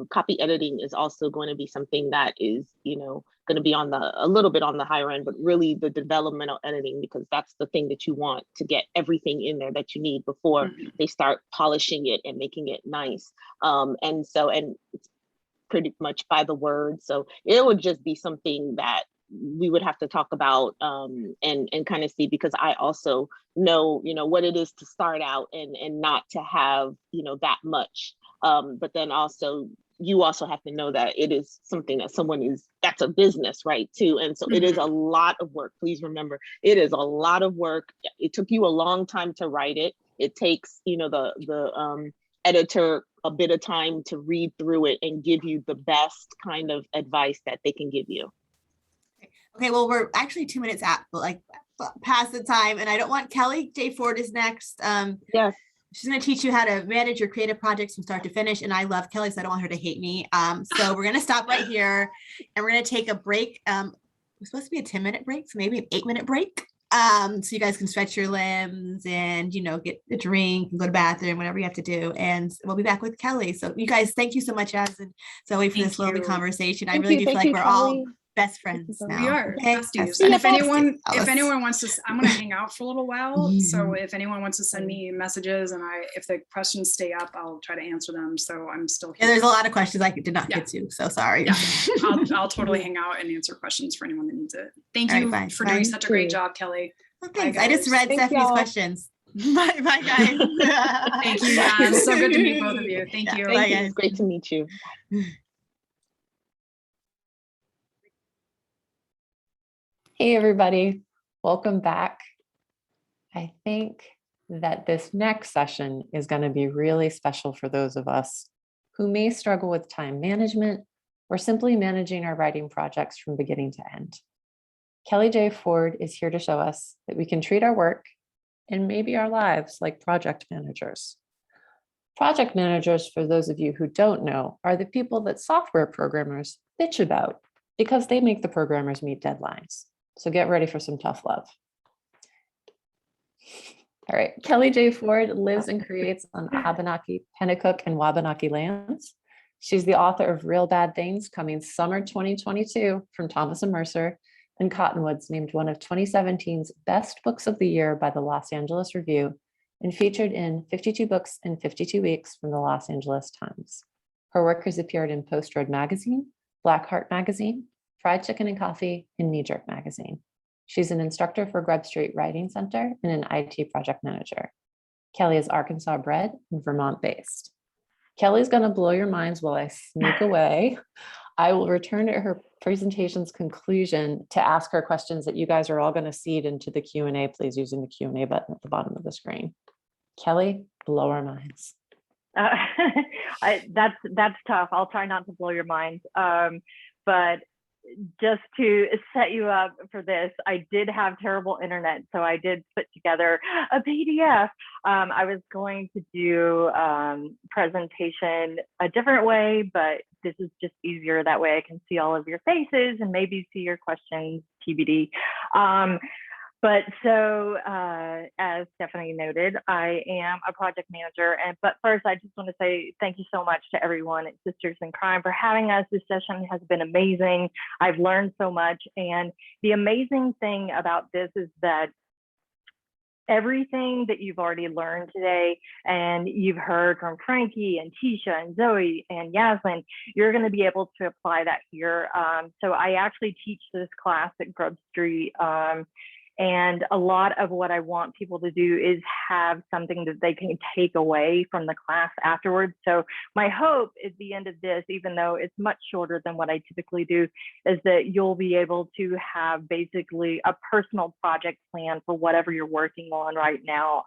copy editing is also going to be something that is going to be a little bit on the higher end, but really the developmental editing, because that's the thing that you want to get everything in there that you need before they start polishing it and making it nice. And it's pretty much by the word. So it would just be something that we would have to talk about and kind of see, because I also know, what it is to start out and not to have, that much. But then also, you also have to know that it is something that that's a business, right, too. And so it is a lot of work. Please remember, it is a lot of work. It took you a long time to write it. It takes, the editor a bit of time to read through it and give you the best kind of advice that they can give you. Okay, well, we're actually 2 minutes out, past the time, and I don't want Kelly J. Ford is next. Yes. She's going to teach you how to manage your creative projects from start to finish. And I love Kelly, so I don't want her to hate me. So we're going to stop right here and we're going to take a break. It's supposed to be a 10-minute break, so maybe an 8-minute break. So you guys can stretch your limbs and, get a drink and go to the bathroom, whatever you have to do. And we'll be back with Kelly. So you guys, thank you so much, Az and Zoe, for this lovely conversation. I really do feel like we're all best friends now. We are besties. And if anyone wants to, I'm going to hang out for a little while. So if anyone wants to send me messages and if the questions stay up, I'll try to answer them. So I'm still here. Yeah, there's a lot of questions I did not get to. So sorry. Yeah. I'll totally hang out and answer questions for anyone that needs it. Thank you for doing such a great job, Kelly. Well, thanks. Bye, I just guys. read Thanks, Stephanie's y'all. questions. Bye, bye, guys. Thank you, Yas. So good to meet both of you. Thank Yeah, you. bye, Thank you. guys. It's great to meet you. Hey, everybody. Welcome back. I think that this next session is going to be really special for those of us who may struggle with time management or simply managing our writing projects from beginning to end. Kelly J. Ford is here to show us that we can treat our work and maybe our lives like project managers. Project managers, for those of you who don't know, are the people that software programmers bitch about because they make the programmers meet deadlines. So get ready for some tough love. All right, Kelly J. Ford lives and creates on Abenaki, Pennacook, and Wabanaki lands. She's the author of Real Bad Things, coming summer 2022 from Thomas & Mercer, and Cottonwoods, named one of 2017's best books of the year by the Los Angeles Review, and featured in 52 Books in 52 Weeks from the Los Angeles Times. Her work has appeared in Post Road Magazine, Blackheart Magazine, Fried Chicken and Coffee, and Knee Jerk Magazine. She's an instructor for Grub Street Writing Center and an IT project manager. Kelly is Arkansas bred and Vermont based. Kelly's gonna blow your minds while I sneak away. I will return at her presentation's conclusion to ask her questions that you guys are all gonna seed into the Q&A, please, using the Q&A button at the bottom of the screen. Kelly, blow our minds. That's tough. I'll try not to blow your minds. But just to set you up for this, I did have terrible internet, so I did put together a PDF. I was going to do presentation a different way, but this is just easier. That way I can see all of your faces and maybe see your questions, TBD. But so, as Stephanie noted, I am a project manager. But first, I just want to say thank you so much to everyone at Sisters in Crime for having us. This session has been amazing. I've learned so much. And the amazing thing about this is that everything that you've already learned today, and you've heard from Frankie and Teisha and Zoe and Yasmin, you're going to be able to apply that here. So I actually teach this class at Grub Street. And a lot of what I want people to do is have something that they can take away from the class afterwards. So my hope at the end of this, even though it's much shorter than what I typically do, is that you'll be able to have basically a personal project plan for whatever you're working on right now.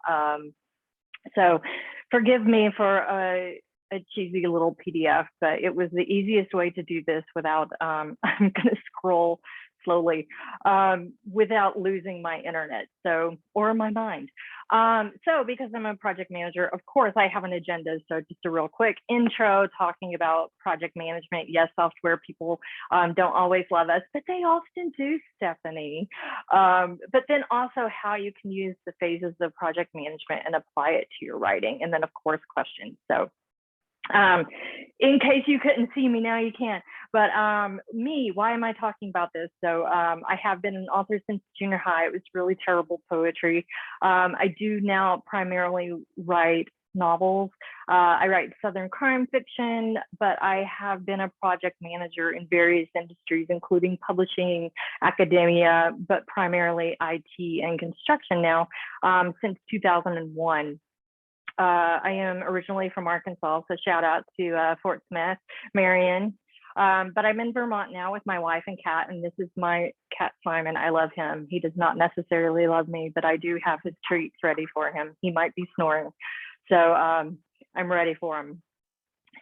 So forgive me for a cheesy little PDF, but it was the easiest way to do this without, I'm going to scroll slowly without losing my internet, or my mind. So because I'm a project manager, of course I have an agenda. So just a real quick intro talking about project management. Yes, software people don't always love us, but they often do, Stephanie. But then also how you can use the phases of project management and apply it to your writing. And then of course questions. So in case you couldn't see me, now you can. But me, why am I talking about this? So I have been an author since junior high. It was really terrible poetry. I do now primarily write novels. I write Southern crime fiction, but I have been a project manager in various industries, including publishing, academia, but primarily IT and construction now since 2001. I am originally from Arkansas, so shout out to Fort Smith, Marion. But I'm in Vermont now with my wife and cat, and this is my cat Simon. I love him. He does not necessarily love me, but I do have his treats ready for him. He might be snoring, so I'm ready for him.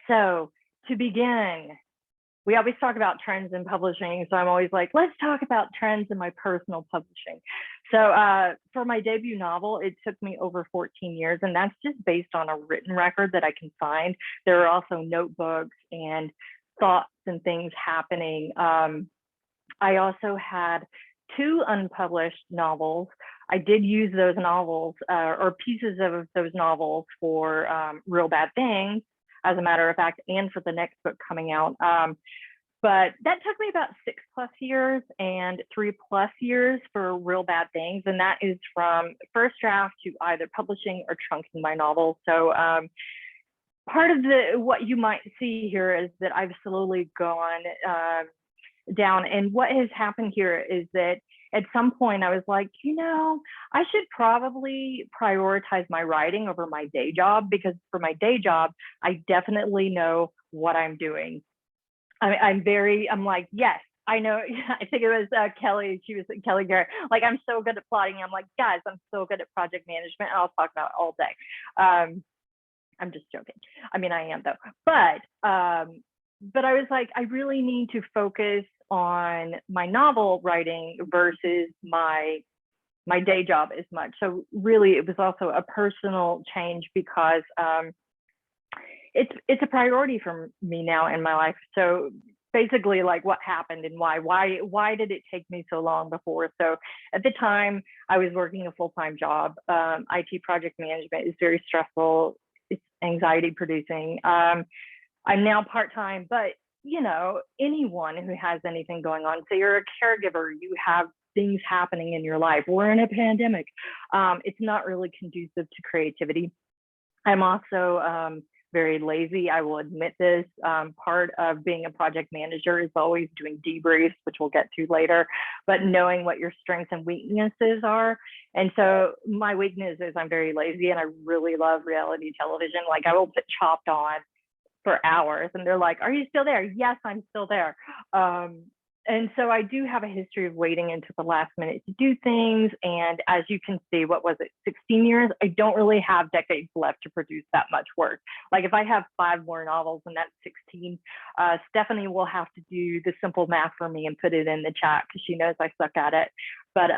So to begin, we always talk about trends in publishing, so I'm always like, let's talk about trends in my personal publishing. So for my debut novel, it took me over 14 years, and that's just based on a written record that I can find. There are also notebooks and thoughts and things happening. I also had 2 unpublished novels. I did use those novels or pieces of those novels for Real Bad Things, as a matter of fact, and for the next book coming out. But that took me about 6+ years and 3+ years for Real Bad Things. And that is from first draft to either publishing or trunking my novel. So part of what you might see here is that I've slowly gone down. And what has happened here is that at some point I was like, I should probably prioritize my writing over my day job, because for my day job, I definitely know what I'm doing. I'm like, yes, I know. I think it was Kelly. She was Kelly Garrett. Like, I'm so good at plotting. I'm like, guys, I'm so good at project management. I'll talk about it all day. I'm just joking. I mean, I am though. But I was like, I really need to focus on my novel writing versus my day job as much. So really, it was also a personal change, because it's a priority for me now in my life. So basically, like, what happened and why did it take me so long before? So at the time, I was working a full-time job. IT project management is very stressful. It's anxiety producing. I'm now part-time, but anyone who has anything going on, say you're a caregiver, you have things happening in your life, we're in a pandemic, it's not really conducive to creativity. I'm also very lazy. I will admit this. Part of being a project manager is always doing debriefs, which we'll get to later, but knowing what your strengths and weaknesses are. And so my weakness is I'm very lazy, and I really love reality television. Like, I will put Chopped on for hours, and they're like, are you still there? Yes, I'm still there. And so I do have a history of waiting until the last minute to do things. And as you can see, what was it, 16 years? I don't really have decades left to produce that much work. Like, if I have 5 more novels and that's 16, Stephanie will have to do the simple math for me and put it in the chat, because she knows I suck at it. But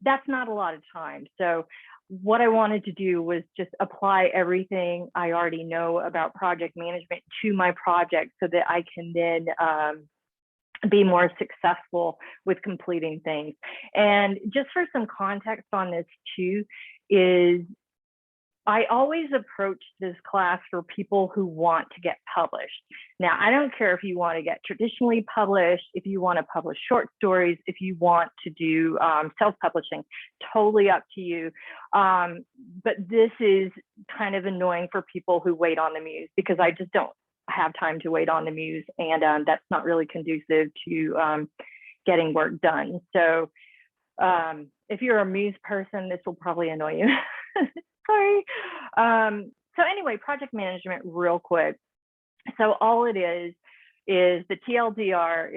that's not a lot of time. So what I wanted to do was just apply everything I already know about project management to my project, so that I can then be more successful with completing things. And just for some context on this too, is I always approach this class for people who want to get published. Now, I don't care if you want to get traditionally published, if you want to publish short stories, if you want to do self-publishing, totally up to you. But this is kind of annoying for people who wait on the muse, because I just don't have time to wait on the muse, and that's not really conducive to getting work done. So if you're a muse person, this will probably annoy you. Sorry. So anyway, project management real quick. So all it is the TLDR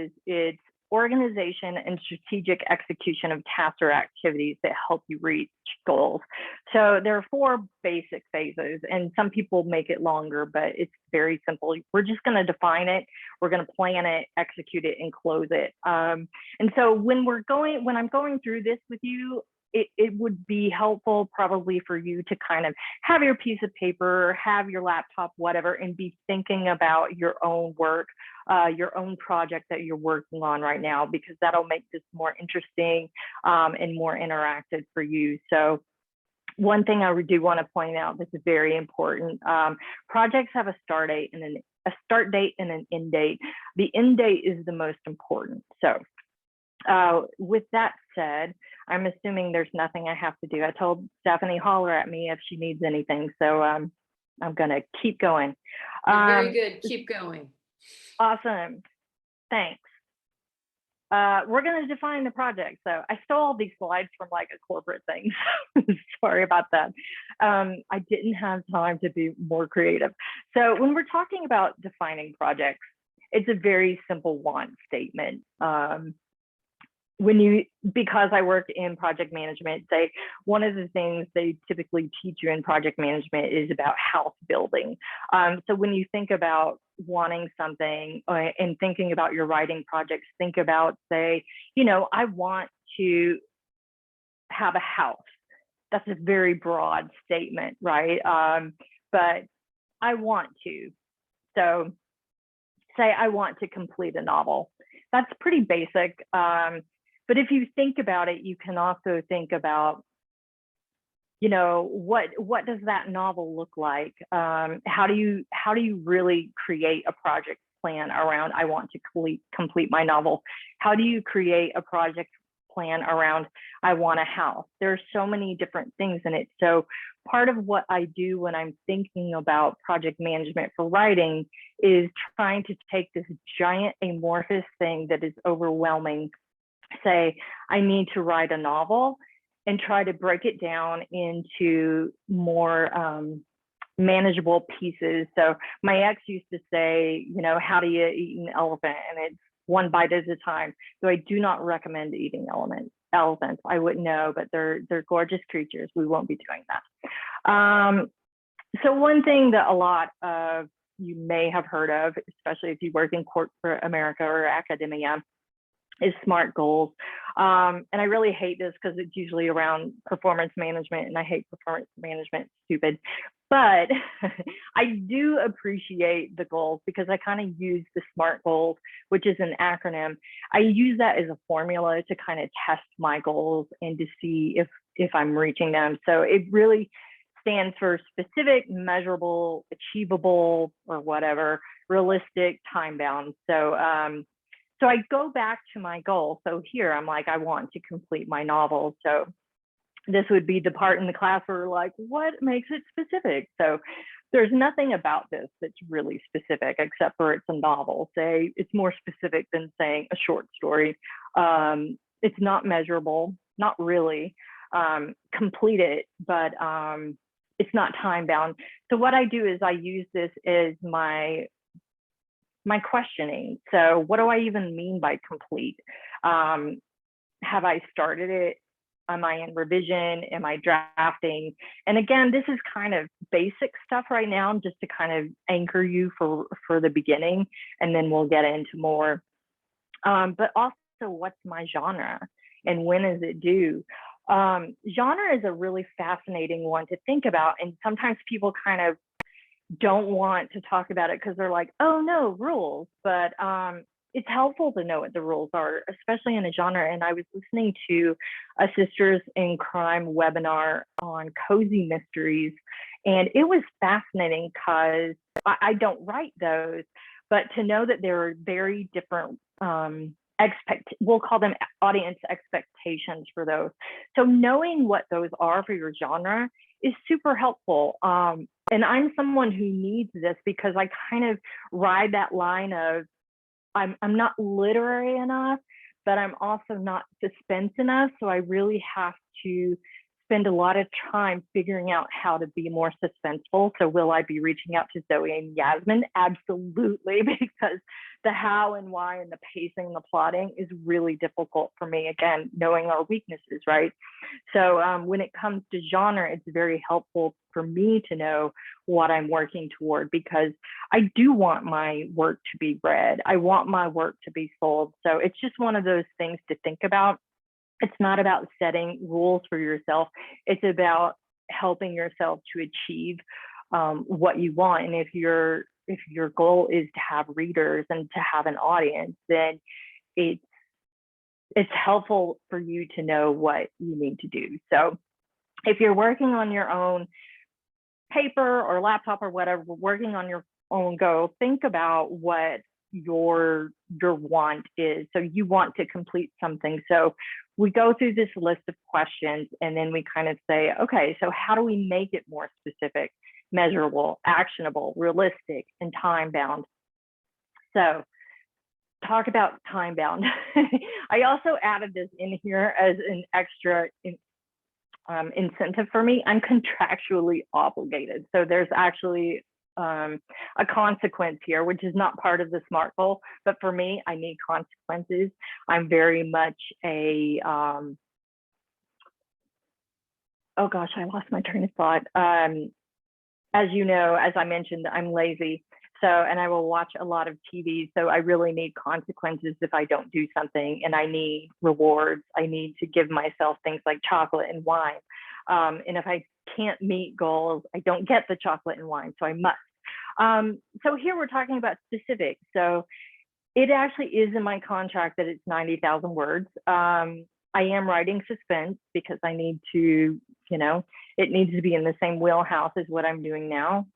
is it's organization and strategic execution of tasks or activities that help you reach goals. So there are 4 basic phases, and some people make it longer, but it's very simple. We're just going to define it, we're going to plan it, execute it, and close it. And so when I'm going through this with you, it would be helpful probably for you to kind of have your piece of paper, have your laptop, whatever, and be thinking about your own work, your own project that you're working on right now, because that'll make this more interesting and more interactive for you. So one thing I do want to point out that's very important, projects have a start date and an end date. The end date is the most important. So with that said, I'm assuming there's nothing I have to do. I told Stephanie holler at me if she needs anything. So I'm going to keep going. Very good. Keep going. Awesome. Thanks. We're going to define the project. So I stole all these slides from like a corporate thing. Sorry about that. I didn't have time to be more creative. So when we're talking about defining projects, it's a very simple want statement. Because I work in project management, say one of the things they typically teach you in project management is about house building. So when you think about wanting something and thinking about your writing projects, think about, say, I want to have a house. That's a very broad statement, right? But I want to. So say I want to complete a novel. That's pretty basic. But if you think about it, you can also think about, what does that novel look like? How do you really create a project plan around, I want to complete my novel? How do you create a project plan around, I want a house? There are so many different things in it. So part of what I do when I'm thinking about project management for writing is trying to take this giant amorphous thing that is overwhelming say, I need to write a novel, and try to break it down into more manageable pieces. So my ex used to say, you know, how do you eat an elephant? And it's one bite at a time. So I do not recommend eating elephants. I wouldn't know, but they're gorgeous creatures. We won't be doing that. So one thing that a lot of you may have heard of, especially if you work in corporate America or academia, is SMART goals. And I really hate this because it's usually around performance management, and I hate performance management, stupid. But I do appreciate the goals because I kind of use the SMART goals, which is an acronym. I use that as a formula to kind of test my goals and to see if I'm reaching them. So it really stands for specific, measurable, achievable, or whatever, realistic, time bound. So I go back to my goal. So here I'm like, I want to complete my novel. So this would be the part in the class where we're like, what makes it specific? So there's nothing about this that's really specific except for it's a novel. Say it's more specific than saying a short story. It's not measurable, not really. Complete it, but it's not time bound. So what I do is I use this as my questioning. So what do I even mean by complete? Have I started it? Am I in revision? Am I drafting? And again, this is kind of basic stuff right now, just to kind of anchor you for the beginning, and then we'll get into more. But also, what's my genre and when is it due? Genre is a really fascinating one to think about. And sometimes people kind of don't want to talk about it because they're like, oh no, rules. But it's helpful to know what the rules are, especially in a genre. And I was listening to a Sisters in Crime webinar on cozy mysteries, and it was fascinating because I don't write those, but to know that there are very different we'll call them audience expectations for those. So knowing what those are for your genre is super helpful. And I'm someone who needs this because I kind of ride that line of I'm not literary enough, but I'm also not suspense enough. So I really have to spend a lot of time figuring out how to be more suspenseful. So will I be reaching out to Zoe and Yasmin? Absolutely, because the how and why and the pacing and the plotting is really difficult for me. Again, knowing our weaknesses, right? So when it comes to genre, it's very helpful for me to know what I'm working toward, because I do want my work to be read. I want my work to be sold. So it's just one of those things to think about. It's not about setting rules for yourself. It's about helping yourself to achieve what you want. And if your goal is to have readers and to have an audience, then it's helpful for you to know what you need to do. So if you're working on your own paper or laptop or whatever, working on your own go, think about what your want is. So you want to complete something. So we go through this list of questions, and then we kind of say, okay, so how do we make it more specific, measurable, actionable, realistic, and time bound? So talk about time bound. I also added this in here as an extra incentive for me. I'm contractually obligated. So there's actually a consequence here, which is not part of the SMART goal, but for me, I need consequences. I'm very much a, oh gosh, I lost my train of thought. As you know, as I mentioned, I'm lazy. So, and I will watch a lot of TV. So I really need consequences if I don't do something, and I need rewards. I need to give myself things like chocolate and wine. And if I can't meet goals, I don't get the chocolate and wine, so I must. So here we're talking about specific. So it actually is in my contract that it's 90,000 words. I am writing suspense because I need to, it needs to be in the same wheelhouse as what I'm doing now.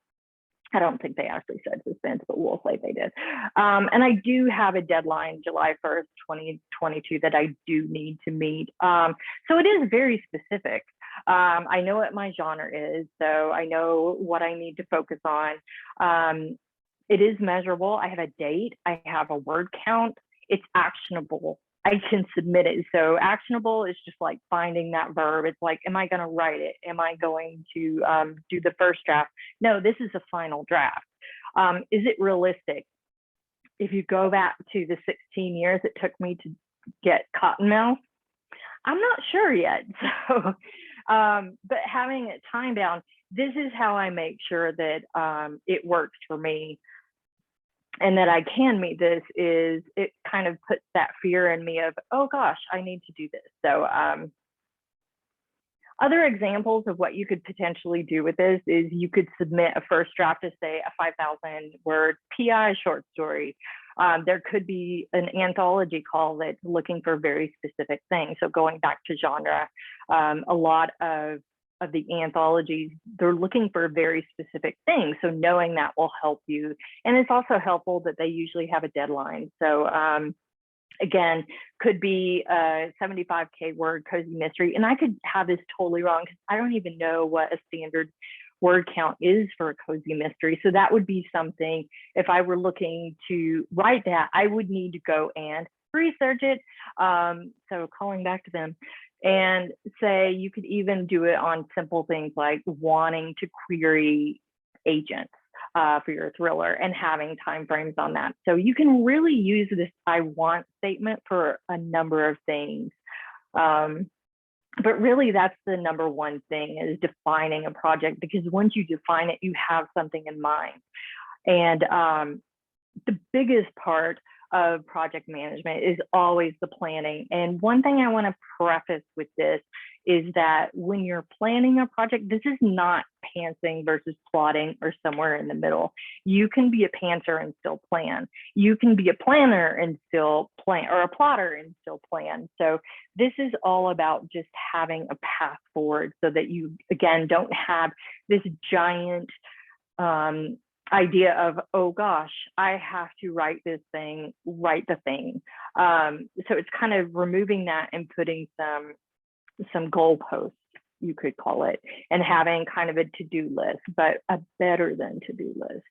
I don't think they actually said suspense, but we'll say they did. And I do have a deadline, July 1st, 2022, that I do need to meet. So it is very specific. I know what my genre is, so I know what I need to focus on. It is measurable. I have a date. I have a word count. It's actionable. I can submit it. So actionable is just like finding that verb. It's like, am I going to write it? Am I going to do the first draft? No, this is a final draft. Is it realistic? If you go back to the 16 years it took me to get Cottonmouth, I'm not sure yet. So, but having it time bound, this is how I make sure that it works for me and that I can meet this. Is it kind of puts that fear in me of, oh gosh, I need to do this. So other examples of what you could potentially do with this is you could submit a first draft to say a 5,000 word PI short story. There could be an anthology call that's looking for very specific things. So going back to genre, a lot of the anthologies, they're looking for very specific things. So knowing that will help you. And it's also helpful that they usually have a deadline. So again, could be a 75K word cozy mystery. And I could have this totally wrong because I don't even know what a standard word count is for a cozy mystery. So that would be something, if I were looking to write that, I would need to go and research it. So calling back to them and say, you could even do it on simple things like wanting to query agents for your thriller and having timeframes on that. So you can really use this I want statement for a number of things. But really that's the number one thing, is defining a project, because once you define it, you have something in mind. And the biggest part of project management is always the planning. And one thing I want to preface with this is that when you're planning a project, this is not pantsing versus plotting or somewhere in the middle. You can be a pantser and still plan. You can be a planner and still plan, or a plotter and still plan. So this is all about just having a path forward so that you, again, don't have this giant idea of, oh gosh, I have to write this thing, write the thing. So it's kind of removing that and putting some goalposts, you could call it, and having kind of a to-do list, but a better than to-do list.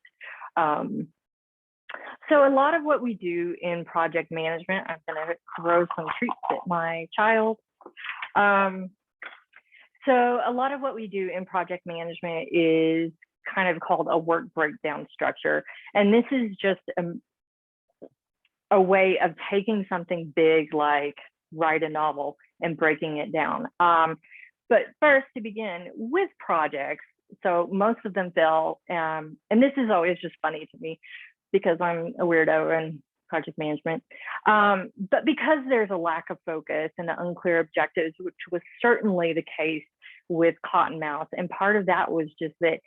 So a lot of what we do in project management, I'm gonna throw some treats at my child. So a lot of what we do in project management is kind of called a work breakdown structure. And this is just a way of taking something big like write a novel and breaking it down. But first, to begin with projects, so most of them fail, and this is always just funny to me because I'm a weirdo in project management, but because there's a lack of focus and unclear objectives, which was certainly the case with Cottonmouth. And part of that was just that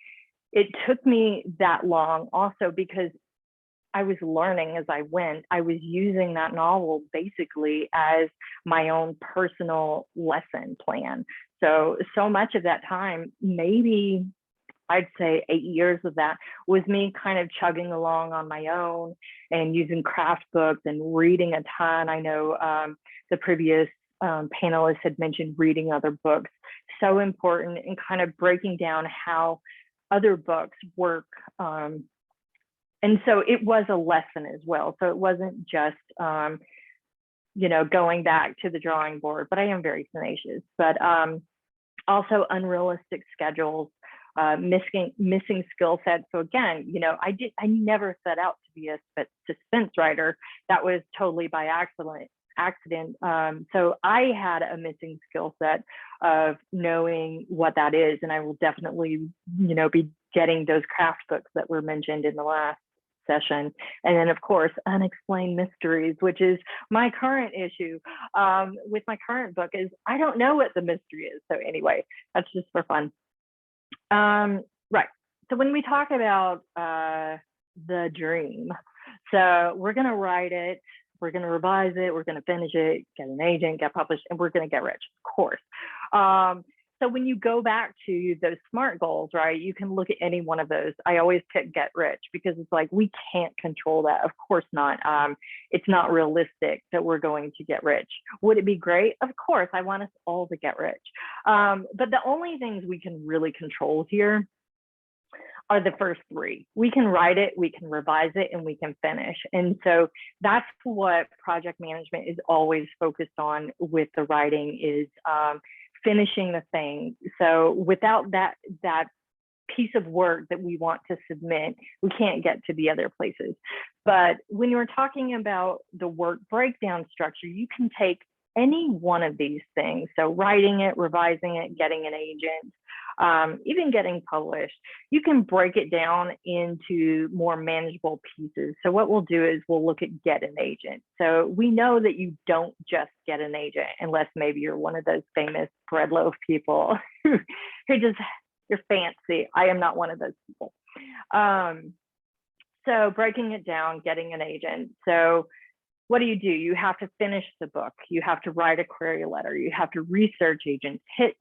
it took me that long also because I was learning as I went. I was using that novel basically as my own personal lesson plan. So much of that time, maybe I'd say 8 years of that, was me kind of chugging along on my own and using craft books and reading a ton. I know the previous panelists had mentioned reading other books. So important, and kind of breaking down how other books work. And so it was a lesson as well. So it wasn't just, you know, going back to the drawing board, but I am very tenacious, but also unrealistic schedules, missing skill sets. So again, you know, I never set out to be a suspense writer. That was totally by accident. So I had a missing skill set of knowing what that is. And I will definitely, you know, be getting those craft books that were mentioned in the last session. And then of course, unexplained mysteries, which is my current issue with my current book, is I don't know what the mystery is. So anyway, that's just for fun. Right. So when we talk about the dream, so we're going to write it, we're going to revise it, we're going to finish it, get an agent, get published, and we're going to get rich, of course. So when you go back to those SMART goals, right, you can look at any one of those. I always pick get rich because it's like, we can't control that. Of course not. It's not realistic that we're going to get rich. Would it be great? Of course, I want us all to get rich. But the only things we can really control here are the first three. We can write it, we can revise it, and we can finish. And so that's what project management is always focused on with the writing, is finishing the thing. So without that piece of work that we want to submit, we can't get to the other places. But when you're talking about the work breakdown structure, you can take any one of these things. So writing it, revising it, getting an agent, even getting published, you can break it down into more manageable pieces. So what we'll do is we'll look at get an agent. So we know that you don't just get an agent, unless maybe you're one of those famous bread loaf people who just, you're fancy. I am not one of those people. So breaking it down, getting an agent. So what do? You have to finish the book. You have to write a query letter. You have to research agents, hit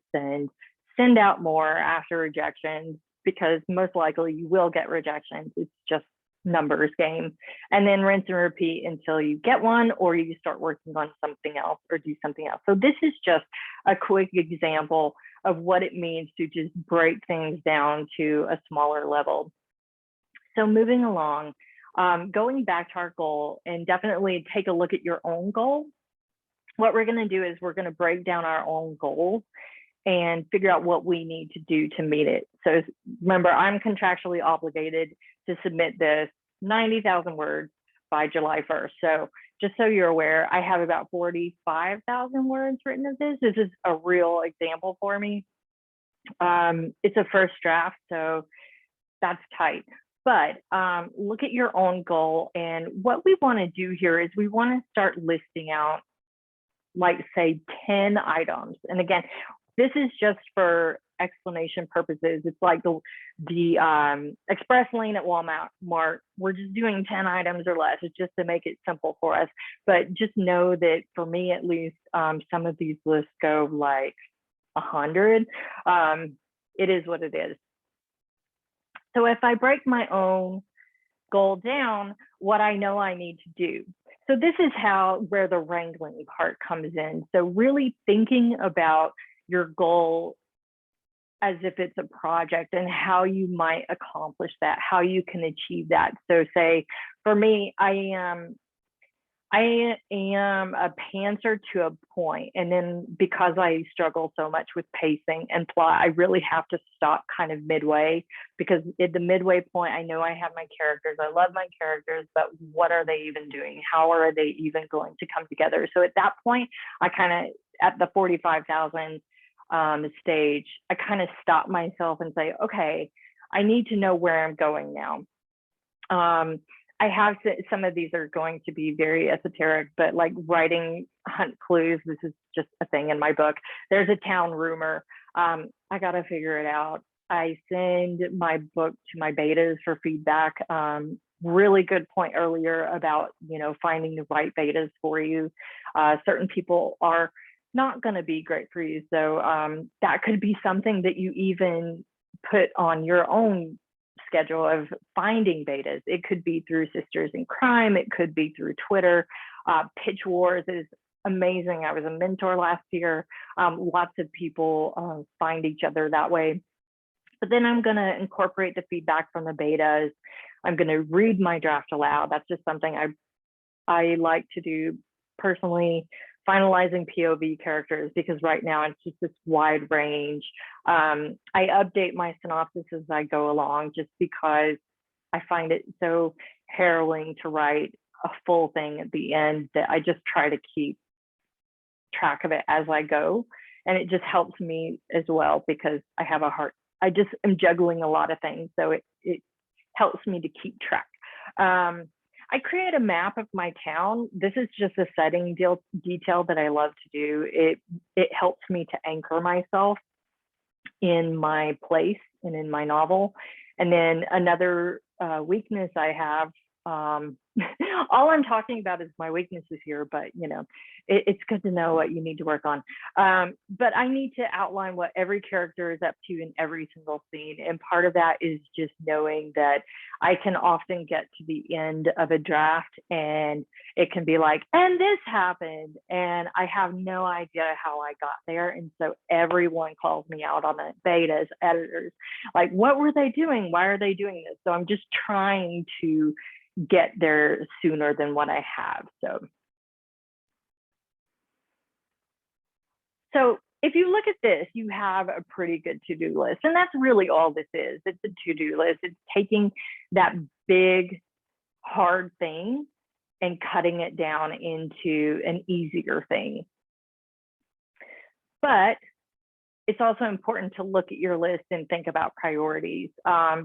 send out more after rejections, because most likely you will get rejections. It's just numbers game. And then rinse and repeat until you get one, or you start working on something else or do something else. So this is just a quick example of what it means to just break things down to a smaller level. So moving along, going back to our goal, and definitely take a look at your own goal. What we're going to do is we're going to break down our own goals and figure out what we need to do to meet it. So remember, I'm contractually obligated to submit this 90,000 words by July 1st. So just so you're aware, I have about 45,000 words written of this. This is a real example for me. It's a first draft, so that's tight. But look at your own goal. And what we want to do here is we want to start listing out, like, say, 10 items. And again, this is just for explanation purposes. It's like the express lane at Walmart. We're just doing 10 items or less. It's just to make it simple for us. But just know that for me, at least, some of these lists go like 100. It is what it is. So if I break my own goal down, what I know I need to do. So this is where the wrangling part comes in. So really thinking about your goal as if it's a project and how you might accomplish that, how you can achieve that. So say for me, I am a pantser to a point, and then because I struggle so much with pacing and plot, I really have to stop kind of midway, because at the midway point, I know I have my characters. I love my characters, but what are they even doing? How are they even going to come together? So at that point, I kind of, at the 45,000 stage, I kind of stop myself and say, okay, I need to know where I'm going now. I have some of these are going to be very esoteric, but like writing hunt clues, this is just a thing in my book. There's a town rumor. I got to figure it out. I send my book to my betas for feedback. Really good point earlier about, finding the right betas for you. Certain people are not going to be great for you. So that could be something that you even put on your own schedule of finding betas. It could be through Sisters in Crime. It could be through Twitter. Pitch Wars is amazing. I was a mentor last year. Lots of people find each other that way. But then I'm going to incorporate the feedback from the betas. I'm going to read my draft aloud. That's just something I like to do personally. Finalizing POV characters, because right now it's just this wide range. I update my synopsis as I go along, just because I find it so harrowing to write a full thing at the end that I just try to keep track of it as I go. And it just helps me as well, because I have a heart. I just am juggling a lot of things. So it helps me to keep track. I create a map of my town. This is just a setting detail that I love to do. It helps me to anchor myself in my place and in my novel. And then another weakness I have, all I'm talking about is my weaknesses here, but you know, it's good to know what you need to work on. But I need to outline what every character is up to in every single scene. And part of that is just knowing that I can often get to the end of a draft and it can be like, and this happened, and I have no idea how I got there. And so everyone calls me out on it, betas, editors, like, what were they doing? Why are they doing this? So I'm just trying to get there sooner than what I have. So if you look at this, you have a pretty good to-do list, and that's really all this is. It's a to-do list. It's taking that big, hard thing and cutting it down into an easier thing. But it's also important to look at your list and think about priorities,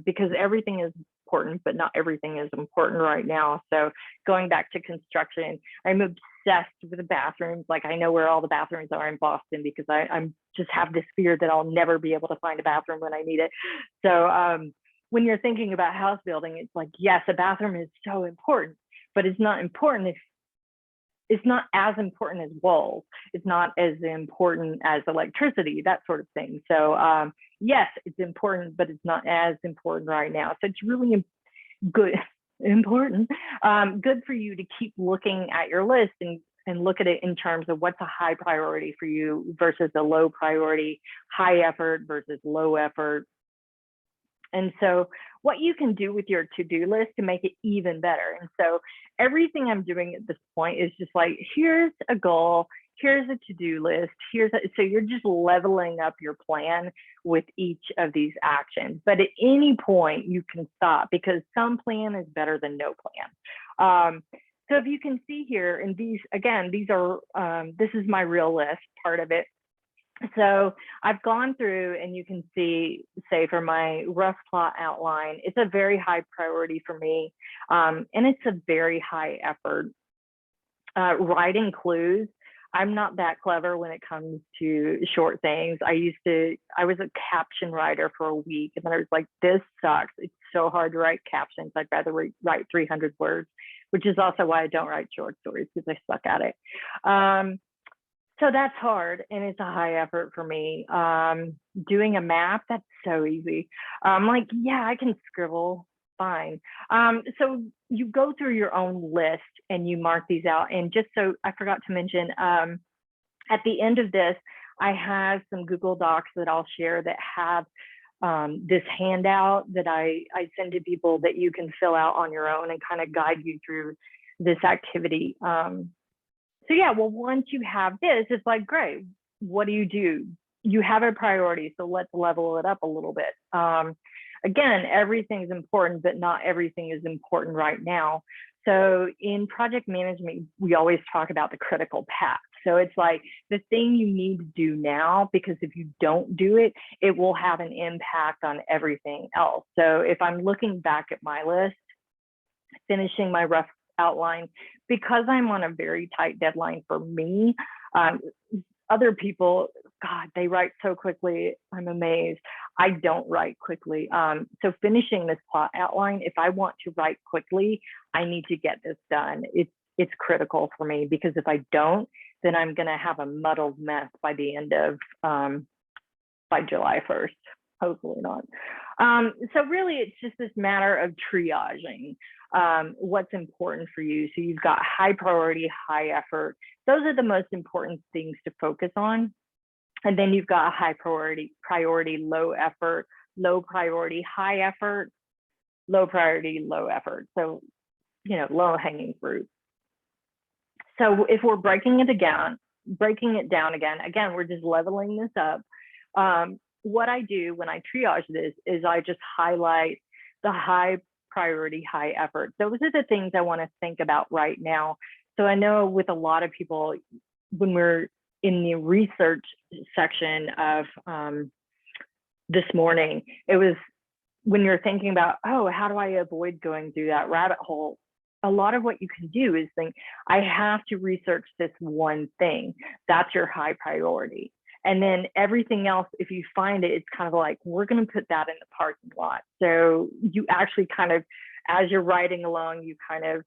because everything is important, but not everything is important right now. So going back to construction, I'm obsessed with the bathrooms. Like, I know where all the bathrooms are in Boston because I'm just have this fear that I'll never be able to find a bathroom when I need it. So when you're thinking about house building, it's like, yes, a bathroom is so important, but it's not important if it's not as important as walls. It's not as important as electricity, that sort of thing. So yes, it's important, but it's not as important right now. So it's really good for you to keep looking at your list and look at it in terms of what's a high priority for you versus a low priority, high effort versus low effort. And so what you can do with your to-do list to make it even better. And so everything I'm doing at this point is just like, here's a goal, here's a to-do list, so you're just leveling up your plan with each of these actions. But at any point you can stop, because some plan is better than no plan. So if you can see here, and these, again, these are, this is my real list part of it. So I've gone through, and you can see, say, for my rough plot outline, it's a very high priority for me, and it's a very high effort. Writing clues, I'm not that clever when it comes to short things. I was a caption writer for a week, and then I was like, this sucks. It's so hard to write captions. I'd rather write 300 words, which is also why I don't write short stories, because I suck at it. So that's hard, and it's a high effort for me. Doing a map, that's so easy. Like, yeah, I can scribble, fine. So you go through your own list and you mark these out. And just so I forgot to mention, at the end of this, I have some Google Docs that I'll share that have this handout that I send to people that you can fill out on your own and kind of guide you through this activity. So yeah, well, once you have this, it's like, great, what do? You have a priority, so let's level it up a little bit. Again, everything's important, but not everything is important right now. So in project management, we always talk about the critical path. So it's like the thing you need to do now, because if you don't do it, it will have an impact on everything else. So if I'm looking back at my list, finishing my rough outline, because I'm on a very tight deadline for me, other people, God, they write so quickly. I'm amazed. I don't write quickly. So finishing this plot outline, if I want to write quickly, I need to get this done. It's critical for me, because if I don't, then I'm going to have a muddled mess by the end of, by July 1st. Hopefully not. So really, it's just this matter of triaging what's important for you. So you've got high priority, high effort. Those are the most important things to focus on. And then you've got high priority, low effort, low priority, high effort, low priority, low effort. So, you know, low hanging fruit. So if we're breaking it down again, we're just leveling this up. What I do when I triage this is I just highlight the high priority, high effort. Those are the things I want to think about right now. So I know with a lot of people, when we're in the research section of this morning, it was when you're thinking about, oh, how do I avoid going through that rabbit hole? A lot of what you can do is think, I have to research this one thing. That's your high priority. And then everything else, if you find it, it's kind of like, we're going to put that in the parking lot. So you actually kind of, as you're riding along, you kind of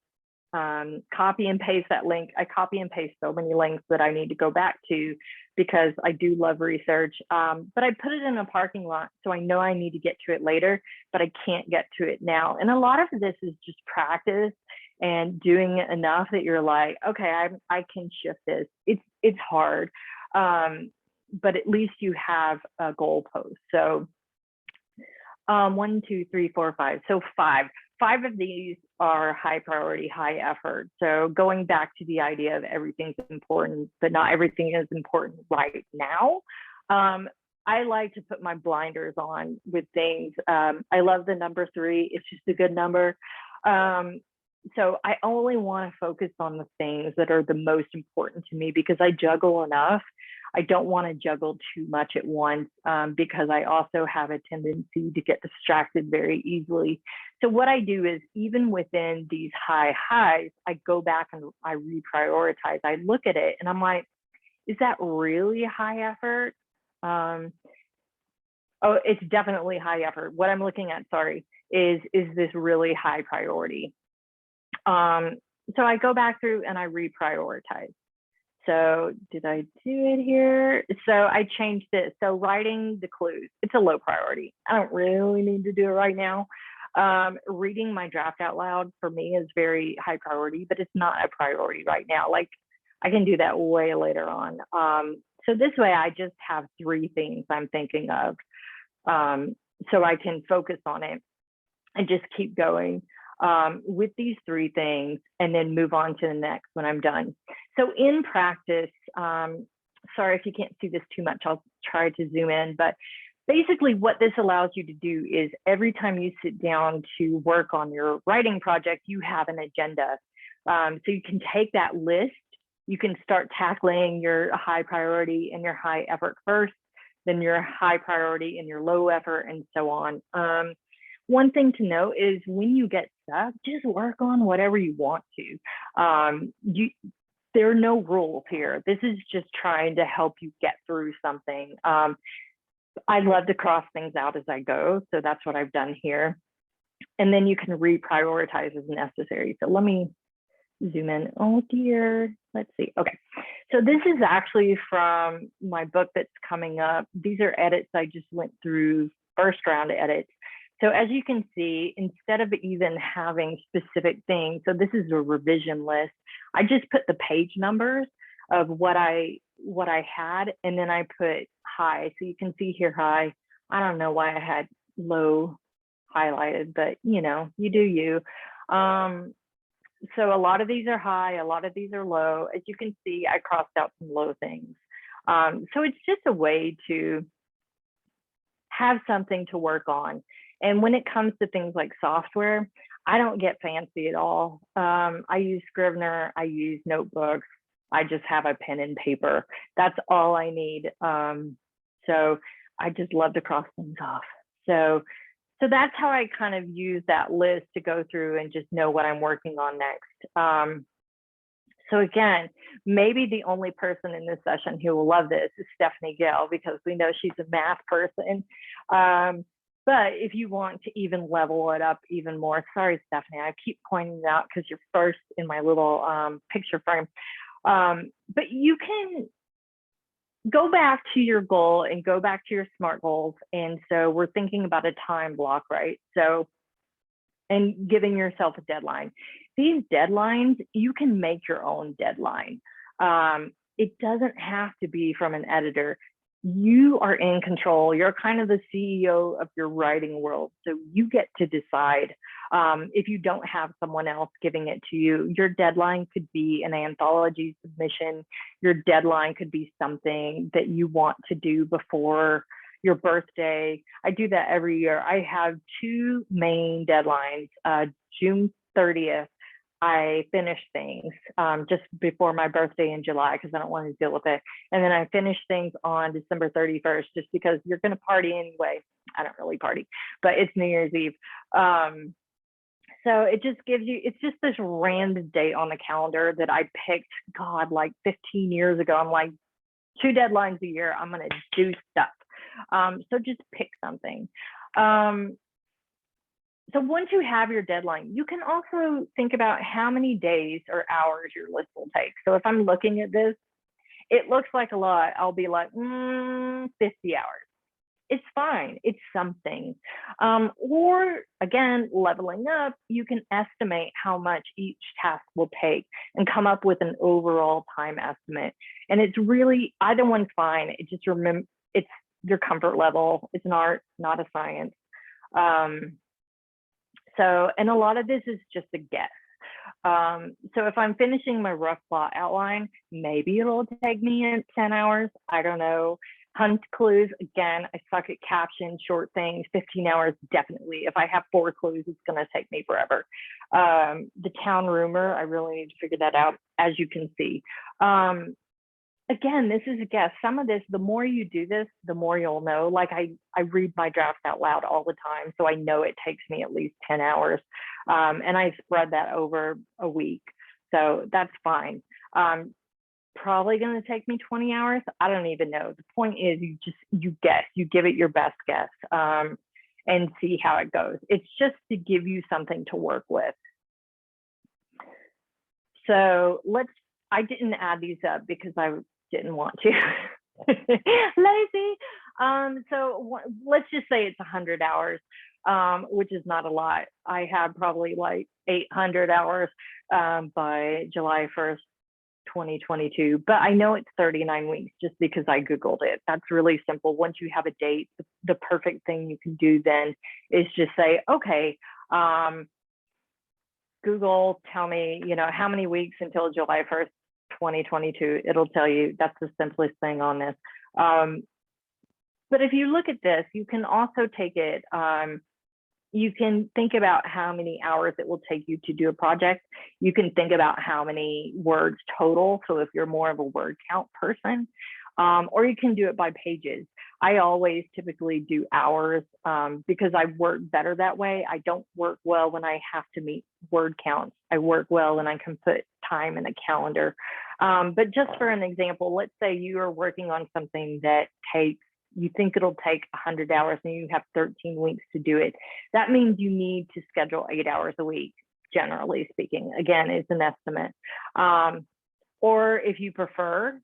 copy and paste that link. I copy and paste so many links that I need to go back to because I do love research, but I put it in a parking lot. So I know I need to get to it later, but I can't get to it now. And a lot of this is just practice and doing it enough that you're like, okay, I can shift this. It's hard, but at least you have a goalpost. So 1, 2, 3, 4, 5. So five of these are high priority, high effort. So going back to the idea of everything's important, but not everything is important right now. I like to put my blinders on with things. I love the number 3. It's just a good number. So I only want to focus on the things that are the most important to me because I juggle enough. I don't want to juggle too much at once because I also have a tendency to get distracted very easily. So what I do is even within these highs, I go back and I reprioritize. I look at it and I'm like, is that really high effort? Oh, it's definitely high effort. What I'm looking at, sorry, is this really high priority? So I go back through and I reprioritize. So did I do it here? So I changed it. So writing the clues, it's a low priority. I don't really need to do it right now. Reading my draft out loud for me is very high priority, but it's not a priority right now. Like I can do that way later on. So this way I just have 3 things I'm thinking of. So I can focus on it and just keep going with these 3 things and then move on to the next when I'm done. So in practice, sorry if you can't see this too much, I'll try to zoom in, but basically what this allows you to do is every time you sit down to work on your writing project, you have an agenda. So you can take that list, you can start tackling your high priority and your high effort first, then your high priority and your low effort and so on. One thing to note is when you get stuck, just work on whatever you want to. There are no rules here. This is just trying to help you get through something. I love to cross things out as I go. So that's what I've done here. And then you can reprioritize as necessary. So let me zoom in. Oh dear, let's see. Okay, so this is actually from my book that's coming up. These are edits I just went through, first round edits. So as you can see, instead of even having specific things, so this is a revision list, I just put the page numbers of what I had, and then I put high. So you can see here high. I don't know why I had low highlighted, but you know, you do you. So a lot of these are high, a lot of these are low. As you can see, I crossed out some low things. So it's just a way to have something to work on. And when it comes to things like software, I don't get fancy at all. I use Scrivener, I use notebooks, I just have a pen and paper. That's all I need. So I just love to cross things off. So that's how I kind of use that list to go through and just know what I'm working on next. So again, maybe the only person in this session who will love this is Stephanie Gale, because we know she's a math person. But if you want to even level it up even more, sorry, Stephanie, I keep pointing it out because you're first in my little picture frame. But you can go back to your goal and go back to your SMART goals. And so we're thinking about a time block, right? So, and giving yourself a deadline. These deadlines, you can make your own deadline. It doesn't have to be from an editor. You are in control. You're kind of the CEO of your writing world. So you get to decide. If you don't have someone else giving it to you, your deadline could be an anthology submission. Your deadline could be something that you want to do before your birthday. I do that every year. I have 2 main deadlines. June 30th, I finish things just before my birthday in July because I don't want to deal with it. And then I finish things on December 31st just because you're going to party anyway. I don't really party, but it's New Year's Eve. So it just gives you, it's just this random date on the calendar that I picked, God, like 15 years ago. I'm like, 2 deadlines a year, I'm going to do stuff. So just pick something. So once you have your deadline, you can also think about how many days or hours your list will take. So if I'm looking at this, it looks like a lot. I'll be like, 50 hours. It's fine. It's something. Or again, leveling up, you can estimate how much each task will take and come up with an overall time estimate. And it's really, either one's fine. It just remember, it's your comfort level. It's an art, not a science. So, and a lot of this is just a guess. So if I'm finishing my rough plot outline, maybe it'll take me 10 hours. I don't know. Hunt clues, again, I suck at captions, short things, 15 hours, definitely. If I have 4 clues, it's gonna take me forever. The town rumor, I really need to figure that out, as you can see. Again, this is a guess. Some of this, the more you do this, the more you'll know. Like I read my drafts out loud all the time, so I know it takes me at least 10 hours. And I spread that over a week, so that's fine. Probably gonna take me 20 hours. I don't even know. The point is you guess, you give it your best guess and see how it goes. It's just to give you something to work with. So I didn't add these up because I didn't want to. Lazy. So let's just say it's 100 hours, which is not a lot. I had probably like 800 hours by July 1st, 2022, but I know it's 39 weeks just because I Googled it. That's really simple. Once you have a date, the perfect thing you can do then is just say, okay, Google, tell me, how many weeks until July 1st, 2022, it'll tell you. That's the simplest thing on this. But if you look at this, you can also take it, you can think about how many hours it will take you to do a project. You can think about how many words total. So if you're more of a word count person, or you can do it by pages. I always typically do hours because I work better that way. I don't work well when I have to meet word counts. I work well when I can put time in a calendar. But just for an example, let's say you are working on something that you think it'll take 100 hours and you have 13 weeks to do it. That means you need to schedule 8 hours a week, generally speaking. Again, it's an estimate. Or if you prefer,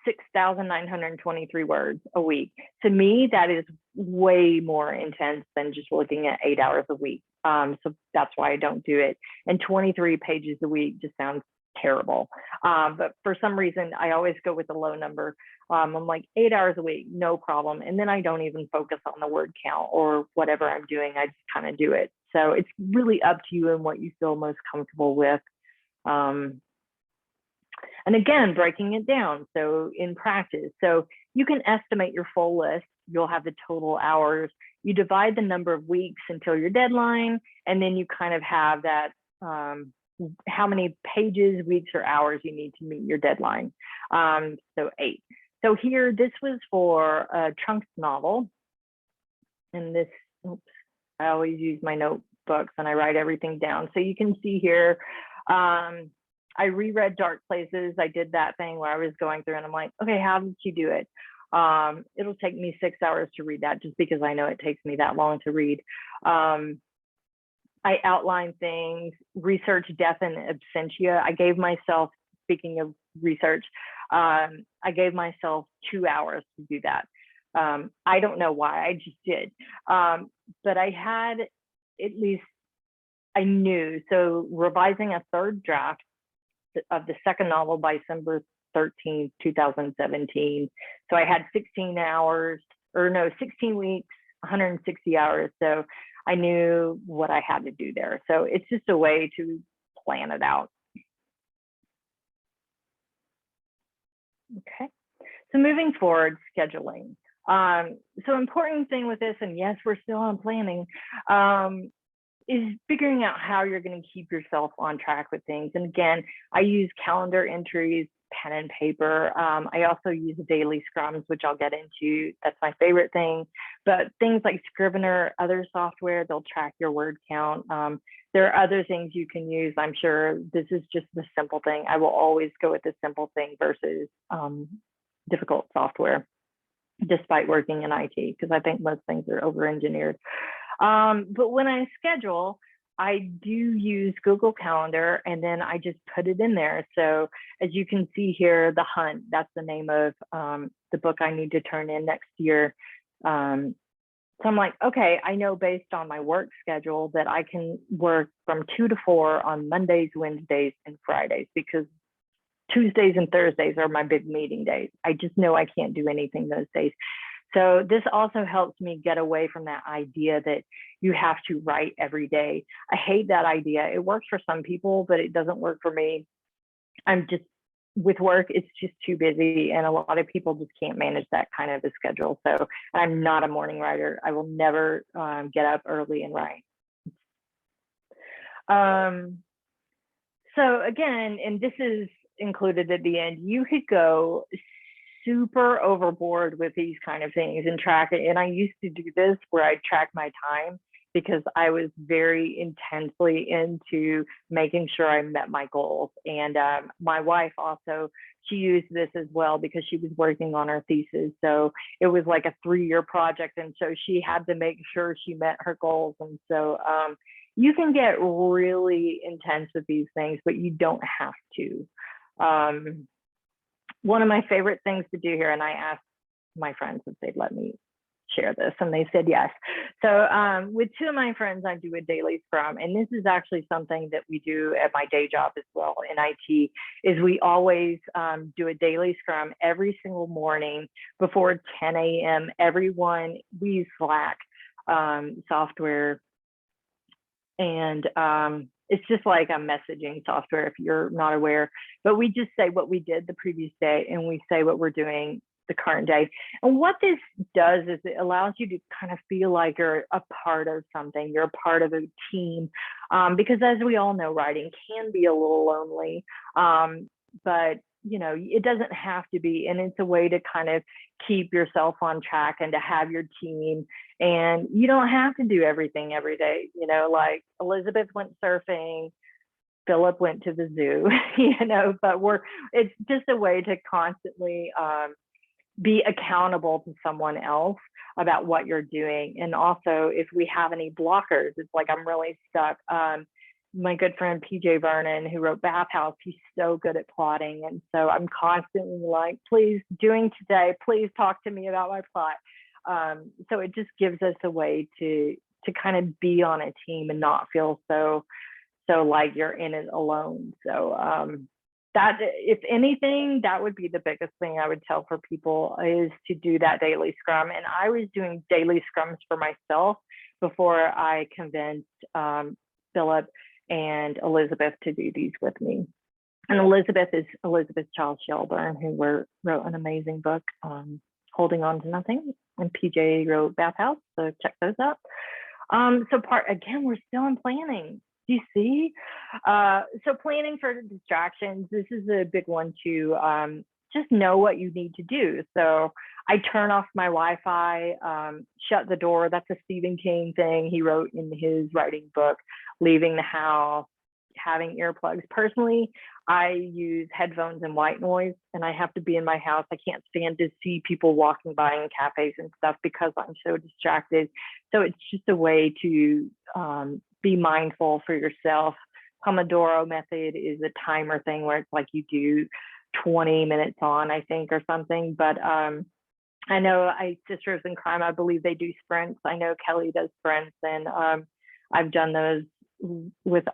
6,923 words a week. To me, that is way more intense than just looking at 8 hours a week. So that's why I don't do it. And 23 pages a week just sounds terrible. But for some reason, I always go with a low number. I'm like 8 hours a week, no problem. And then I don't even focus on the word count or whatever I'm doing. I just kind of do it. So it's really up to you and what you feel most comfortable with. And again, breaking it down. So in practice, so you can estimate your full list. You'll have the total hours. You divide the number of weeks until your deadline. And then you kind of have that, how many pages, weeks, or hours you need to meet your deadline. So 8. So here, this was for a Trunks novel. And this, oops, I always use my notebooks and I write everything down. So you can see here, I reread Dark Places. I did that thing where I was going through and I'm like, okay, how did you do it? It'll take me 6 hours to read that just because I know it takes me that long to read. I outline things, research death and absentia. I gave myself, speaking of research, I gave myself 2 hours to do that. I don't know why, I just did. But I had at least, I knew, so revising a third draft of the second novel by December 13th, 2017. So I had 16 weeks, 160 hours. So I knew what I had to do there. So it's just a way to plan it out. Okay, so moving forward, scheduling. So important thing with this, and yes, we're still on planning, is figuring out how you're going to keep yourself on track with things. And again, I use calendar entries, pen and paper. I also use daily scrums, which I'll get into. That's my favorite thing. But things like Scrivener, other software, they'll track your word count. There are other things you can use. I'm sure this is just the simple thing. I will always go with the simple thing versus difficult software, despite working in IT, because I think most things are over-engineered. But when I schedule, I do use Google Calendar, and then I just put it in there. So as you can see here, The Hunt, that's the name of the book I need to turn in next year. So I'm like, okay, I know based on my work schedule that I can work from 2 to 4 on Mondays, Wednesdays, and Fridays, because Tuesdays and Thursdays are my big meeting days. I just know I can't do anything those days. So this also helps me get away from that idea that you have to write every day. I hate that idea. It works for some people, but it doesn't work for me. I'm just, with work, it's just too busy, and a lot of people just can't manage that kind of a schedule. So I'm not a morning writer. I will never get up early and write. So again, and this is included at the end, you could go super overboard with these kind of things and track it. And I used to do this where I track my time, because I was very intensely into making sure I met my goals. And my wife also, she used this as well because she was working on her thesis. So it was like a 3-year project. And so she had to make sure she met her goals. And so you can get really intense with these things, but you don't have to. One of my favorite things to do here, and I asked my friends if they'd let me share this, and they said yes. So with 2 of my friends, I do a daily scrum, and this is actually something that we do at my day job as well in IT, is we always do a daily scrum every single morning before 10 a.m. Everyone, we use Slack software, and it's just like a messaging software if you're not aware, but we just say what we did the previous day, and we say what we're doing the current day. And what this does is it allows you to kind of feel like you're a part of something, you're a part of a team, because as we all know, writing can be a little lonely, but you know, it doesn't have to be, and it's a way to kind of keep yourself on track and to have your team. And you don't have to do everything every day, you know, like Elizabeth went surfing, Philip went to the zoo, you know, but it's just a way to constantly be accountable to someone else about what you're doing. And also, if we have any blockers, it's like I'm really stuck. My good friend PJ Vernon, who wrote Bathhouse, he's so good at plotting, and so I'm constantly like, please, doing today, please talk to me about my plot. So it just gives us a way to kind of be on a team and not feel so like you're in it alone. So that, if anything, that would be the biggest thing I would tell for people, is to do that daily scrum. And I was doing daily scrums for myself before I convinced Philip and Elizabeth to do these with me. And Elizabeth is Elizabeth Charles Shelburne, who wrote an amazing book, Holding On to Nothing, and PJ wrote Bathhouse, so check those out. So again, we're still in planning. Do you see? So planning for distractions, this is a big one too. Just know what you need to do. So I turn off my Wi-Fi, shut the door. That's a Stephen King thing he wrote in his writing book, leaving the house, having earplugs. Personally, I use headphones and white noise, and I have to be in my house. I can't stand to see people walking by in cafes and stuff because I'm so distracted. So it's just a way to be mindful for yourself. Pomodoro method is a timer thing where it's like you do 20 minutes on, I think, or something. But I know Sisters in Crime, I believe they do sprints. I know Kelly does sprints, and I've done those with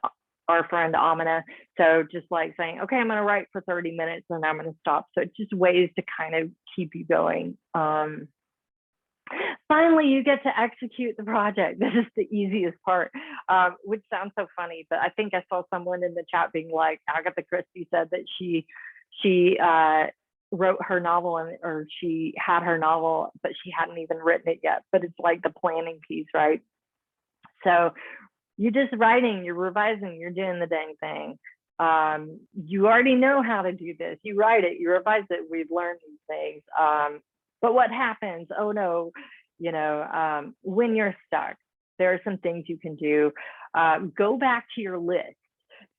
our friend Amina. So just like saying, okay, I'm going to write for 30 minutes and I'm going to stop. So it's just ways to kind of keep you going. Finally, you get to execute the project. This is the easiest part, which sounds so funny, but I think I saw someone in the chat being like, Agatha Christie said that she wrote her novel, or she had her novel, but she hadn't even written it yet. But it's like the planning piece, right? So you're just writing, you're revising, you're doing the dang thing. You already know how to do this. You write it, you revise it. We've learned these things. But what happens? Oh no, you know, when you're stuck, there are some things you can do. Go back to your list.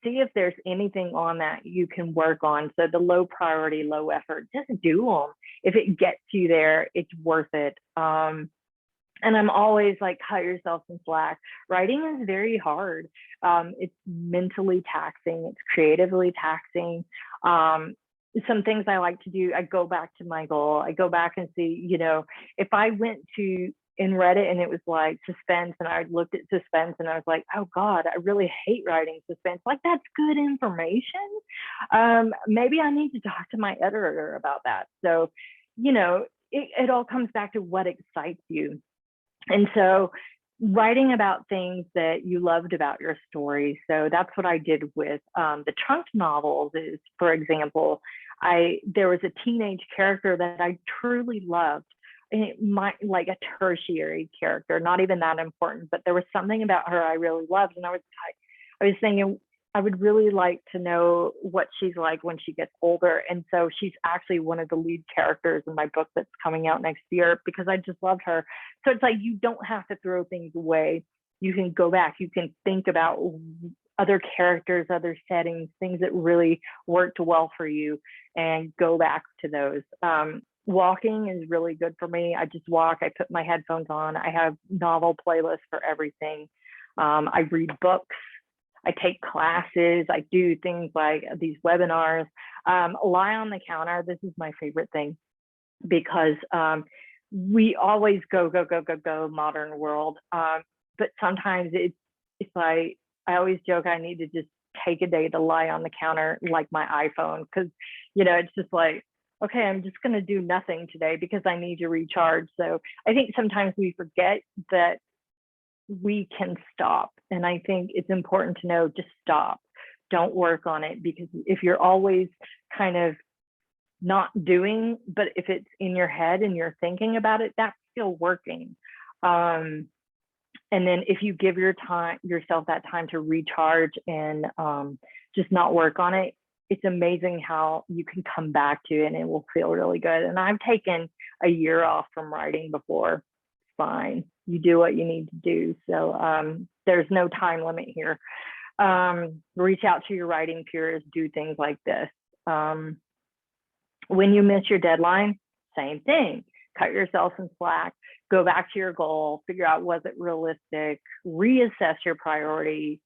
See if there's anything on that you can work on. So the low priority, low effort, just do them. If it gets you there, it's worth it. And I'm always like, cut yourself some slack. Writing is very hard. It's mentally taxing. It's creatively taxing. Some things I like to do, I go back to my goal. I go back and see, you know, if I went to and read it and it was like suspense, and I looked at suspense and I was like, oh God, I really hate writing suspense. Like, that's good information. Maybe I need to talk to my editor about that. So, you know, it all comes back to what excites you. And so writing about things that you loved about your story. So that's what I did with the trunk novels is, for example, there was a teenage character that I truly loved. And it might like a tertiary character, not even that important, but there was something about her I really loved. And I was thinking, I would really like to know what she's like when she gets older. And so she's actually one of the lead characters in my book that's coming out next year because I just loved her. So it's like, you don't have to throw things away. You can go back, you can think about other characters, other settings, things that really worked well for you, and go back to those. Walking is really good for me. I just walk, I put my headphones on. I have novel playlists for everything. I read books. I take classes. I do things like these webinars. Lie on the counter. This is my favorite thing because we always go modern world. But sometimes it's like, I always joke, I need to just take a day to lie on the counter like my iPhone, because, you know, it's just like, okay, I'm just going to do nothing today because I need to recharge. So I think sometimes we forget that we can stop. And I think it's important to know, just stop. Don't work on it, because if you're always kind of not doing, but if it's in your head and you're thinking about it, that's still working. And then if you give yourself that time to recharge and just not work on it, it's amazing how you can come back to it and it will feel really good. And I've taken a year off from writing before. It's fine. You do what you need to do. So there's no time limit here. Reach out to your writing peers, do things like this. When you miss your deadline, same thing. Cut yourself some slack, go back to your goal, figure out, was it realistic, reassess your priorities,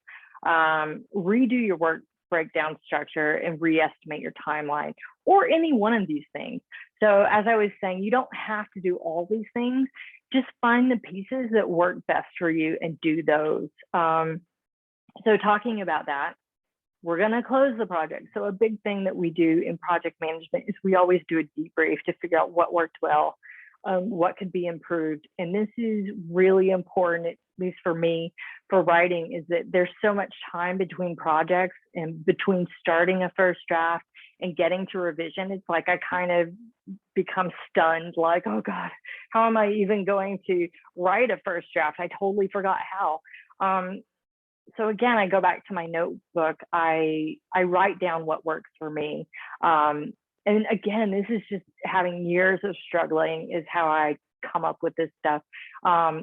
redo your work breakdown structure, and re-estimate your timeline, or any one of these things. So as I was saying, you don't have to do all these things. Just find the pieces that work best for you and do those. So talking about that, we're going to close the project. So a big thing that we do in project management is we always do a debrief to figure out what worked well, what could be improved. And this is really important, at least for me, for writing, is that there's so much time between projects and between starting a first draft and getting to revision. It's like I kind of become stunned, like, oh God, how am I even going to write a first draft? I totally forgot how. So again, I go back to my notebook. I write down what works for me. And again, this is just having years of struggling is how I come up with this stuff.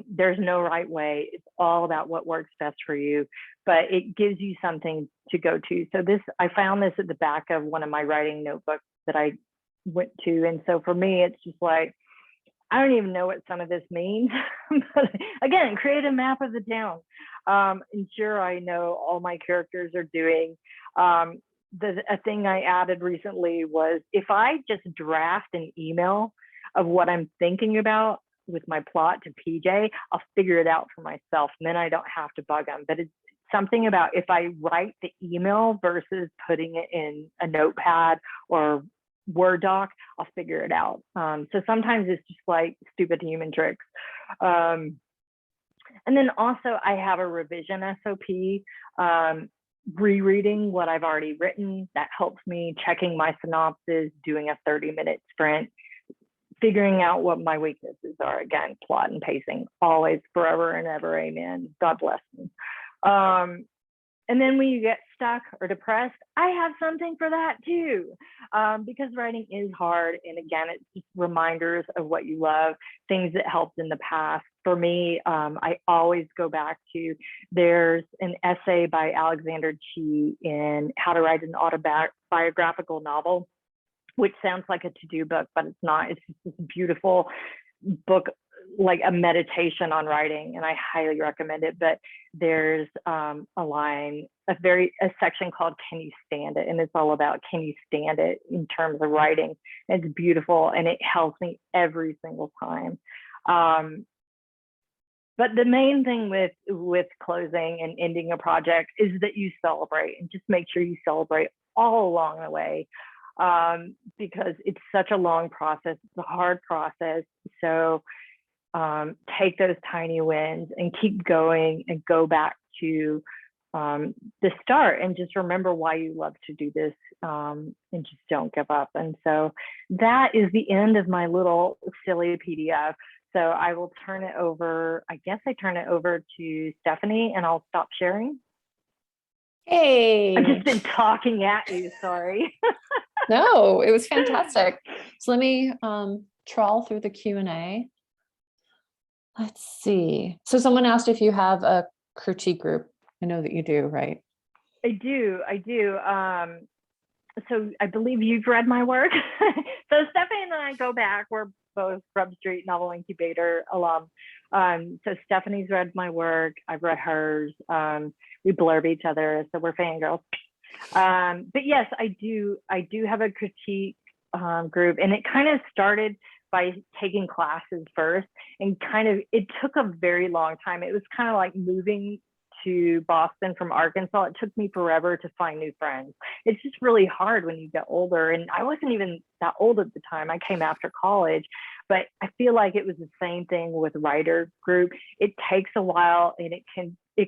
There's no right way. It's all about what works best for you, but it gives you something to go to. So I found this at the back of one of my writing notebooks that I went to. And so for me, it's just like, I don't even know what some of this means, but again, create a map of the town. Ensure I know all my characters are doing. A thing I added recently was, if I just draft an email of what I'm thinking about with my plot to PJ, I'll figure it out for myself, and then I don't have to bug them. But it's something about if I write the email versus putting it in a notepad or Word doc, I'll figure it out. So sometimes it's just like stupid human tricks. And then also I have a revision SOP, rereading what I've already written. That helps me, checking my synopsis, doing a 30-minute sprint, figuring out what my weaknesses are. Again, plot and pacing, always, forever and ever, amen. God bless me. And then when you get stuck or depressed, I have something for that too, because writing is hard. And again, it's just reminders of what you love, things that helped in the past. For me, I always go back to, there's an essay by Alexander Chi in How to Write an Autobiographical Novel, which sounds like a to-do book, but it's not. It's just this beautiful book like a meditation on writing, and I highly recommend it. But there's a section called "Can You Stand It?" and it's all about can you stand it in terms of writing. It's beautiful, and it helps me every single time. But the main thing with closing and ending a project is that you celebrate, and just make sure you celebrate all along the way, because it's such a long process. It's a hard process. So take those tiny wins and keep going, and go back to the start, and just remember why you love to do this, and just don't give up. And so that is the end of my little silly PDF. So I will turn it over. I guess I turn it over to Stephanie, and I'll stop sharing. Hey. I've just been talking at you, sorry. No, it was fantastic. So let me trawl through the Q&A. Let's see. So someone asked if you have a critique group. I know that you do, right? I do. So I believe you've read my work. So Stephanie and I go back. We're both Grub Street Novel Incubator alum. So Stephanie's read my work. I've read hers. We blurb each other, so we're fangirls. But yes, I do have a critique group, and it kind of started by taking classes first, and it took a very long time. It was kind of like moving to Boston from Arkansas. It took me forever to find new friends. It's just really hard when you get older, and I wasn't even that old at the time. I came after college, but I feel like it was the same thing with writer group. It takes a while, and it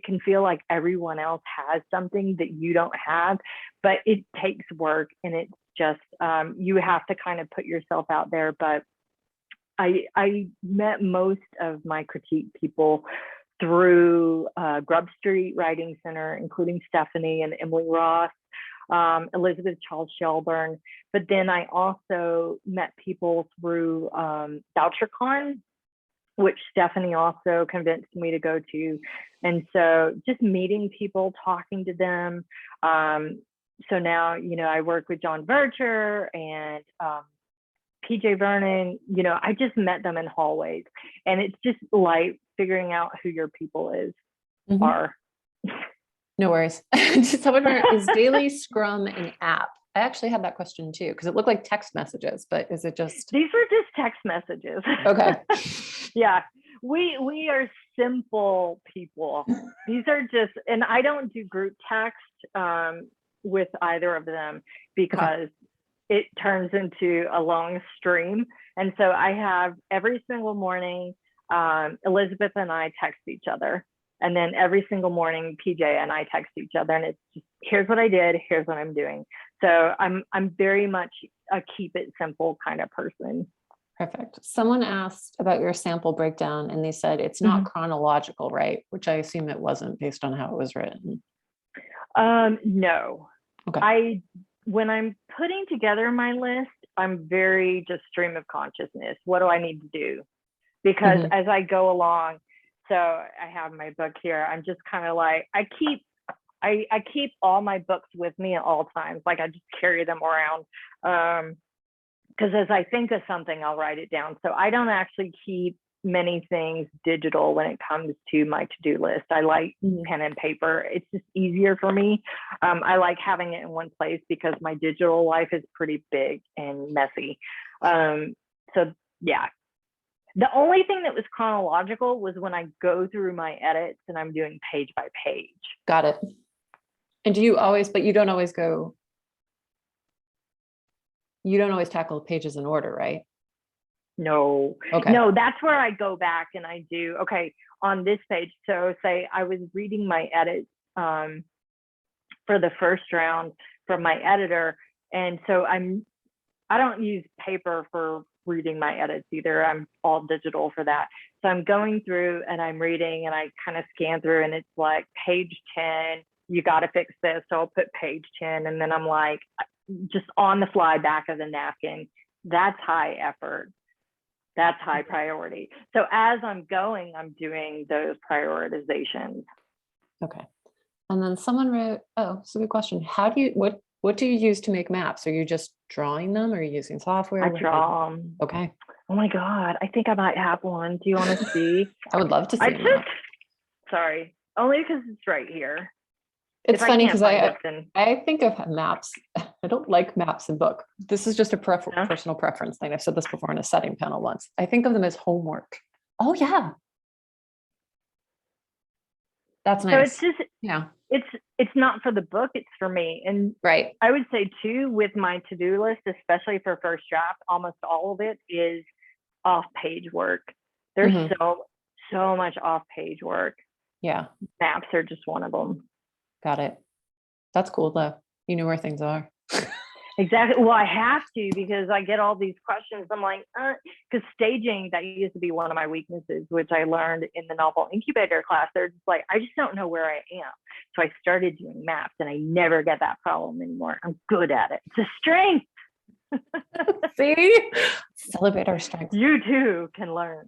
can feel like everyone else has something that you don't have, but it takes work, and it's just you have to kind of put yourself out there. But I met most of my critique people through Grub Street Writing Center, including Stephanie and Emily Ross, Elizabeth Charles Shelburne. But then I also met people through VoucherCon, which Stephanie also convinced me to go to. And so just meeting people, talking to them. So now, I work with John Vercher and PJ Vernon. I just met them in hallways, and it's just like figuring out who your people are. No worries. Someone is Daily Scrum an app? I actually had that question too, because it looked like text messages, but is it just? These were just text messages. Okay. Yeah, we are simple people. These are just, and I don't do group text with either of them, because it turns into a long stream. And so I have every single morning, Elizabeth and I text each other. And then every single morning, PJ and I text each other, and it's just, here's what I did, here's what I'm doing. So I'm very much a keep it simple kind of person. Perfect. Someone asked about your sample breakdown, and they said it's not chronological, right? Which I assume it wasn't based on how it was written. No. Okay. When I'm putting together my list, I'm very just stream of consciousness. What do I need to do? Because as I go along, so I have my book here. I'm just kind of like, I keep all my books with me at all times. Like I just carry them around. Because as I think of something, I'll write it down. So I don't actually keep many things digital when it comes to my to-do list. I like pen and paper. It's just easier for me. I like having it in one place because my digital life is pretty big and messy. So yeah. The only thing that was chronological was when I go through my edits and I'm doing page by page. Got it. And do you always, but you don't always tackle pages in order, right? No. Okay. No, that's where I go back and I do, okay, on this page. So say I was reading my edits for the first round from my editor. And so I don't use paper for reading my edits either. I'm all digital for that. So I'm going through and I'm reading and I kind of scan through and it's like page 10, you got to fix this. So I'll put page 10 and then I'm like, just on the fly back of the napkin. That's high effort. That's high priority. So as I'm going, I'm doing those prioritizations. Okay. And then someone wrote, oh, it's a good question. What do you use to make maps? Are you just drawing them or are you using software? I draw them. Okay. Oh my God, I think I might have one. Do you want to see? I would love to see I that. just, sorry, only because it's right here. It's If funny can't because find it, then I think of maps. I don't like maps in book. This is just a No? personal preference thing. I've said this before in a setting panel once. I think of them as homework. Oh yeah. That's So nice. it's just, Yeah. it's not for the book, it's for me. And Right. I would say too, with my to-do list, especially for first draft, almost all of it is off-page work. There's Mhm. so much off-page work. Yeah. Maps are just one of them. Got it. That's cool though. You know where things are. Exactly. Well, I have to because I get all these questions. I'm like, because staging, that used to be one of my weaknesses, which I learned in the novel incubator class. They're just like, I just don't know where I am. So I started doing maps and I never get that problem anymore. I'm good at it. It's a strength. See? Celebrate our strengths. You too can learn.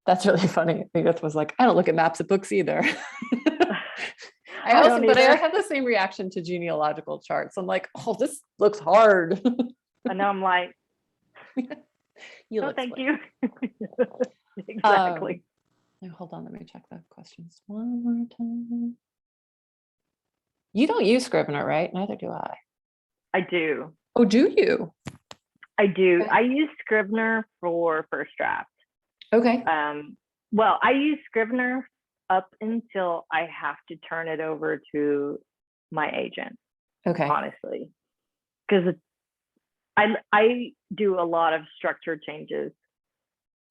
That's really funny. Edith was like, I don't look at maps of books either. I don't but I either. have the same reaction to genealogical charts. I'm like, oh, this looks hard. And I'm like, You no, look thank slick. you. Exactly. Now, hold on, let me check the questions one more time. You don't use Scrivener, right? Neither do I. I do. Oh, do you? I do. Okay. I use Scrivener for first draft. Okay. Well, I use Scrivener up until I have to turn it over to my agent, Okay. honestly, because I do a lot of structure changes.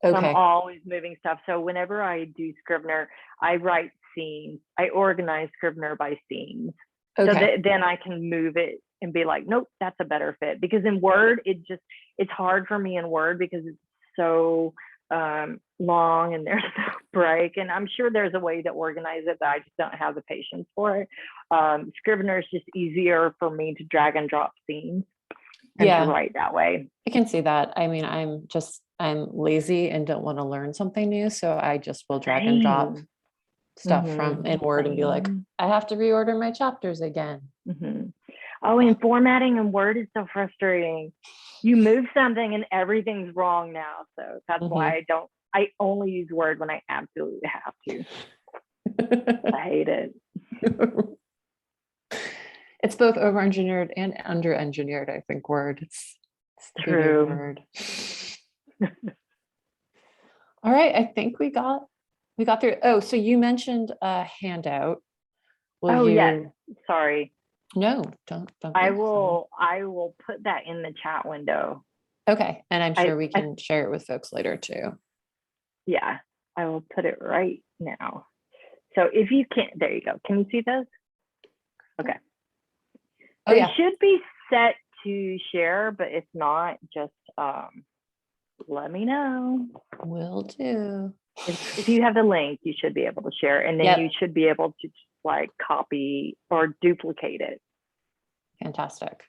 So I'm Okay. always moving stuff. So whenever I do Scrivener, I write scenes. I organize Scrivener by scenes. So Okay. then I can move it and be like, nope, that's a better fit. Because in Word, it's hard for me in Word because it's so long and there's no break. And I'm sure there's a way to organize it, but I just don't have the patience for it. Scrivener is just easier for me to drag and drop scenes and to write that way. I can see that. I mean, I'm lazy and don't want to learn something new. So I just will drag and drop stuff from in Word and be like, I have to reorder my chapters again. Oh, and formatting in Word is so frustrating. You move something and everything's wrong now. So that's why I only use Word when I absolutely have to. I hate it. It's both over-engineered and under-engineered, I think, Word. It's the beauty of True. Word. All right, I think we got through. Oh, so you mentioned a handout. Yes. Sorry. No, don't. I will put that in the chat window. Okay, and I'm sure we can share it with folks later too. Yeah, I will put it right now. So if you can't, there you go. Can you see those? Okay. Oh, they yeah. should be set to share, but if not, just let me know. Will do. If you have the link, you should be able to share, and then you should be able to like copy or duplicate it. Fantastic.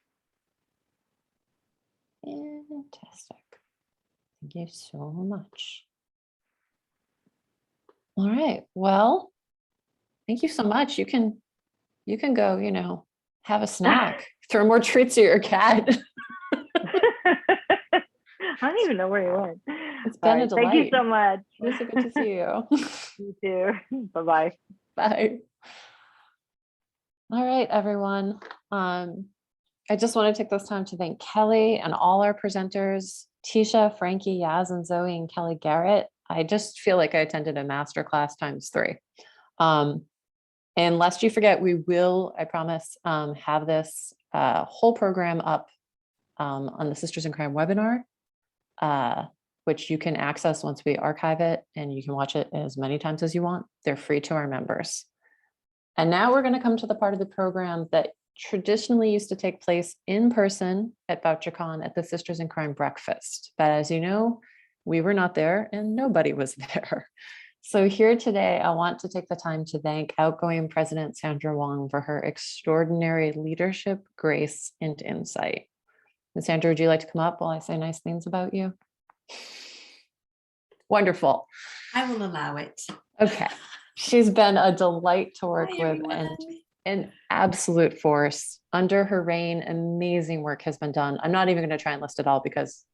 Fantastic. Thank you so much. All right. Well, thank you so much. You can go, have a snack, throw more treats at your cat. I don't even know where you went. It's been a delight. Thank you so much. It was so good to see you. You too. Bye-bye. Bye. All right, everyone. I just want to take this time to thank Kelly and all our presenters, Teisha, Frankie, Yaz, and Zoe, and Kelly Garrett. I just feel like I attended a masterclass ×3. And lest you forget, we will, I promise, have this whole program up on the Sisters in Crime webinar, which you can access once we archive it, and you can watch it as many times as you want. They're free to our members. And now we're going to come to the part of the program that traditionally used to take place in person at VoucherCon at the Sisters in Crime breakfast. But as you know, we were not there and nobody was there. So here today, I want to take the time to thank outgoing President Sandra Wong for her extraordinary leadership, grace, and insight. And Sandra, would you like to come up while I say nice things about you? Wonderful. I will allow it. Okay. She's been a delight to work Hi, with everyone. and an absolute force. Under her reign, amazing work has been done. I'm not even going to try and list it all because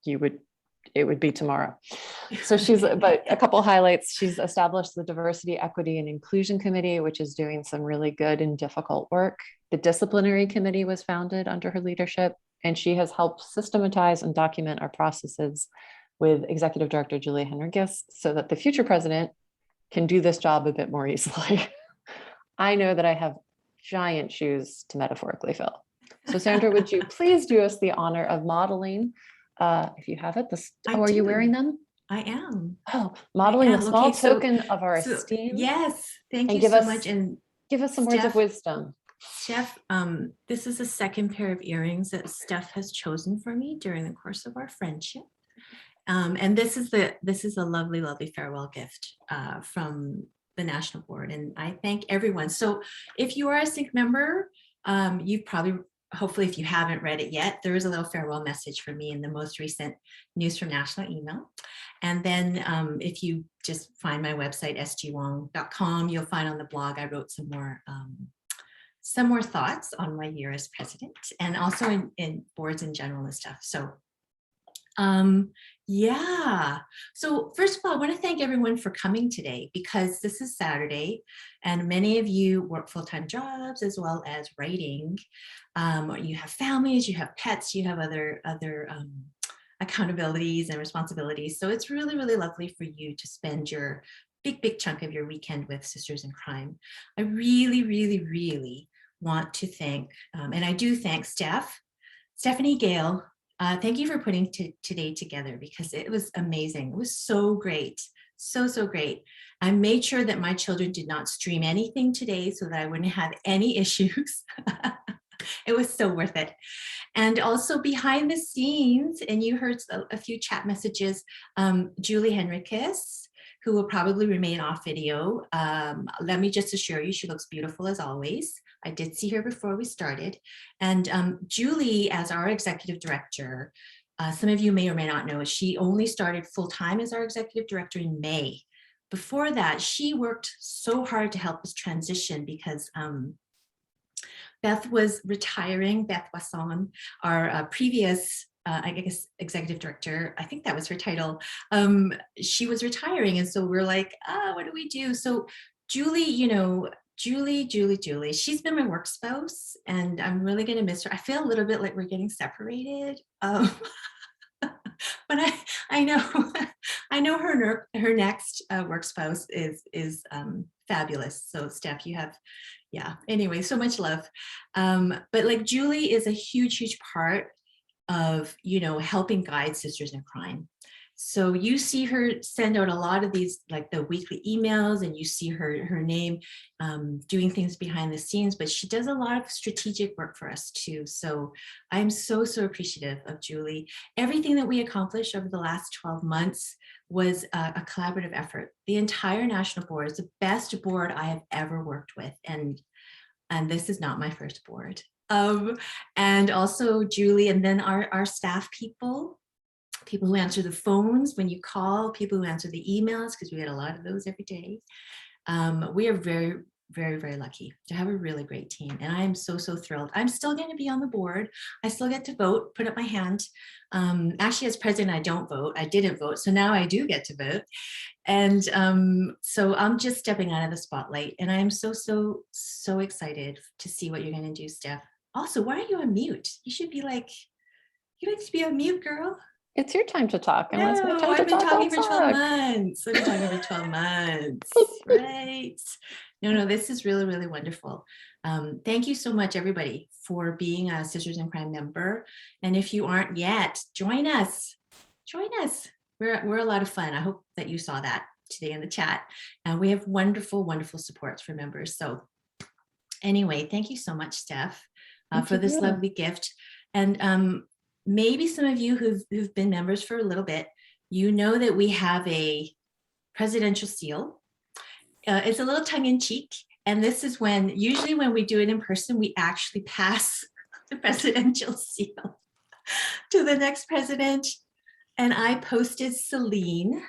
you would it would be tomorrow. So but a couple highlights. She's established the Diversity, Equity, and Inclusion Committee, which is doing some really good and difficult work. The Disciplinary Committee was founded under her leadership, and she has helped systematize and document our processes with Executive Director Julie Henriques so that the future president can do this job a bit more easily. I know that I have giant shoes to metaphorically fill. So Sandra, would you please do us the honor of modeling, if you have it, are you wearing them? I am. Oh, modeling a small Okay, so- token of our esteem. Yes, thank and you so much. And give us some words of Steph- wisdom. Steph, this is the second pair of earrings that Steph has chosen for me during the course of our friendship. And this is a lovely, lovely farewell gift from the National Board. And I thank everyone. So if you are a SYNC member, you've probably, hopefully if you haven't read it yet, there is a little farewell message from me in the most recent News from National email. And then if you just find my website, sgwong.com, you'll find on the blog, I wrote some more thoughts on my year as president, and also in boards in general and stuff. So yeah. So first of all, I want to thank everyone for coming today, because this is Saturday and many of you work full-time jobs as well as writing. You have families, you have pets, you have other accountabilities and responsibilities. So it's really, really lovely for you to spend your big chunk of your weekend with Sisters in Crime. I really, really, really want to thank, and I do thank Stephanie Gale. Thank you for putting today together, because it was amazing. It was so great. So great. I made sure that my children did not stream anything today so that I wouldn't have any issues. It was so worth it. And also behind the scenes, and you heard a few chat messages, Julie Henriques, who will probably remain off video. Let me just assure you, she looks beautiful as always. I did see her before we started. And Julie, as our executive director, some of you may or may not know, she only started full-time as our executive director in May. Before that, she worked so hard to help us transition, because Beth was retiring, Beth Wasson, our previous I guess executive director, I think that was her title. She was retiring, and so we're like, what do we do? So Julie, Julie, she's been my work spouse, and I'm really gonna miss her. I feel a little bit like we're getting separated, but I know her next work spouse is fabulous. So Steph, you have, yeah. Anyway, so much love. But like Julie is a huge part of, helping guide Sisters in Crime. So you see her send out a lot of these, like the weekly emails, and you see her name doing things behind the scenes, but she does a lot of strategic work for us too. So I'm so appreciative of Julie. Everything that we accomplished over the last 12 months was a collaborative effort. The entire National Board is the best board I have ever worked with. And this is not my first board. And also Julie, and then our staff people who answer the phones when you call, people who answer the emails, because we get a lot of those every day. We are very lucky to have a really great team. And I am so thrilled. I'm still going to be on the board. I still get to vote, put up my hand. Actually, as president, I don't vote. I didn't vote. So now I do get to vote. And so I'm just stepping out of the spotlight. And I'm so excited to see what you're going to do, Steph. Also, why are you on mute? You should be like, you like to be on mute, girl. It's your time to talk. And No, it's my time I've been talking for 12 talk. months. I've been talking for 12 months, right? No, this is really wonderful. Thank you so much, everybody, for being a Sisters in Crime member. And if you aren't yet, join us. We're a lot of fun. I hope that you saw that today in the chat. And we have wonderful supports for members. So anyway, thank you so much, Steph, for this lovely gift. And maybe some of you who've been members for a little bit, you know that we have a presidential seal. It's a little tongue-in-cheek, and this is usually when we do it in person, we actually pass the presidential seal to the next president. And I posted Celine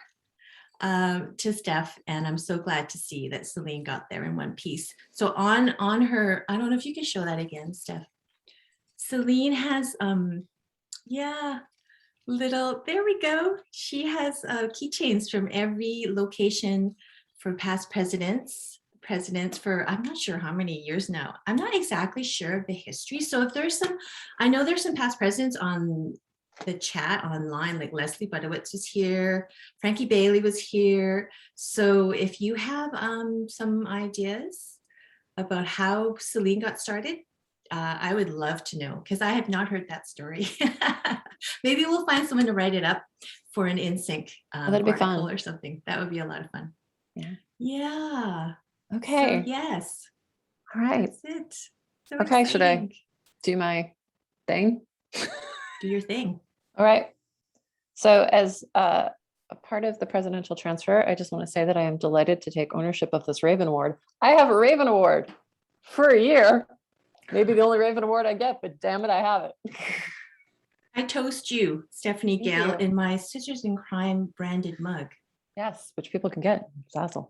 to Steph, and I'm so glad to see that Celine got there in one piece. So on her, I don't know if you can show that again, Steph. Celine has, there we go. She has keychains from every location for past presidents for, I'm not sure how many years now. I'm not exactly sure of the history. So if there's some, I know there's some past presidents on the chat online, like Leslie Budowitz was here, Frankie Bailey was here. So if you have some ideas about how Celine got started, I would love to know, because I have not heard that story. Maybe we'll find someone to write it up for an InSync that'd be article fun. or something. That would be a lot of fun. Yeah. Yeah. Okay. So yes. All right. That's it. So okay. exciting. Should I do my thing? Do your thing. All right. So as a part of the presidential transfer, I just want to say that I am delighted to take ownership of this Raven Award. I have a Raven Award for a year. Maybe the only Raven Award I get, but damn it, I have it. I toast you, Stephanie Thank Gale, you. in my Sisters in Crime branded mug. Yes, which people can get. It's awesome.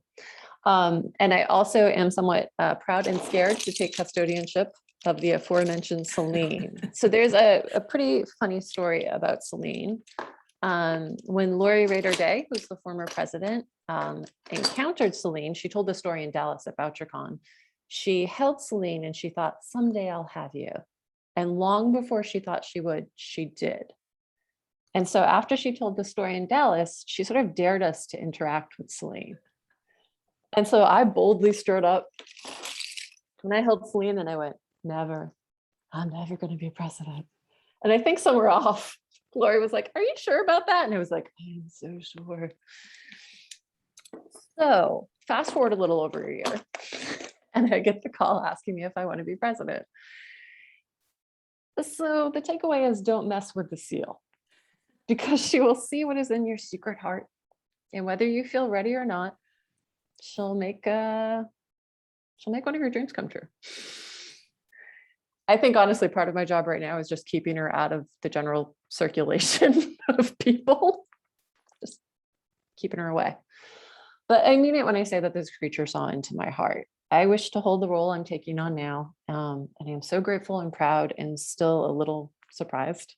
And I also am somewhat proud and scared to take custodianship of the aforementioned Celine. So there's a pretty funny story about Celine. When Lori Rader Day, who's the former president, encountered Celine, she told the story in Dallas at VoucherCon. She held Celine and she thought, someday I'll have you. And long before she thought she would, she did. And so after she told the story in Dallas, she sort of dared us to interact with Celine. And so I boldly stood up when I held Celine and I went, never, I'm never going to be president. And I think somewhere off, Lori was like, are you sure about that? And I was like, I'm so sure. So fast forward a little over a year and I get the call asking me if I want to be president. So the takeaway is don't mess with the seal, because she will see what is in your secret heart. And whether you feel ready or not, she'll make one of your dreams come true. I think honestly, part of my job right now is just keeping her out of the general circulation of people, just keeping her away. But I mean it when I say that this creature saw into my heart. I wish to hold the role I'm taking on now. And I am so grateful and proud and still a little surprised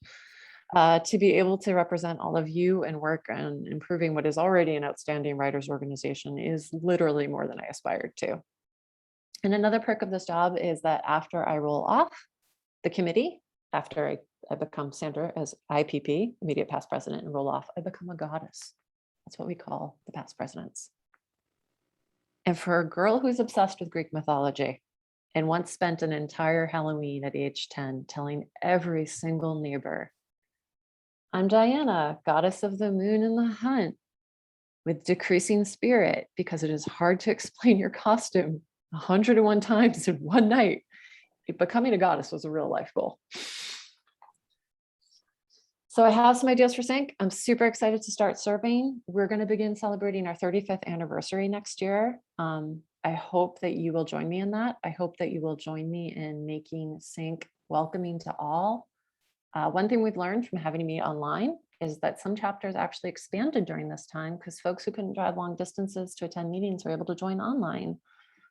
to be able to represent all of you and work on improving what is already an outstanding writers organization is literally more than I aspired to. And another perk of this job is that after I roll off the committee, after I become Sandra as IPP, immediate past president, and roll off, I become a goddess. That's what we call the past presidents. And for a girl who's obsessed with Greek mythology and once spent an entire Halloween at age 10 telling every single neighbor, I'm Diana, goddess of the moon and the hunt, with decreasing spirit, because it is hard to explain your costume 101 times in one night. Becoming a goddess was a real life goal. So I have some ideas for Sync. I'm super excited to start serving. We're going to begin celebrating our 35th anniversary next year. I hope that you will join me in that. I hope that you will join me in making Sync welcoming to all. One thing we've learned from having to meet online is that some chapters actually expanded during this time because folks who couldn't drive long distances to attend meetings were able to join online.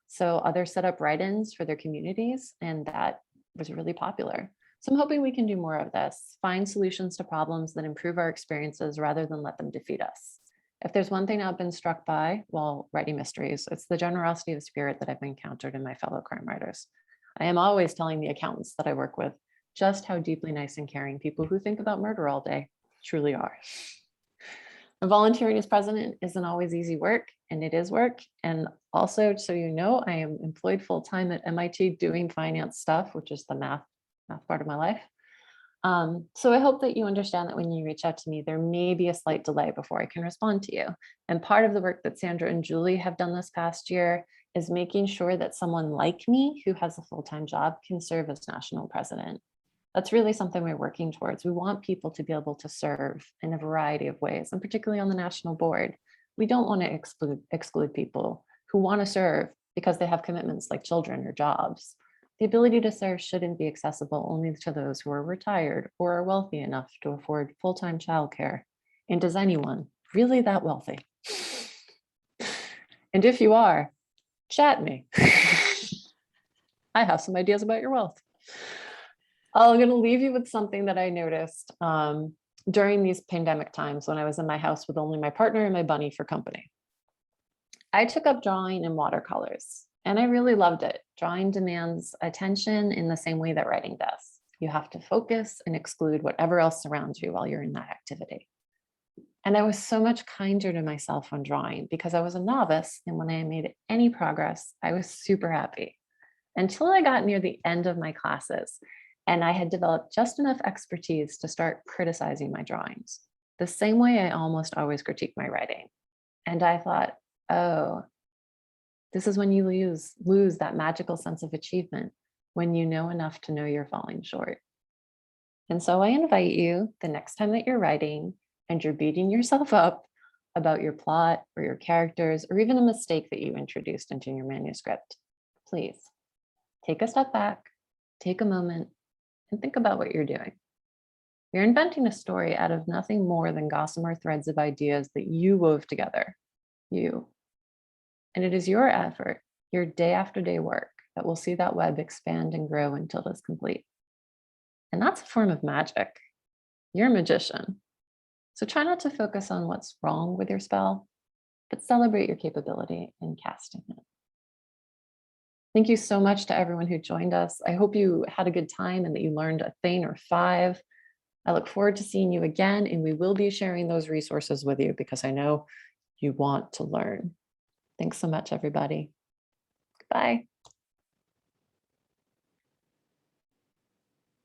So others set up write-ins for their communities, and that was really popular. So I'm hoping we can do more of this, find solutions to problems that improve our experiences rather than let them defeat us. If there's one thing I've been struck by while writing mysteries, it's the generosity of spirit that I've encountered in my fellow crime writers. I am always telling the accountants that I work with just how deeply nice and caring people who think about murder all day truly are. And volunteering as president isn't always easy work, and it is work. And also, so you know, I am employed full-time at MIT doing finance stuff, which is the math part of my life. So I hope that you understand that when you reach out to me, there may be a slight delay before I can respond to you. And part of the work that Sandra and Julie have done this past year is making sure that someone like me who has a full-time job can serve as national president. That's really something we're working towards. We want people to be able to serve in a variety of ways, and particularly on the national board. We don't want to exclude people who want to serve because they have commitments like children or jobs. The ability to serve shouldn't be accessible only to those who are retired or are wealthy enough to afford full-time childcare. And is anyone really that wealthy? And if you are, chat me. I have some ideas about your wealth. I'm going to leave you with something that I noticed during these pandemic times when I was in my house with only my partner and my bunny for company. I took up drawing in watercolors and I really loved it. Drawing demands attention in the same way that writing does. You have to focus and exclude whatever else surrounds you while you're in that activity. And I was so much kinder to myself when drawing because I was a novice, and when I made any progress, I was super happy. Until I got near the end of my classes and I had developed just enough expertise to start criticizing my drawings, the same way I almost always critique my writing. And I thought, oh, this is when you lose that magical sense of achievement, when you know enough to know you're falling short. And so I invite you, the next time that you're writing and you're beating yourself up about your plot or your characters, or even a mistake that you introduced into your manuscript, please take a step back, take a moment, and think about what you're doing. You're inventing a story out of nothing more than gossamer threads of ideas that you wove together, you. And it is your effort, your day after day work, that will see that web expand and grow until it is complete. And that's a form of magic. You're a magician. So try not to focus on what's wrong with your spell, but celebrate your capability in casting it. Thank you so much to everyone who joined us. I hope you had a good time and that you learned a thing or five. I look forward to seeing you again, and we will be sharing those resources with you because I know you want to learn. Thanks so much, everybody. Goodbye.